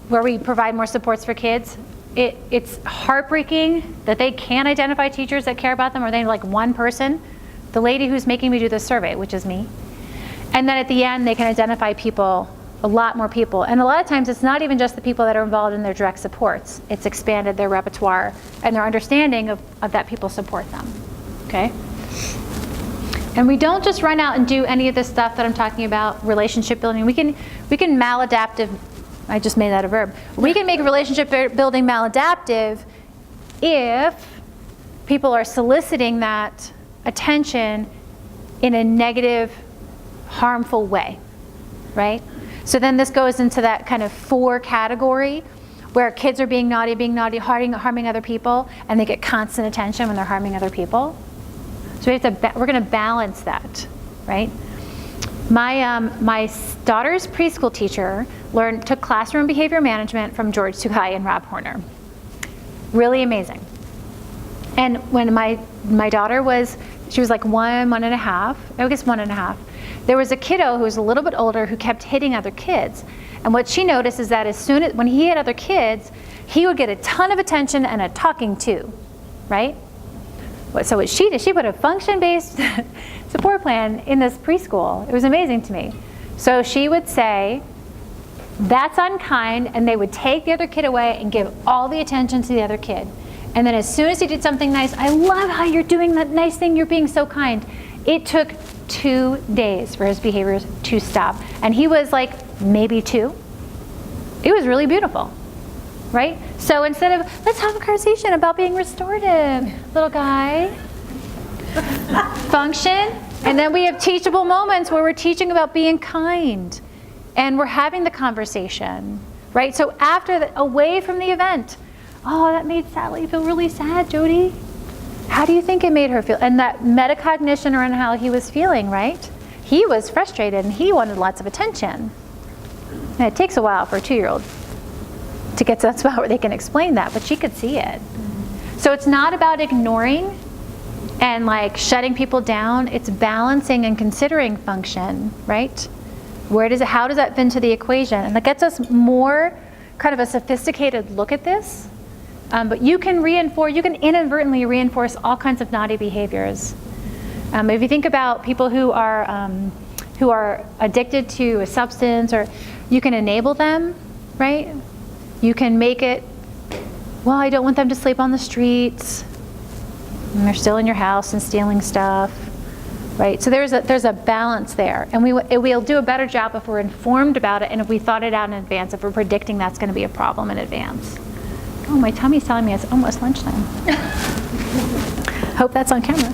where we provide more supports for kids. It's heartbreaking that they can't identify teachers that care about them, or they like one person the lady who's making me do this survey, which is me. And then at the end, they can identify people, a lot more people. And a lot of times, it's not even just the people that are involved in their direct supports. It's expanded their repertoire and their understanding of that people support them, okay? And we don't just run out and do any of this stuff that I'm talking about, relationship building. We can maladaptive, I just made that a verb. We can make relationship building maladaptive if people are soliciting that attention in a negative, harmful way, right? So then this goes into that kind of 4 category where kids are being naughty, harming other people, and they get constant attention when they're harming other people. So we're going to balance that, right? My daughter's preschool teacher took classroom behavior management from George Sugai and Rob Horner. Really amazing. And when my daughter she was like 1.5, I guess 1.5, there was a kiddo who was a little bit older who kept hitting other kids. And what she noticed is that when he hit other kids, he would get a ton of attention and a talking to, right? So what she did, she put a function-based support plan in this preschool. It was amazing to me. So she would say, that's unkind, and they would take the other kid away and give all the attention to the other kid. And then as soon as he did something nice, I love how you're doing that nice thing, you're being so kind. It took 2 days for his behaviors to stop. And he was like maybe 2. It was really beautiful, right? So instead of, let's have a conversation about being restorative, little guy. Function. And then we have teachable moments where we're teaching about being kind. And we're having the conversation, right? So away from the event, oh, that made Sally feel really sad, Jody. How do you think it made her feel? And that metacognition around how he was feeling, right? He was frustrated and he wanted lots of attention. And it takes a while for a 2-year-old to get to that spot where they can explain that, but she could see it. So it's not about ignoring and like shutting people down. It's balancing and considering function, right? How does that fit into the equation? And that gets us more kind of a sophisticated look at this. But you can inadvertently reinforce all kinds of naughty behaviors. If you think about people who are addicted to a substance, or you can enable them, right? You can make it, well, I don't want them to sleep on the streets, and they're still in your house and stealing stuff, right? So there's a balance there, and we'll do a better job if we're informed about it, and if we thought it out in advance, if we're predicting that's going to be a problem in advance. Oh, my tummy's telling me it's almost lunchtime. Hope that's on camera.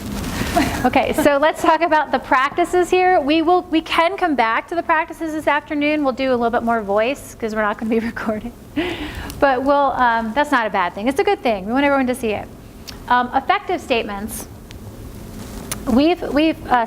Okay, so let's talk about the practices here. We can come back to the practices this afternoon. We'll do a little bit more voice because we're not going to be recording. But that's not a bad thing. It's a good thing. We want everyone to see it. Effective statements. We've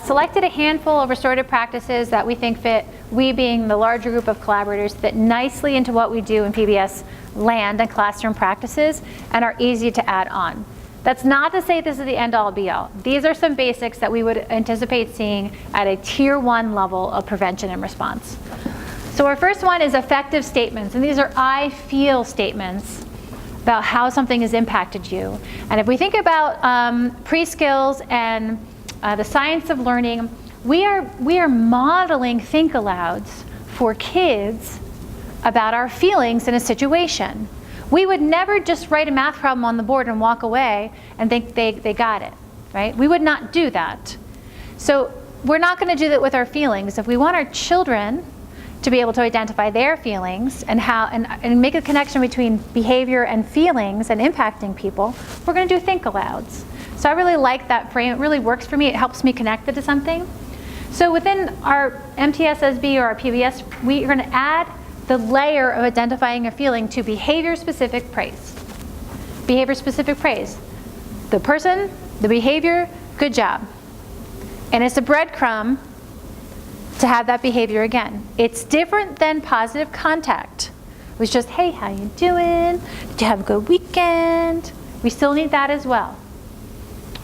selected a handful of restorative practices that we think fit, we being the larger group of collaborators, fit nicely into what we do in PBS land and classroom practices and are easy to add on. That's not to say this is the end-all be-all. These are some basics that we would anticipate seeing at a tier 1 level of prevention and response. So our first one is effective statements, and these are I feel statements about how something has impacted you. And if we think about pre-skills and the science of learning, we are modeling think-alouds for kids about our feelings in a situation. We would never just write a math problem on the board and walk away and think they got it, right? We would not do that. So we're not going to do that with our feelings. If we want our children to be able to identify their feelings and make a connection between behavior and feelings and impacting people, we're going to do think-alouds. So I really like that frame. It really works for me. It helps me connect it to something. So within our MTSSB or our PBS, we are going to add the layer of identifying a feeling to behavior-specific praise. Behavior-specific praise. The person, the behavior, good job. And it's a breadcrumb to have that behavior again. It's different than positive contact. It was just, hey, how you doing? Did you have a good weekend? We still need that as well.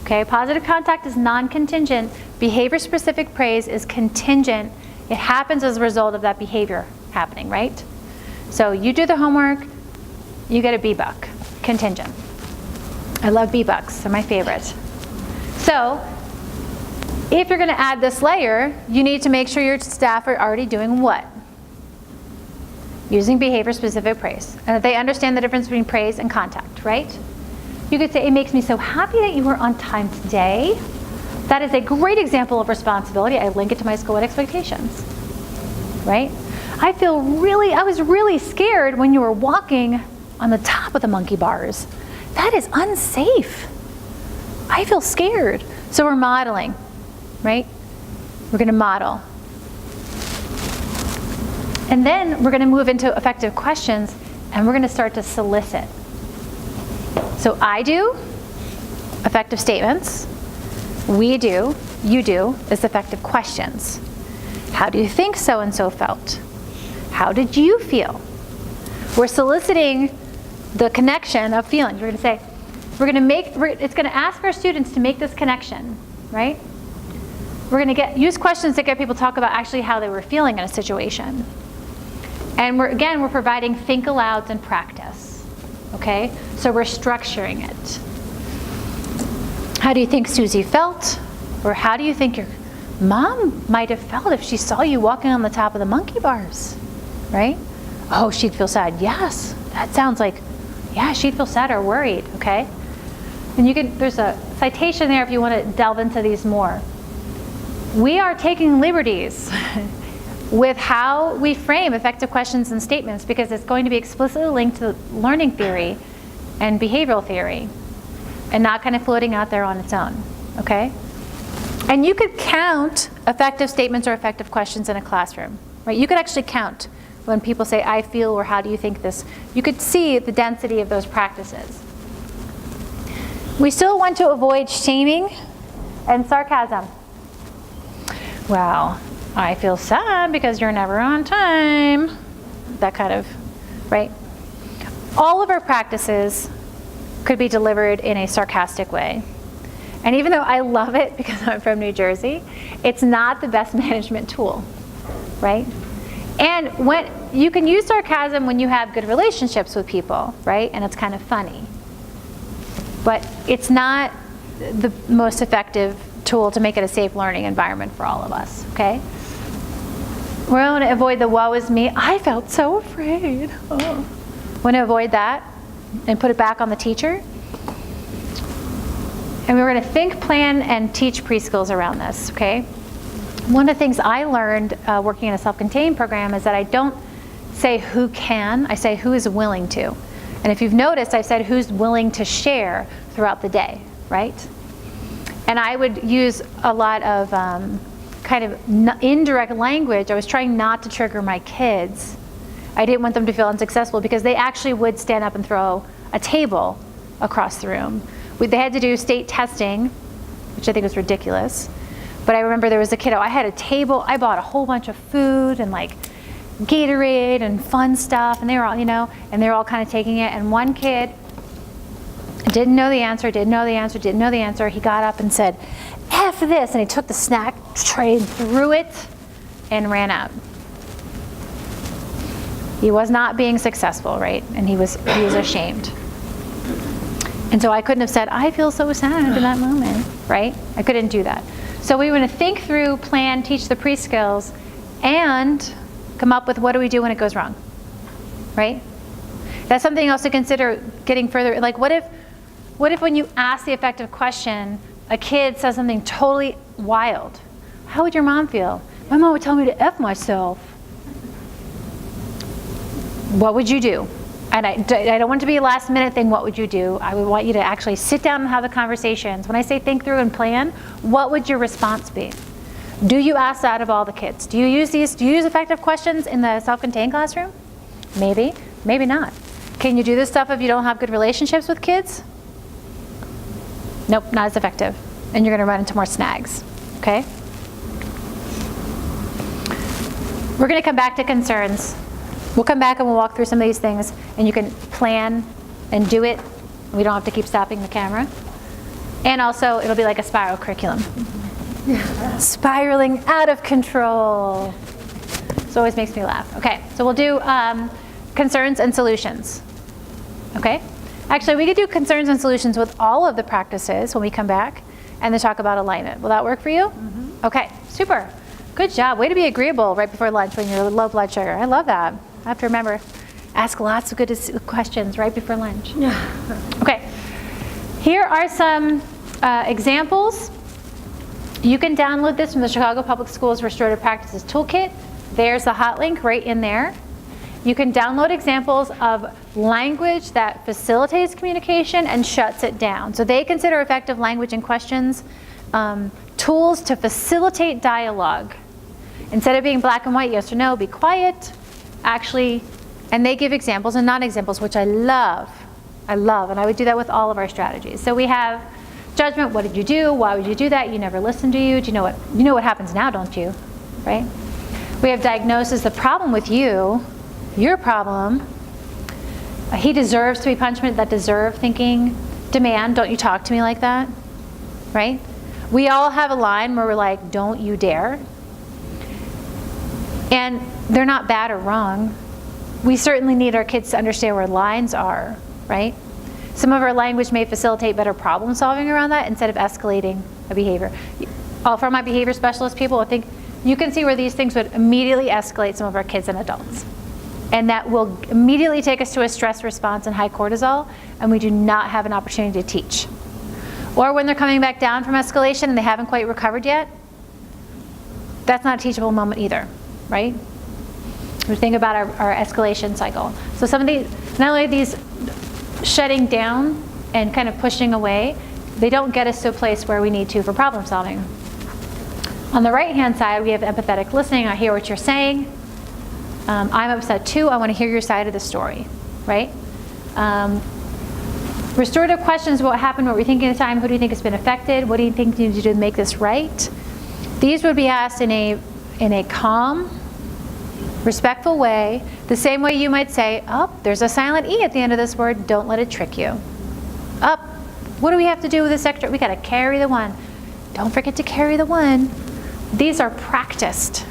Okay, positive contact is non-contingent. Behavior-specific praise is contingent. It happens as a result of that behavior happening, right? So you do the homework, you get a B-buck, contingent. I love B-bucks, they're my favorite. So If you're going to add this layer, you need to make sure your staff are already doing what? Using behavior-specific praise. And that they understand the difference between praise and contact, right? You could say, it makes me so happy that you were on time today. That is a great example of responsibility. I link it to my school-wide expectations, right? I was really scared when you were walking on the top of the monkey bars. That is unsafe. I feel scared. So we're modeling, right? We're going to model. And then we're going to move into effective questions, and we're going to start to solicit. So I do effective statements. We do, you do, is effective questions. How do you think so-and-so felt? How did you feel? We're soliciting the connection of feelings. We're going to say, it's going to ask our students to make this connection, right? We're going to use questions that get people to talk about actually how they were feeling in a situation. And we're providing think alouds and practice, okay? So we're structuring it. How do you think Susie felt? Or how do you think your mom might have felt if she saw you walking on the top of the monkey bars, right? Oh, she'd feel sad. Yes, that sounds like, yeah, she'd feel sad or worried, okay? And there's a citation there if you want to delve into these more. We are taking liberties with how we frame effective questions and statements because it's going to be explicitly linked to learning theory and behavioral theory and not kind of floating out there on its own, okay? And you could count effective statements or effective questions in a classroom, right? You could actually count when people say, I feel, or how do you think this? You could see the density of those practices. We still want to avoid shaming and sarcasm. Well, I feel sad because you're never on time. That kind of, right? All of our practices could be delivered in a sarcastic way. And even though I love it because I'm from New Jersey, it's not the best management tool, right? And when you can use sarcasm when you have good relationships with people, right? And it's kind of funny. But it's not the most effective tool to make it a safe learning environment for all of us, okay? We're going to avoid the woe is me. I felt so afraid. Oh. Want to avoid that and put it back on the teacher. And we're going to think, plan, and teach pre-skills around this, okay? One of the things I learned working in a self-contained program is that I don't say who can, I say who is willing to. And if you've noticed, I've said who's willing to share throughout the day, right? And I would use a lot of kind of indirect language. I was trying not to trigger my kids. I didn't want them to feel unsuccessful because they actually would stand up and throw a table across the room. They had to do state testing, which I think was ridiculous. But I remember there was a kiddo, I had a table, I bought a whole bunch of food and like Gatorade and fun stuff, and they were all, and they were all kind of taking it. And one kid didn't know the answer, didn't know the answer, didn't know the answer. He got up and said, F this, and he took the snack tray, threw it, and ran out. He was not being successful, right? And he was ashamed. And so I couldn't have said, I feel so sad in that moment, right? I couldn't do that. So we want to think through, plan, teach the pre-skills, and come up with what do we do when it goes wrong, right? That's something else to consider getting further. Like what if when you ask the effective question, a kid says something totally wild? How would your mom feel? My mom would tell me to F myself. What would you do? And I don't want it to be a last minute thing, what would you do? I would want you to actually sit down and have the conversations. When I say think through and plan, what would your response be? Do you ask that of all the kids? Do you use effective questions in the self-contained classroom? Maybe, maybe not. Can you do this stuff if you don't have good relationships with kids? Nope, not as effective. And you're gonna run into more snags, okay? We're gonna come back to concerns. We'll come back and we'll walk through some of these things, and you can plan and do it. We don't have to keep stopping the camera. And also, it'll be like a spiral curriculum. Spiraling out of control. This always makes me laugh. Okay, so we'll do concerns and solutions. Okay? Actually, we could do concerns and solutions with all of the practices when we come back, and then talk about alignment. Will that work for you? Mm-hmm. Okay, super. Good job. Way to be agreeable right before lunch when you're low blood sugar. I love that. I have to remember, ask lots of good questions right before lunch. Okay, here are some examples. You can download this from the Chicago Public Schools Restorative Practices Toolkit. There's the hot link right in there. You can download examples of language that facilitates communication and shuts it down. So they consider effective language and questions tools to facilitate dialogue. Instead of being black and white, yes or no, be quiet. Actually, and they give examples and non-examples, which I love. I love, and I would do that with all of our strategies. So we have judgment, what did you do? Why would you do that? You never listened to you. Do you know what happens now, don't you? Right? We have diagnosis, the problem with you, your problem. He deserves to be punishment, that deserve thinking. Demand, don't you talk to me like that? Right? We all have a line where we're like, don't you dare. And they're not bad or wrong. We certainly need our kids to understand where lines are, right? Some of our language may facilitate better problem solving around that instead of escalating a behavior. All from my behavior specialist people, I think you can see where these things would immediately escalate some of our kids and adults. And that will immediately take us to a stress response and high cortisol, and we do not have an opportunity to teach. Or when they're coming back down from escalation and they haven't quite recovered yet, that's not a teachable moment either, right? We think about our escalation cycle. So some of these, not only these shutting down and kind of pushing away, they don't get us to a place where we need to for problem solving. On the right-hand side, we have empathetic listening. I hear what you're saying. I'm upset too. I want to hear your side of the story, right? Restorative questions, what happened, what were you thinking at the time, who do you think has been affected, what do you think you need to do to make this right? These would be asked in a calm, respectful way, the same way you might say, oh, there's a silent E at the end of this word, don't let it trick you. Up, what do we have to do with this extra? We got to carry the one. Don't forget to carry the one. These are practiced.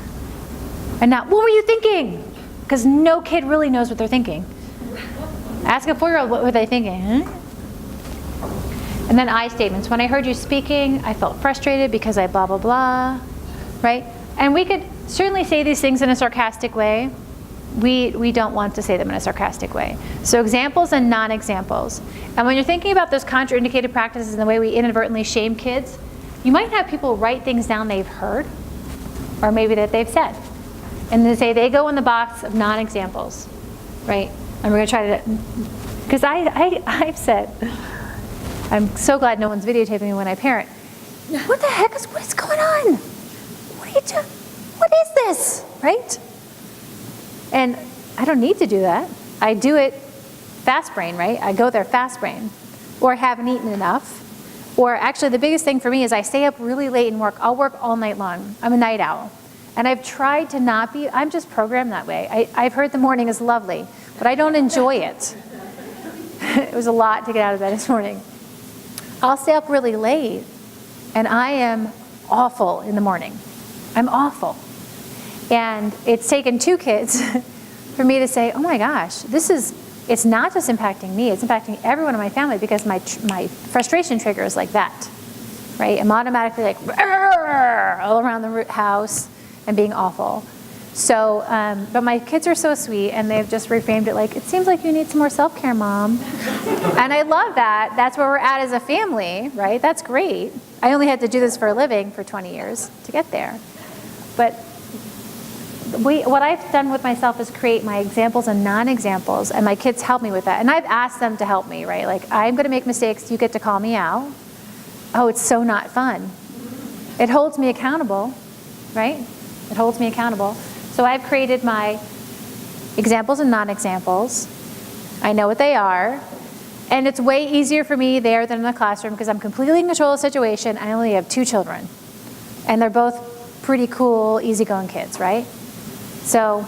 And not, what were you thinking? Because no kid really knows what they're thinking. Ask a 4-year-old, what were they thinking? Huh? And then I statements. When I heard you speaking, I felt frustrated because I blah, blah, blah, right? And we could certainly say these things in a sarcastic way. We don't want to say them in a sarcastic way. So examples and non-examples. And when you're thinking about those contraindicated practices and the way we inadvertently shame kids, you might have people write things down they've heard or maybe that they've said. And then say they go in the box of non-examples, right? And we're going to try to, because I've said, I'm so glad no one's videotaping me when I parent. What the heck what is going on? What are you doing? What is this, right? And I don't need to do that. I do it fast brain, right? I go there fast brain, or haven't eaten enough. Or actually the biggest thing for me is I stay up really late and work. I'll work all night long. I'm a night owl. And I've tried to not be, I'm just programmed that way. I've heard the morning is lovely, but I don't enjoy it. It was a lot to get out of bed this morning. I'll stay up really late, and I am awful in the morning. I'm awful. And it's taken 2 kids for me to say, oh my gosh, it's not just impacting me, it's impacting everyone in my family because my frustration trigger is like that, right? I'm automatically like, all around the house and being awful. So, but my kids are so sweet, and they've just reframed it like, it seems like you need some more self-care, Mom. And I love that. That's where we're at as a family, right? That's great. I only had to do this for a living for 20 years to get there. But what I've done with myself is create my examples and non-examples, and my kids help me with that. And I've asked them to help me, right? Like, I'm going to make mistakes. You get to call me out. Oh, it's so not fun. It holds me accountable, right? It holds me accountable. So I've created my examples and non-examples. I know what they are. And it's way easier for me there than in the classroom because I'm completely in control of the situation. I only have 2 children. And they're both pretty cool, easygoing kids, right? So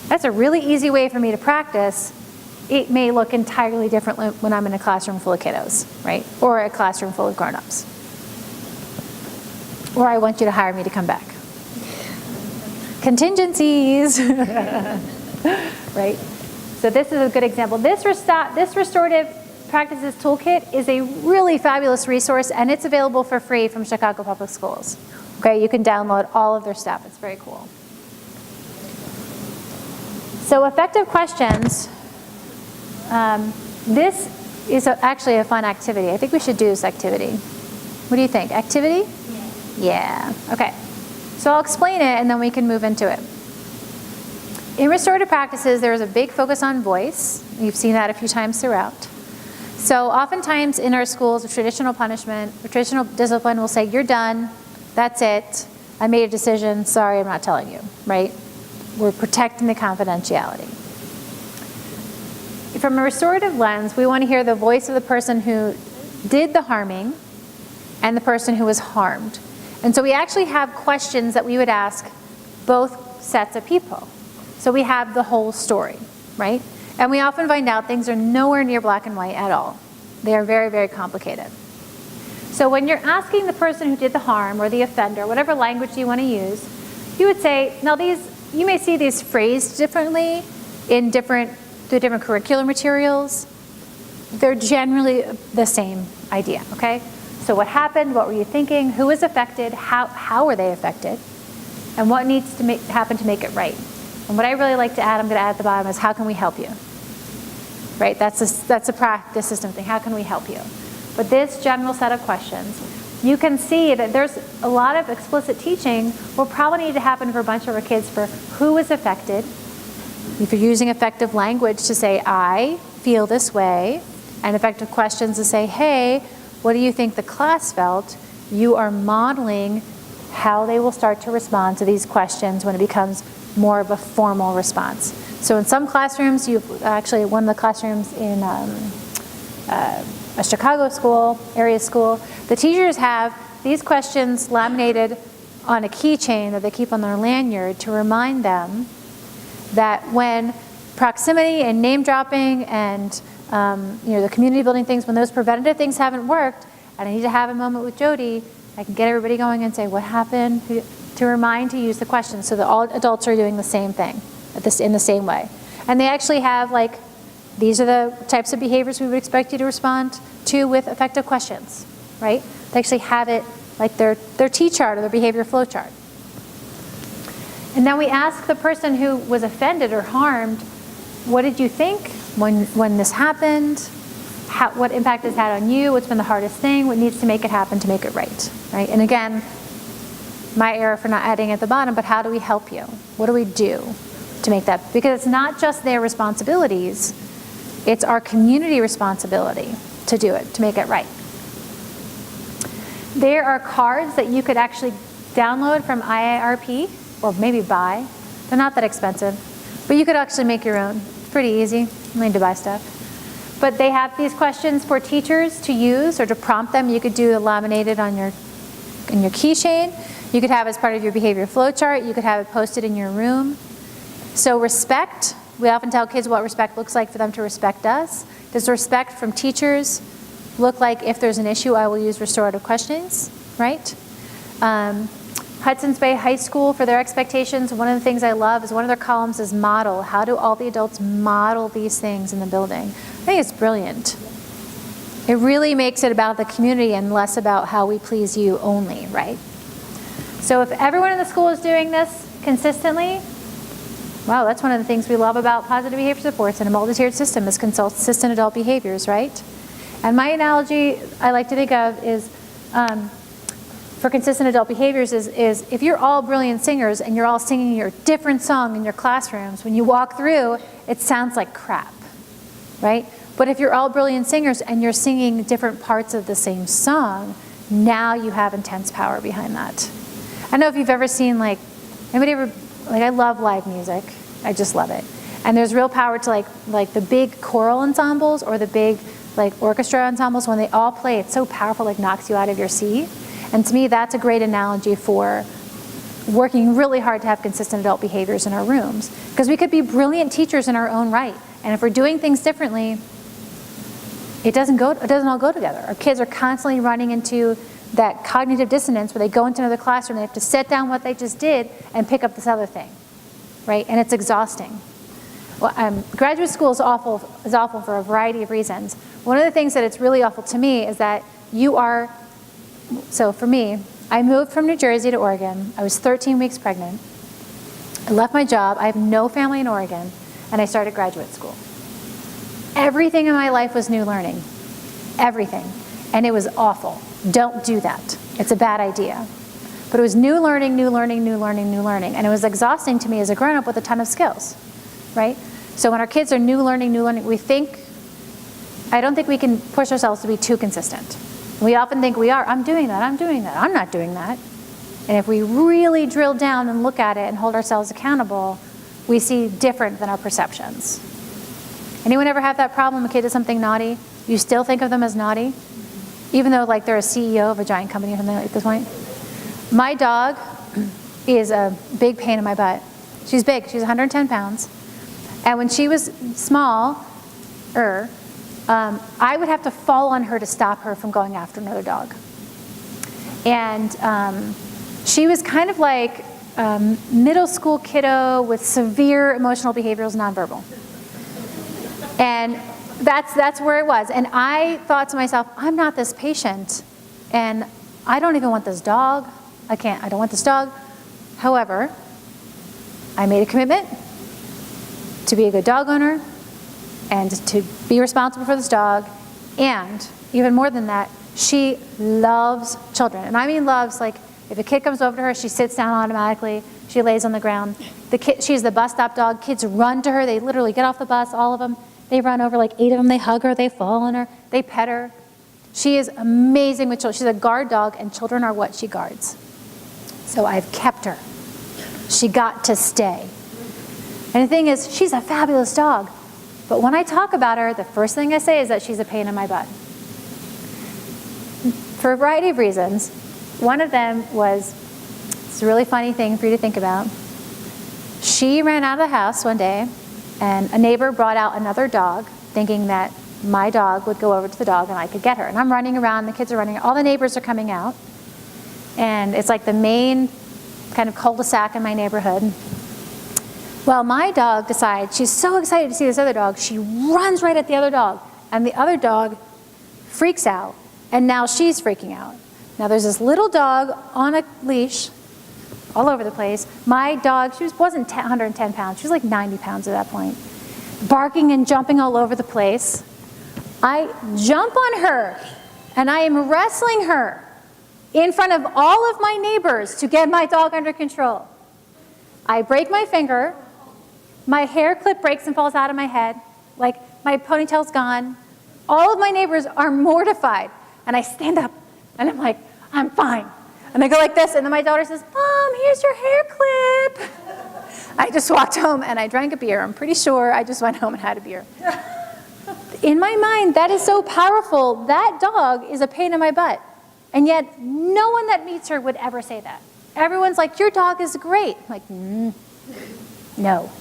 that's a really easy way for me to practice. It may look entirely different when I'm in a classroom full of kiddos, right? Or a classroom full of grown-ups. Or I want you to hire me to come back. Contingencies, right? So this is a good example. This Restorative Practices Toolkit is a really fabulous resource, and it's available for free from Chicago Public Schools. Okay, you can download all of their stuff. It's very cool. So effective questions, this is actually a fun activity. I think we should do this activity. What do you think? Activity? Yeah. Okay. So I'll explain it and then we can move into it. In restorative practices, there's a big focus on voice. You've seen that a few times throughout. So oftentimes in our schools, a traditional punishment, a traditional discipline will say, you're done, that's it, I made a decision, sorry, I'm not telling you, right? We're protecting the confidentiality. From a restorative lens, we want to hear the voice of the person who did the harming and the person who was harmed. And so we actually have questions that we would ask both sets of people. So we have the whole story, right? And we often find out things are nowhere near black and white at all. They are very, very complicated. So when you're asking the person who did the harm or the offender, whatever language you want to use, you would say, now you may see these phrased differently in through different curricular materials. They're generally the same idea, okay? So what happened, what were you thinking, who was affected, how were they affected, and what needs to happen to make it right? And what I really like to add, I'm going to add at the bottom, is how can we help you? Right? That's a practice system thing. How can we help you? But this general set of questions, you can see that there's a lot of explicit teaching will probably need to happen for a bunch of our kids for who was affected. If you're using effective language to say, I feel this way, and effective questions to say, hey, what do you think the class felt? You are modeling how they will start to respond to these questions when it becomes more of a formal response. So in some classrooms, one of the classrooms in a Chicago school, area school, the teachers have these questions laminated on a keychain that they keep on their lanyard to remind them that when proximity and name dropping and the community building things, when those preventative things haven't worked, and I need to have a moment with Jody, I can get everybody going and say, what happened? To remind to use the question so that all adults are doing the same thing in the same way. And they actually have these are the types of behaviors we would expect you to respond to with effective questions, right? They actually have it like their T-chart or their behavior flow chart. And then we ask the person who was offended or harmed, what did you think when this happened? What impact has had on you? What's been the hardest thing? What needs to make it happen to make it right? And again, my error for not adding at the bottom, but how do we help you? What do we do to make that? Because it's not just their responsibilities, it's our community responsibility to do it, to make it right. There are cards that you could actually download from IIRP, or maybe buy. They're not that expensive, but you could actually make your own. It's pretty easy. You need to buy stuff. But they have these questions for teachers to use or to prompt them. You could do it laminated on your keychain. You could have it as part of your behavior flow chart. You could have it posted in your room. So respect, we often tell kids what respect looks like for them to respect us. Does respect from teachers look like if there's an issue, I will use restorative questions, right? Hudson's Bay High School, for their expectations, one of the things I love is one of their columns is model. How do all the adults model these things in the building? I think it's brilliant. It really makes it about the community and less about how we please you only, right? So if everyone in the school is doing this consistently, wow, that's one of the things we love about positive behavior supports in a multi-tiered system is consistent adult behaviors, right? And my analogy I like to think of is, for consistent adult behaviors is if you're all brilliant singers and you're all singing your different song in your classrooms, when you walk through, it sounds like crap, right? But if you're all brilliant singers and you're singing different parts of the same song, now you have intense power behind that. I don't know if you've ever seen anybody ever, I love live music. I just love it. And there's real power to like the big choral ensembles or the big orchestra ensembles. When they all play, it's so powerful, knocks you out of your seat. And to me, that's a great analogy for working really hard to have consistent adult behaviors in our rooms. Because we could be brilliant teachers in our own right. And if we're doing things differently, it doesn't all go together. Our kids are constantly running into that cognitive dissonance where they go into another classroom, they have to set down what they just did and pick up this other thing, right? And it's exhausting. Well, graduate school is awful for a variety of reasons. One of the things that it's really awful to me is that so for me, I moved from New Jersey to Oregon. I was 13 weeks pregnant. I left my job. I have no family in Oregon, and I started graduate school. Everything in my life was new learning. Everything. And it was awful. Don't do that. It's a bad idea. But it was new learning, new learning, new learning, new learning. And it was exhausting to me as a grown-up with a ton of skills, right? So when our kids are new learning, I don't think we can push ourselves to be too consistent. We often think we are. I'm doing that. I'm not doing that. And if we really drill down and look at it and hold ourselves accountable, we see different than our perceptions. Anyone ever have that problem? A kid does something naughty, you still think of them as naughty, even though like they're a CEO of a giant company or something like this point? My dog is a big pain in my butt. She's big. She's 110 pounds. And when she was smaller, I would have to fall on her to stop her from going after another dog. And she was kind of like middle school kiddo with severe emotional behaviorals, nonverbal. And that's where it was. And I thought to myself, I'm not this patient, and I don't even want this dog. I don't want this dog. However, I made a commitment to be a good dog owner and to be responsible for this dog. And even more than that, she loves children. And I mean loves, like if a kid comes over to her, she sits down automatically. She lays on the ground. She's the bus stop dog. Kids run to her. They literally get off the bus, all of them. They run over, like 8 of them. They hug her. They fall on her. They pet her. She is amazing with children. She's a guard dog, and children are what she guards. So I've kept her. She got to stay. And the thing is, she's a fabulous dog. But when I talk about her, the first thing I say is that she's a pain in my butt. For a variety of reasons. One of them was, it's a really funny thing for you to think about. She ran out of the house one day, and a neighbor brought out another dog, thinking that my dog would go over to the dog and I could get her. And I'm running around, the kids are running, all the neighbors are coming out. And it's like the main kind of cul-de-sac in my neighborhood. Well, my dog decides, she's so excited to see this other dog, she runs right at the other dog. And the other dog freaks out, and now she's freaking out. Now there's this little dog on a leash all over the place. My dog, she wasn't 110 pounds, she was like 90 pounds at that point. Barking and jumping all over the place. I jump on her, and I am wrestling her in front of all of my neighbors to get my dog under control. I break my finger, my hair clip breaks and falls out of my head, like my ponytail's gone. All of my neighbors are mortified, and I stand up, and I'm like, I'm fine. And I go like this, and then my daughter says, Mom, here's your hair clip. I just walked home, and I drank a beer. I'm pretty sure I just went home and had a beer. In my mind, that is so powerful. That dog is a pain in my butt. And yet, no one that meets her would ever say that. Everyone's like, your dog is great. I'm like, no.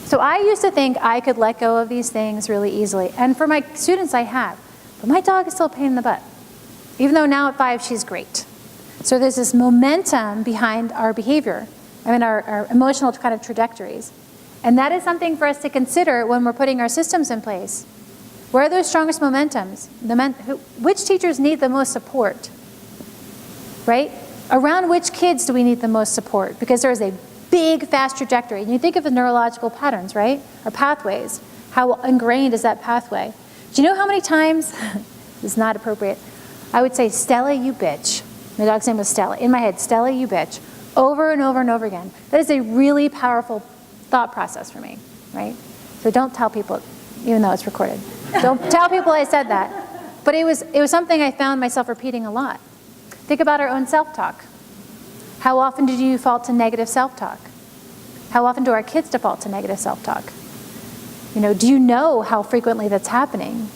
So I used to think I could let go of these things really easily. And for my students, I have. But my dog is still a pain in the butt. Even though now at 5, she's great. So there's this momentum behind our behavior. Our emotional kind of trajectories. And that is something for us to consider when we're putting our systems in place. Where are those strongest momentums? Which teachers need the most support? Right? Around which kids do we need the most support? Because there is a big, fast trajectory. And you think of the neurological patterns, right? Or pathways. How ingrained is that pathway? Do you know how many times, this is not appropriate, I would say, Stella, you bitch. My dog's name was Stella. In my head, Stella, you bitch. Over and over and over again. That is a really powerful thought process for me, right? So don't tell people, even though it's recorded. Don't tell people I said that. But it was something I found myself repeating a lot. Think about our own self-talk. How often do you default to negative self-talk? How often do our kids default to negative self-talk? Do you know how frequently that's happening?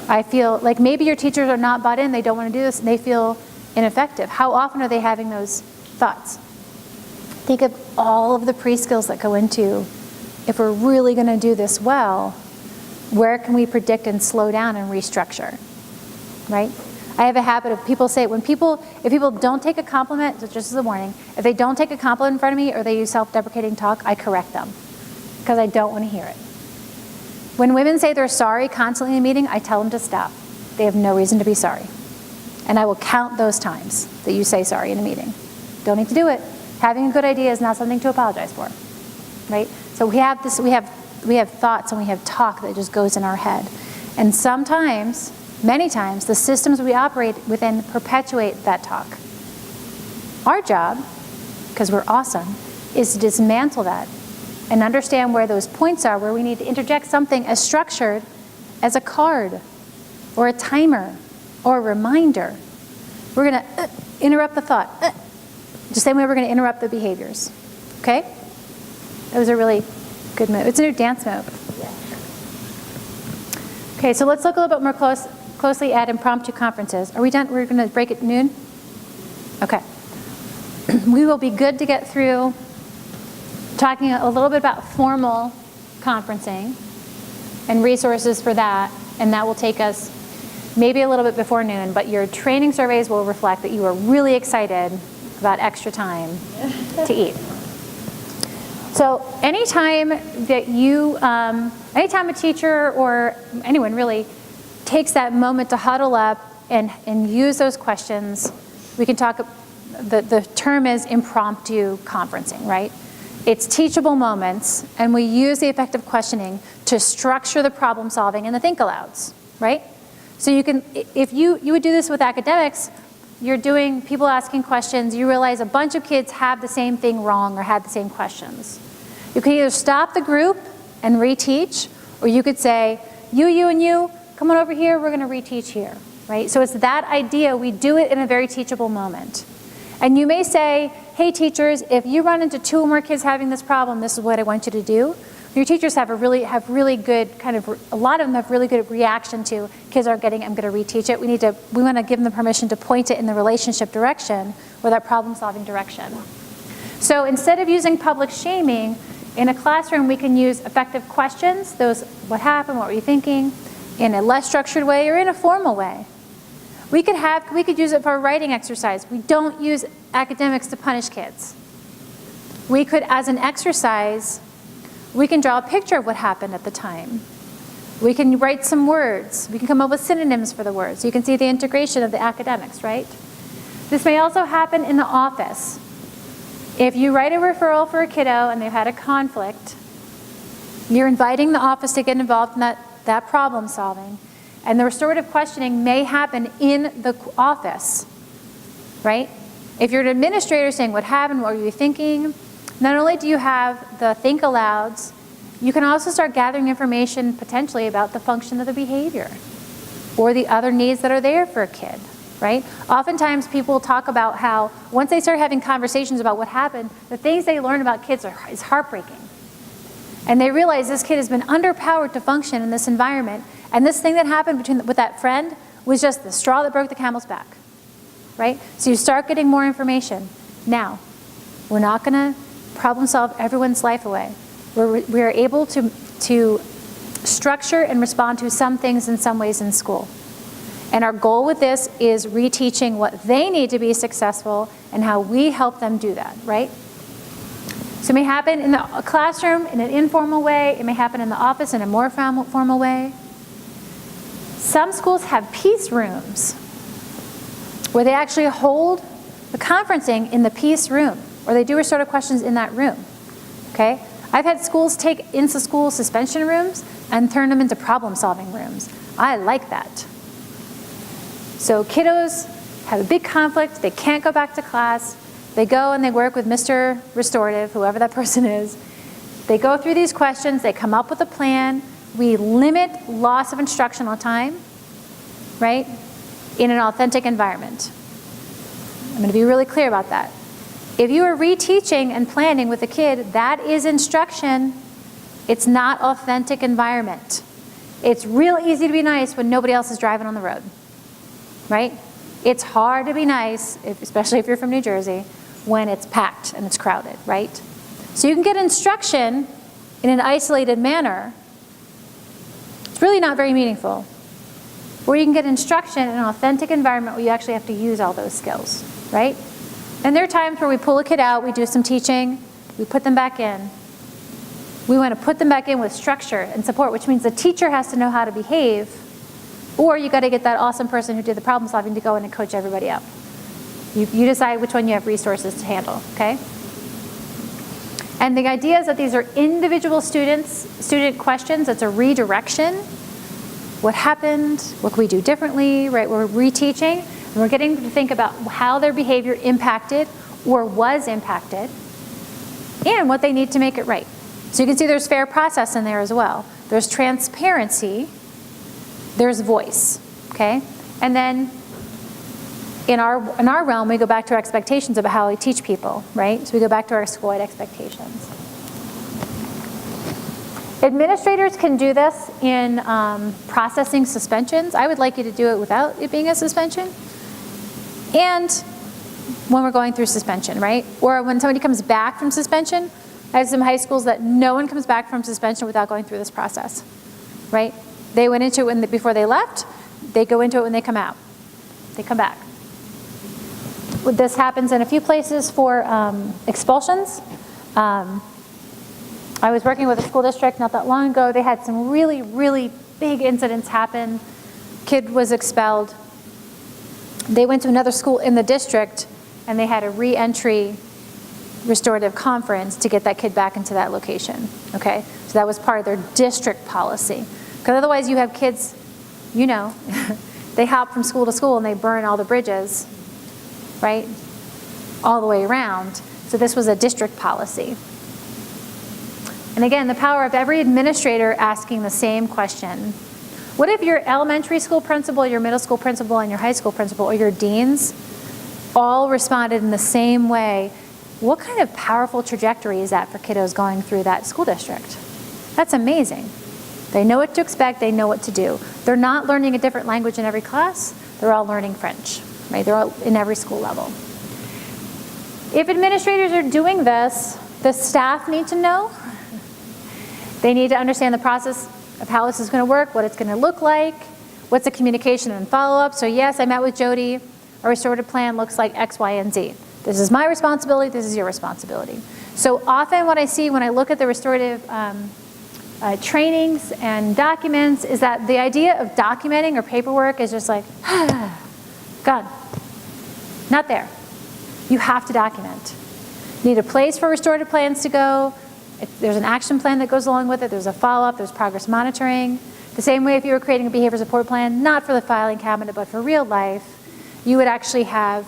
I feel like maybe your teachers are not bought in, they don't want to do this, and they feel ineffective. How often are they having those thoughts? Think of all of the pre-skills that go into, if we're really going to do this well, where can we predict and slow down and restructure, right? I have a habit of people say, if people don't take a compliment, just as a warning, if they don't take a compliment in front of me or they use self-deprecating talk, I correct them because I don't want to hear it. When women say they're sorry constantly in a meeting, I tell them to stop. They have no reason to be sorry. And I will count those times that you say sorry in a meeting. Don't need to do it. Having a good idea is not something to apologize for, right? So we have thoughts and we have talk that just goes in our head. And sometimes, many times, the systems we operate within perpetuate that talk. Our job, because we're awesome, is to dismantle that and understand where those points are, where we need to interject something as structured as a card or a timer or a reminder. We're going to interrupt the thought, the same way we're going to interrupt the behaviors. Okay? That was a really good move. It's a new dance move. Okay, so let's look a little bit more closely at impromptu conferences. Are we done? We're going to break at noon? Okay. We will be good to get through talking a little bit about formal conferencing and resources for that, and that will take us maybe a little bit before noon, but your training surveys will reflect that you are really excited about extra time to eat. So anytime that anytime a teacher or anyone really takes that moment to huddle up and use those questions, we can talk, the term is impromptu conferencing, right? It's teachable moments, and we use the effective questioning to structure the problem solving and the think alouds, right? So you can, if you would do this with academics, you're doing people asking questions, you realize a bunch of kids have the same thing wrong or had the same questions. You could either stop the group and reteach, or you could say, you, and you, come on over here, we're going to reteach here, right? So it's that idea, we do it in a very teachable moment. And you may say, hey teachers, if you run into 2 or more kids having this problem, this is what I want you to do. Your teachers have really good a lot of them have really good reaction to kids aren't getting it, I'm going to reteach it. We want to give them permission to point it in the relationship direction or that problem solving direction. So instead of using public shaming, in a classroom we can use effective questions, those what happened, what were you thinking, in a less structured way or in a formal way. We could use it for a writing exercise. We don't use academics to punish kids. We could, as an exercise, we can draw a picture of what happened at the time. We can write some words. We can come up with synonyms for the words. You can see the integration of the academics, right? This may also happen in the office. If you write a referral for a kiddo and they've had a conflict, you're inviting the office to get involved in that problem solving. And the restorative questioning may happen in the office, right? If you're an administrator saying what happened, what were you thinking, not only do you have the think alouds, you can also start gathering information potentially about the function of the behavior or the other needs that are there for a kid, right? Oftentimes people talk about how once they start having conversations about what happened, the things they learn about kids is heartbreaking. And they realize this kid has been underpowered to function in this environment, and this thing that happened with that friend was just the straw that broke the camel's back, right? So you start getting more information. Now, we're not going to problem solve everyone's life away. We're able to structure and respond to some things in some ways in school. And our goal with this is reteaching what they need to be successful and how we help them do that, right? So it may happen in the classroom in an informal way. It may happen in the office in a more formal way. Some schools have peace rooms where they actually hold the conferencing in the peace room, or they do restorative questions in that room, okay? I've had schools take intra-school suspension rooms and turn them into problem-solving rooms. I like that. So kiddos have a big conflict, they can't go back to class, they go and they work with Mr. Restorative, whoever that person is. They go through these questions, they come up with a plan. We limit loss of instructional time, right, in an authentic environment. I'm going to be really clear about that. If you are reteaching and planning with a kid, that is instruction. It's not authentic environment. It's real easy to be nice when nobody else is driving on the road, right? It's hard to be nice, especially if you're from New Jersey, when it's packed and it's crowded, right? So you can get instruction in an isolated manner. It's really not very meaningful. Or you can get instruction in an authentic environment where you actually have to use all those skills, right? And there are times where we pull a kid out, we do some teaching, we put them back in. We want to put them back in with structure and support, which means the teacher has to know how to behave, Or you got to get that awesome person who did the problem solving to go in and coach everybody up. You decide which one you have resources to handle, okay? And the idea is that these are individual student questions. It's a redirection. What happened? What can we do differently, right? We're reteaching, and we're getting to think about how their behavior impacted or was impacted, and what they need to make it right. So you can see there's fair process in there as well. There's transparency, there's voice, okay? And then in our realm, we go back to our expectations about how we teach people, right? So we go back to our school-wide expectations. Administrators can do this in processing suspensions. I would like you to do it without it being a suspension. And when we're going through suspension, right? Or when somebody comes back from suspension. I have some high schools that no one comes back from suspension without going through this process, right? They went into it before they left. They go into it when they come out. They come back. This happens in a few places for expulsions. I was working with a school district not that long ago. They had some really, really big incidents happen. Kid was expelled. They went to another school in the district, and they had a re-entry restorative conference to get that kid back into that location, okay? So that was part of their district policy. Because otherwise you have kids, you know, they hop from school to school and they burn all the bridges, right? All the way around. So this was a district policy. And again, the power of every administrator asking the same question. What if your elementary school principal, your middle school principal, and your high school principal, or your deans all responded in the same way? What kind of powerful trajectory is that for kiddos going through that school district? That's amazing. They know what to expect, they know what to do. They're not learning a different language in every class, they're all learning French, right? They're all in every school level. If administrators are doing this, the staff need to know. They need to understand the process of how this is going to work, what it's going to look like, what's the communication and follow-up. So yes, I met with Jody. A restorative plan looks like X, Y, and Z. This is my responsibility, this is your responsibility. So often what I see when I look at the restorative trainings and documents is that the idea of documenting or paperwork is just like, gone. Not there. You have to document. You need a place for restorative plans to go. There's an action plan that goes along with it. There's a follow-up. There's progress monitoring. The same way if you were creating a behavior support plan, not for the filing cabinet, but for real life, you would actually have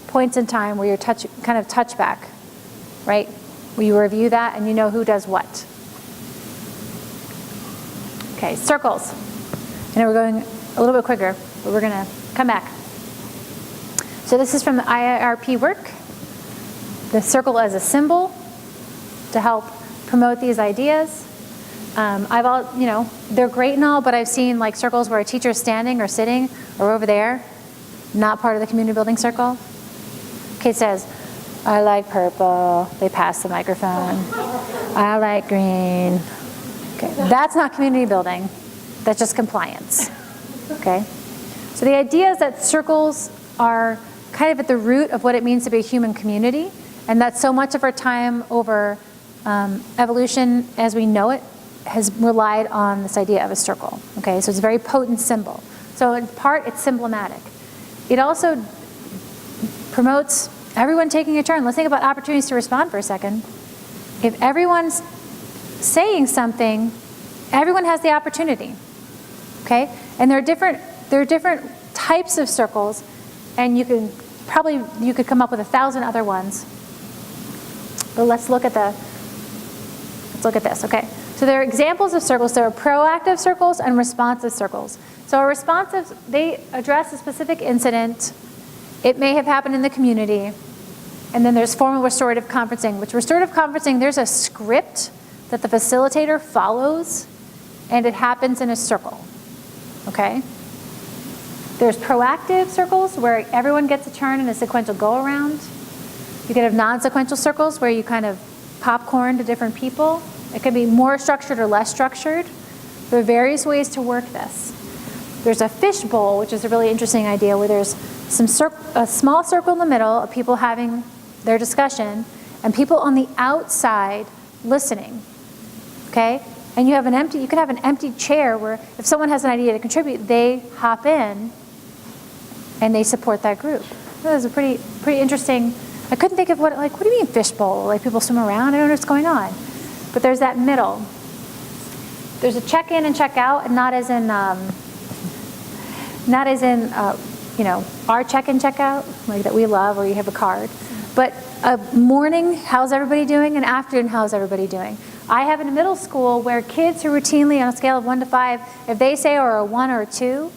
points in time where you're kind of touch back, right? Where you review that and you know who does what. Okay, circles. I know we're going a little bit quicker, but we're going to come back. So this is from the IIRP work. The circle as a symbol to help promote these ideas. They're great and all, but I've seen like circles where a teacher's standing or sitting or over there, not part of the community building circle. Kid says, I like purple. They pass the microphone. I like green. Okay, that's not community building. That's just compliance. Okay? So the idea is that circles are kind of at the root of what it means to be a human community, and that so much of our time over evolution as we know it has relied on this idea of a circle. Okay, so it's a very potent symbol. So in part, it's symptomatic. It also promotes everyone taking a turn. Let's think about opportunities to respond for a second. If everyone's saying something, everyone has the opportunity. Okay, and there are different types of circles, and you could come up with 1,000 other ones. But let's look at this. Okay, so there are examples of circles. There are proactive circles and responsive circles. So a responsive, they address a specific incident. It may have happened in the community. And then there's formal restorative conferencing, which restorative conferencing, there's a script that the facilitator follows, and it happens in a circle. Okay? There's proactive circles where everyone gets a turn in a sequential go-around. You can have non-sequential circles where you kind of popcorn to different people. It can be more structured or less structured. There are various ways to work this. There's a fishbowl, which is a really interesting idea, where there's a small circle in the middle of people having their discussion and people on the outside listening. Okay? And you could have an empty chair where if someone has an idea to contribute, they hop in and they support that group. That was a pretty interesting. I couldn't think of what do you mean fishbowl? Like people swim around? I don't know what's going on. But there's that middle. There's a check-in and check-out, and not as in our check-in, check-out, like that we love, where you have a card. But a morning, how's everybody doing? An afternoon, how's everybody doing? I have in a middle school where kids who routinely, on a scale of 1 to 5, if they say are a 1 or a 2,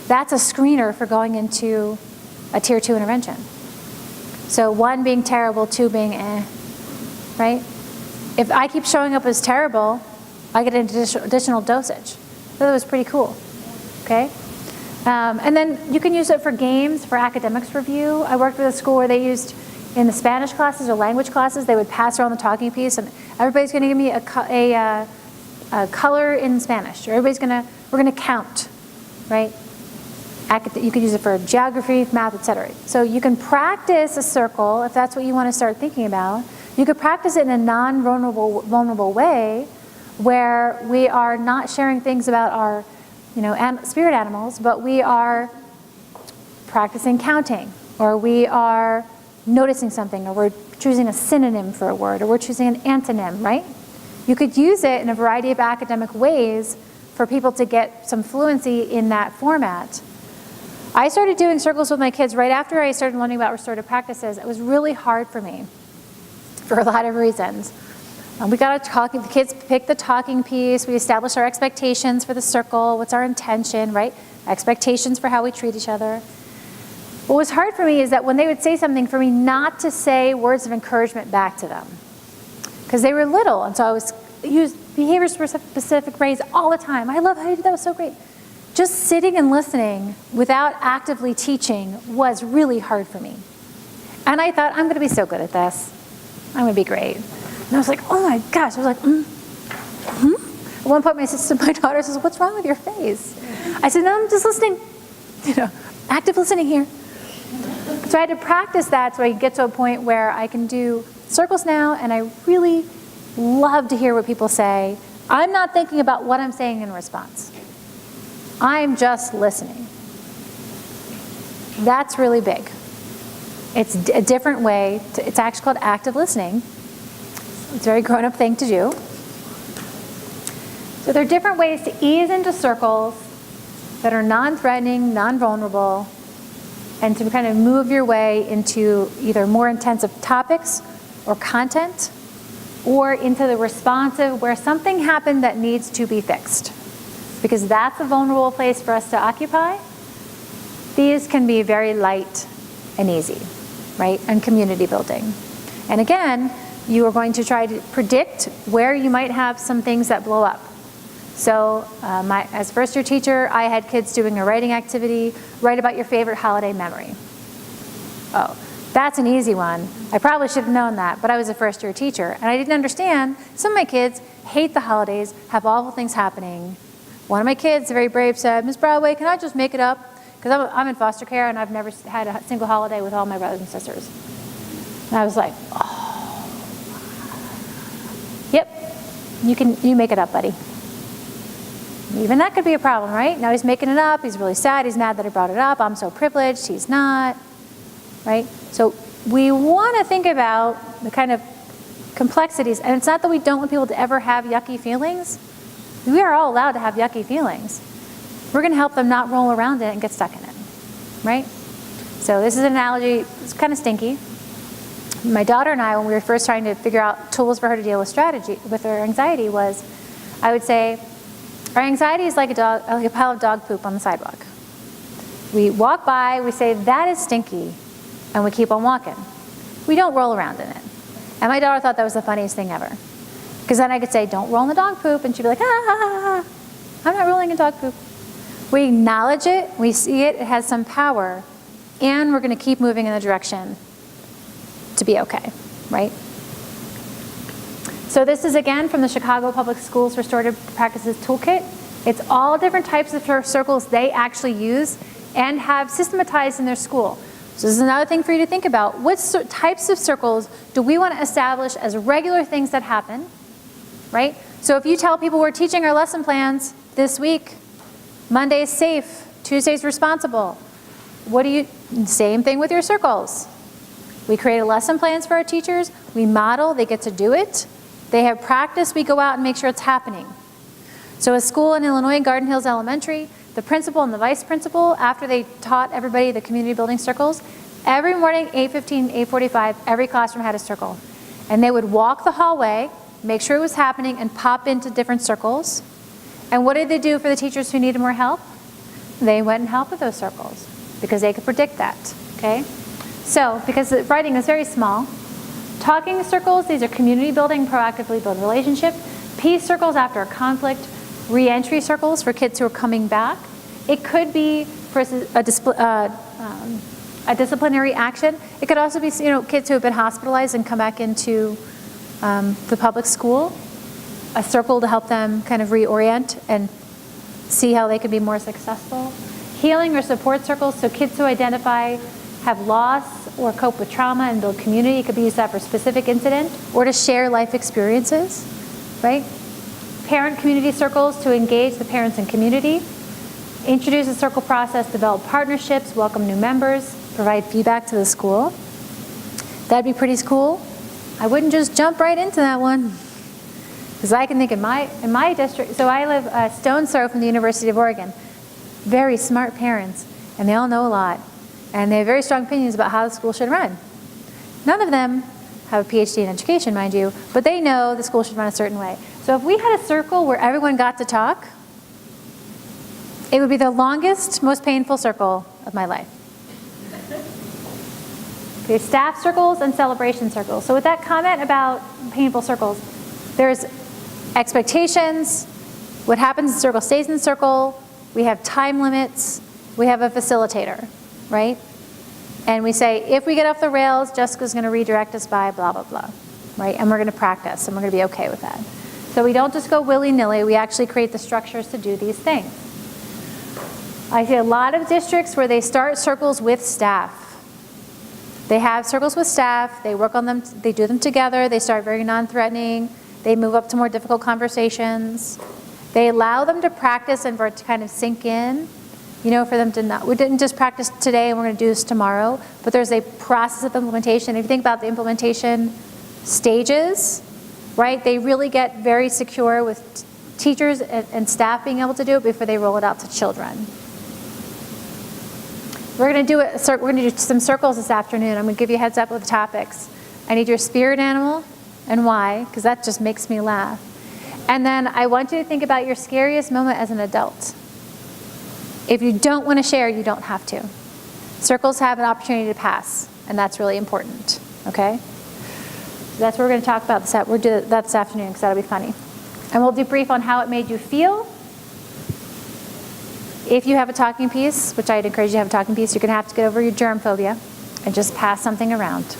that's a screener for going into a tier 2 intervention. So 1 being terrible, 2 being right? If I keep showing up as terrible, I get an additional dosage. So that was pretty cool, okay? And then you can use it for games, for academics review. I worked with a school where they used, in the Spanish classes or language classes, they would pass around the talking piece, and everybody's going to give me a color in Spanish, or we're going to count, right? You could use it for geography, math, etc. So you can practice a circle if that's what you want to start thinking about. You could practice it in a non-vulnerable way, where we are not sharing things about our, spirit animals, but we are practicing counting, or we are noticing something, or we're choosing a synonym for a word, or we're choosing an antonym, right? You could use it in a variety of academic ways for people to get some fluency in that format. I started doing circles with my kids right after I started learning about restorative practices. It was really hard for me for a lot of reasons. We got to talk, the kids pick the talking piece, we establish our expectations for the circle, what's our intention, right? Expectations for how we treat each other. What was hard for me is that when they would say something, for me not to say words of encouragement back to them. Because they were little, and so I was used behavior-specific praise all the time. I love how you did that, was so great. Just sitting and listening without actively teaching was really hard for me. And I thought, I'm going to be so good at this. I'm going to be great. And I was like, oh my gosh. I was like, At one point, my daughter says, what's wrong with your face? I said, no, I'm just listening. Active listening here. So I had to practice that so I could get to a point where I can do circles now, and I really love to hear what people say. I'm not thinking about what I'm saying in response. I'm just listening. That's really big. It's a different way. It's actually called active listening. It's a very grown-up thing to do. So there are different ways to ease into circles that are non-threatening, non-vulnerable, and to kind of move your way into either more intensive topics or content, or into the responsive where something happened that needs to be fixed. Because that's a vulnerable place for us to occupy. These can be very light and easy, right? And community building. And again, you are going to try to predict where you might have some things that blow up. So as first year teacher, I had kids doing a writing activity, write about your favorite holiday memory. Oh, that's an easy one. I probably should have known that, but I was a first year teacher, and I didn't understand. Some of my kids hate the holidays, have awful things happening. One of my kids, very brave, said, Ms. Broadway, can I just make it up? Because I'm in foster care, and I've never had a single holiday with all my brothers and sisters. And I was like, oh. Yep, you make it up, buddy. Even that could be a problem, right? Now he's making it up, he's really sad, he's mad that I brought it up, I'm so privileged, he's not, right? So we want to think about the kind of complexities, and it's not that we don't want people to ever have yucky feelings. We are all allowed to have yucky feelings. We're going to help them not roll around in it and get stuck in it, right? So this is an analogy, it's kind of stinky. My daughter and I, when we were first trying to figure out tools for her to deal with her anxiety, was I would say, our anxiety is like a pile of dog poop on the sidewalk. We walk by, we say, that is stinky, and we keep on walking. We don't roll around in it. And my daughter thought that was the funniest thing ever. Because then I could say, don't roll in the dog poop, and she'd be like, I'm not rolling in dog poop. We acknowledge it, we see it, it has some power, and we're going to keep moving in the direction to be okay, right? So this is again from the Chicago Public Schools Restorative Practices Toolkit. It's all different types of circles they actually use and have systematized in their school. So this is another thing for you to think about. What types of circles do we want to establish as regular things that happen, right? So if you tell people we're teaching our lesson plans this week, Monday's safe, Tuesday's responsible. Same thing with your circles. We create lesson plans for our teachers, we model, they get to do it. They have practice, we go out and make sure it's happening. So a school in Illinois, Garden Hills Elementary, the principal and the vice principal, after they taught everybody the community building circles, every morning, 8:15, 8:45, every classroom had a circle. And they would walk the hallway, make sure it was happening, and pop into different circles. And what did they do for the teachers who needed more help? They went and helped with those circles because they could predict that, okay? So, because the writing is very small, talking circles, these are community building, proactively build relationship. Peace circles after a conflict. Re-entry circles for kids who are coming back. It could be for a disciplinary action. It could also be, kids who have been hospitalized and come back into the public school. A circle to help them kind of reorient and see how they can be more successful. Healing or support circles, so kids who identify have loss or cope with trauma and build community. It could be used that for a specific incident or to share life experiences, right? Parent community circles to engage the parents and community. Introduce a circle process, develop partnerships, welcome new members, provide feedback to the school. That'd be pretty cool. I wouldn't just jump right into that one. Because I can think in my district, so I live a stone's throw from the University of Oregon. Very smart parents, and they all know a lot. And they have very strong opinions about how the school should run. None of them have a PhD in education, mind you, but they know the school should run a certain way. So if we had a circle where everyone got to talk, it would be the longest, most painful circle of my life. Okay, staff circles and celebration circles. So with that comment about painful circles, there's expectations, what happens in the circle stays in the circle, we have time limits, we have a facilitator, right? And we say, if we get off the rails, Jessica's going to redirect us by blah, blah, blah, right? And we're going to practice, and we're going to be okay with that. So we don't just go willy-nilly, we actually create the structures to do these things. I see a lot of districts where they start circles with staff. They have circles with staff, they work on them, they do them together, they start very non-threatening, they move up to more difficult conversations. They allow them to practice and for it to kind of sink in, for them to not, we didn't just practice today and we're going to do this tomorrow, but there's a process of implementation. If you think about the implementation stages, right, they really get very secure with teachers and staff being able to do it before they roll it out to children. We're going to do some circles this afternoon. I'm going to give you a heads up with the topics. I need your spirit animal and why, because that just makes me laugh. And then I want you to think about your scariest moment as an adult. If you don't want to share, you don't have to. Circles have an opportunity to pass, and that's really important, okay? So that's what we're going to talk about. We'll do that this afternoon because that'll be funny. And we'll debrief on how it made you feel. If you have a talking piece, which I'd encourage you to have a talking piece, you're going to have to get over your germ phobia and just pass something around,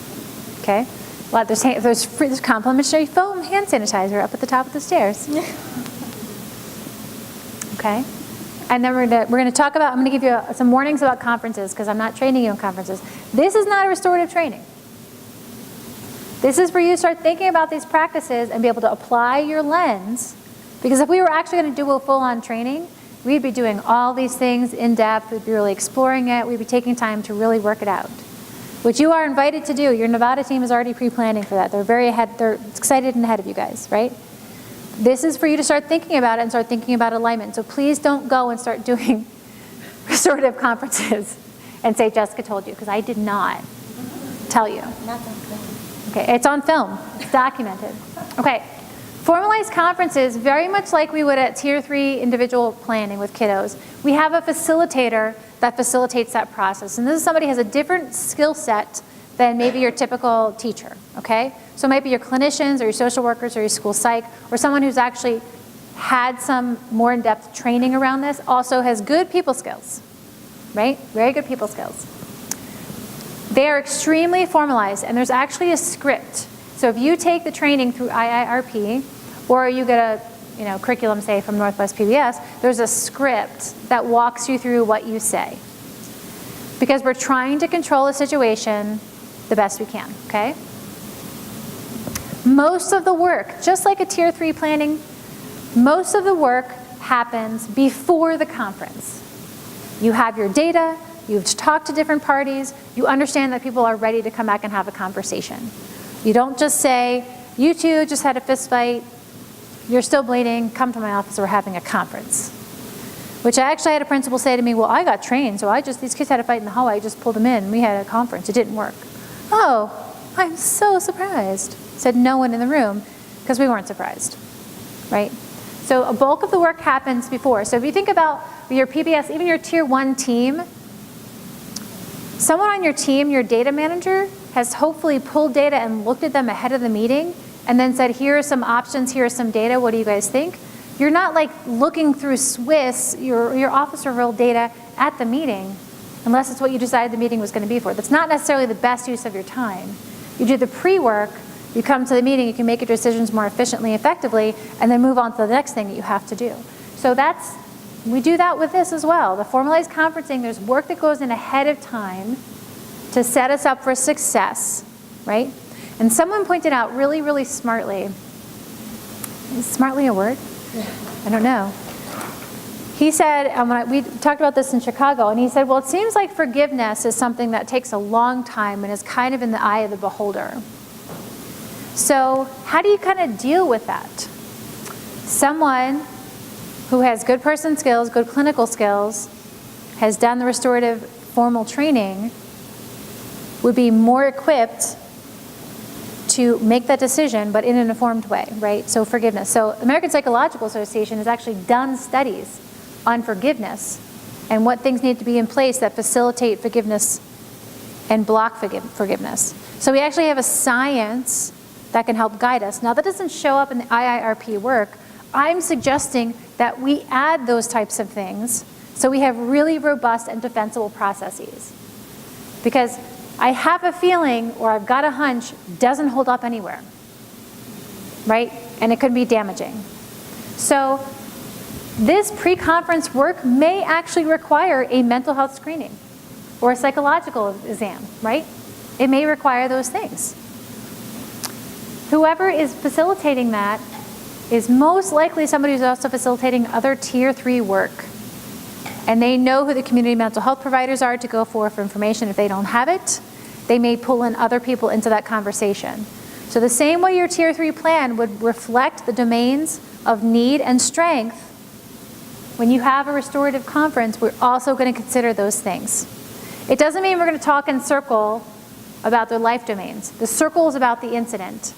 okay? Well, there's complimentary foam hand sanitizer up at the top of the stairs. Okay? And then we're going to talk about, I'm going to give you some warnings about conferences because I'm not training you in conferences. This is not a restorative training. This is for you to start thinking about these practices and be able to apply your lens. Because if we were actually going to do a full-on training, we'd be doing all these things in depth, we'd be really exploring it, we'd be taking time to really work it out. Which you are invited to do. Your Nevada team is already pre-planning for that. They're excited and ahead of you guys, right? This is for you to start thinking about it and start thinking about alignment. So please don't go and start doing restorative conferences and say, Jessica told you, because I did not tell you. Okay, it's on film, it's documented. Okay, formalized conferences, very much like we would at Tier 3 individual planning with kiddos. We have a facilitator that facilitates that process. And this is somebody who has a different skill set than maybe your typical teacher, okay? So it might be your clinicians or your social workers or your school psych or someone who's actually had some more in-depth training around this, also has good people skills, right? Very good people skills. They are extremely formalized and there's actually a script. So if you take the training through IIRP or you get a curriculum, say, from Northwest PBS, there's a script that walks you through what you say. Because we're trying to control a situation the best we can, okay? Most of the work, just like a Tier 3 planning Most of the work happens before the conference. You have your data, you've talked to different parties, you understand that people are ready to come back and have a conversation. You don't just say, you two just had a fist fight, you're still bleeding, come to my office, we're having a conference. Which I actually had a principal say to me, well, I got trained, so these kids had a fight in the hallway, I just pulled them in, we had a conference, it didn't work. Oh, I'm so surprised, said no one in the room, because we weren't surprised, right? So a bulk of the work happens before. So if you think about your PBS, even your tier 1 team, someone on your team, your data manager, has hopefully pulled data and looked at them ahead of the meeting and then said, here are some options, here are some data, what do you guys think? You're not like looking through Swiss, your officer role data at the meeting, unless it's what you decided the meeting was going to be for. That's not necessarily the best use of your time. You do the pre-work, you come to the meeting, you can make your decisions more efficiently, effectively, and then move on to the next thing that you have to do. So we do that with this as well. The formalized conferencing, there's work that goes in ahead of time to set us up for success, right? And someone pointed out really, really smartly, is smartly a word? I don't know. He said, we talked about this in Chicago, and he said, well, it seems like forgiveness is something that takes a long time and is kind of in the eye of the beholder. So how do you kind of deal with that? Someone who has good person skills, good clinical skills, has done the restorative formal training, would be more equipped to make that decision, but in an informed way, right? So forgiveness. So American Psychological Association has actually done studies on forgiveness and what things need to be in place that facilitate forgiveness and block forgiveness. So we actually have a science that can help guide us. Now that doesn't show up in the IIRP work. I'm suggesting that we add those types of things so we have really robust and defensible processes. Because I have a feeling, or I've got a hunch, doesn't hold up anywhere, right? And it could be damaging. So this pre-conference work may actually require a mental health screening or a psychological exam, right? It may require those things. Whoever is facilitating that is most likely somebody who's also facilitating other tier 3 work. And they know who the community mental health providers are to go for information. If they don't have it, they may pull in other people into that conversation. So the same way your tier 3 plan would reflect the domains of need and strength, when you have a restorative conference, we're also going to consider those things. It doesn't mean we're going to talk in circle about their life domains. The circle is about the incident.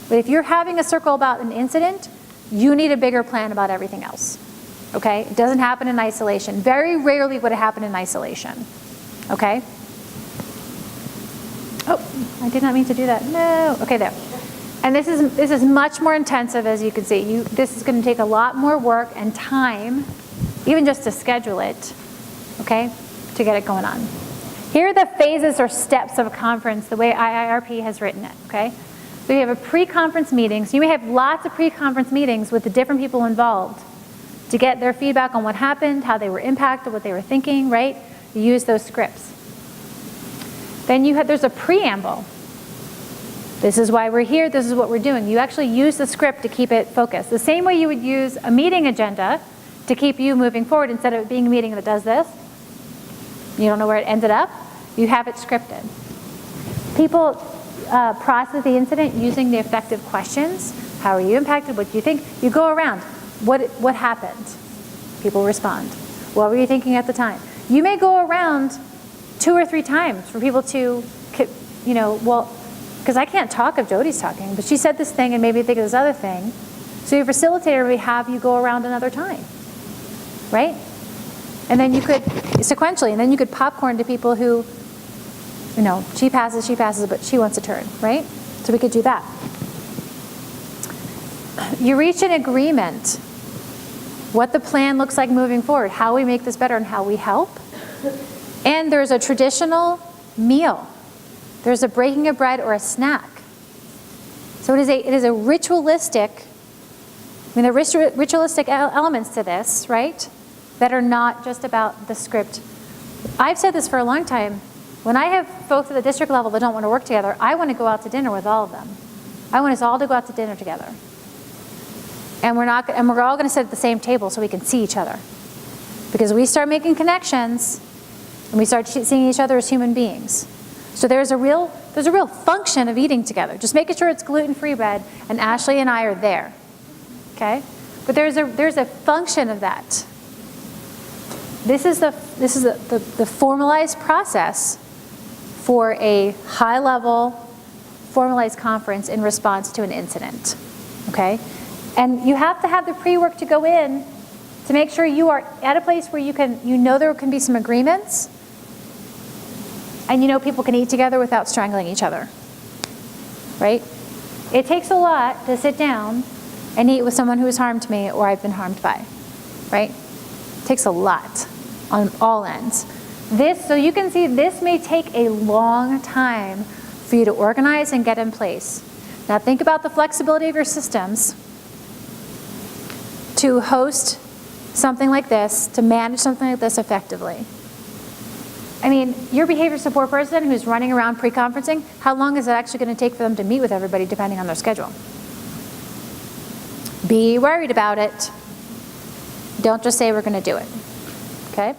But if you're having a circle about an incident, you need a bigger plan about everything else. Okay? It doesn't happen in isolation. Very rarely would it happen in isolation. Okay? Oh, I did not mean to do that. No. Okay, there. And this is much more intensive, as you can see. This is going to take a lot more work and time, even just to schedule it, okay, to get it going on. Here are the phases or steps of a conference, the way IIRP has written it, okay? So you have a pre-conference meeting. So you may have lots of pre-conference meetings with the different people involved to get their feedback on what happened, how they were impacted, what they were thinking, right? You use those scripts. Then there's a preamble. This is why we're here, this is what we're doing. You actually use the script to keep it focused. The same way you would use a meeting agenda to keep you moving forward instead of it being a meeting that does this. You don't know where it ended up. You have it scripted. People process the incident using the effective questions. How are you impacted? What do you think? You go around. What happened? People respond. What were you thinking at the time? You may go around 2 or 3 times for people to, because I can't talk if Jody's talking, but she said this thing and made me think of this other thing. So your facilitator may have you go around another time, right? And then you could, sequentially, and then you could popcorn to people who, she passes, but she wants a turn, right? So we could do that. You reach an agreement, what the plan looks like moving forward, how we make this better and how we help. And there's a traditional meal. There's a breaking of bread or a snack. So it is a ritualistic, there are ritualistic elements to this, right? That are not just about the script. I've said this for a long time. When I have folks at the district level that don't want to work together, I want to go out to dinner with all of them. I want us all to go out to dinner together. And we're all going to sit at the same table so we can see each other. Because we start making connections and we start seeing each other as human beings. So there's a real function of eating together. Just making sure it's gluten-free bread, and Ashley and I are there. Okay? But there's a function of that. This is the formalized process for a high-level formalized conference in response to an incident. Okay? And you have to have the pre-work to go in to make sure you are at a place where you know there can be some agreements, and you know people can eat together without strangling each other. Right? It takes a lot to sit down and eat with someone who has harmed me or I've been harmed by. Right? It takes a lot on all ends. So you can see this may take a long time for you to organize and get in place. Now think about the flexibility of your systems to host something like this, to manage something like this effectively. I mean, your behavior support person who's running around pre-conferencing, how long is it actually going to take for them to meet with everybody depending on their schedule? Be worried about it. Don't just say we're going to do it. Okay?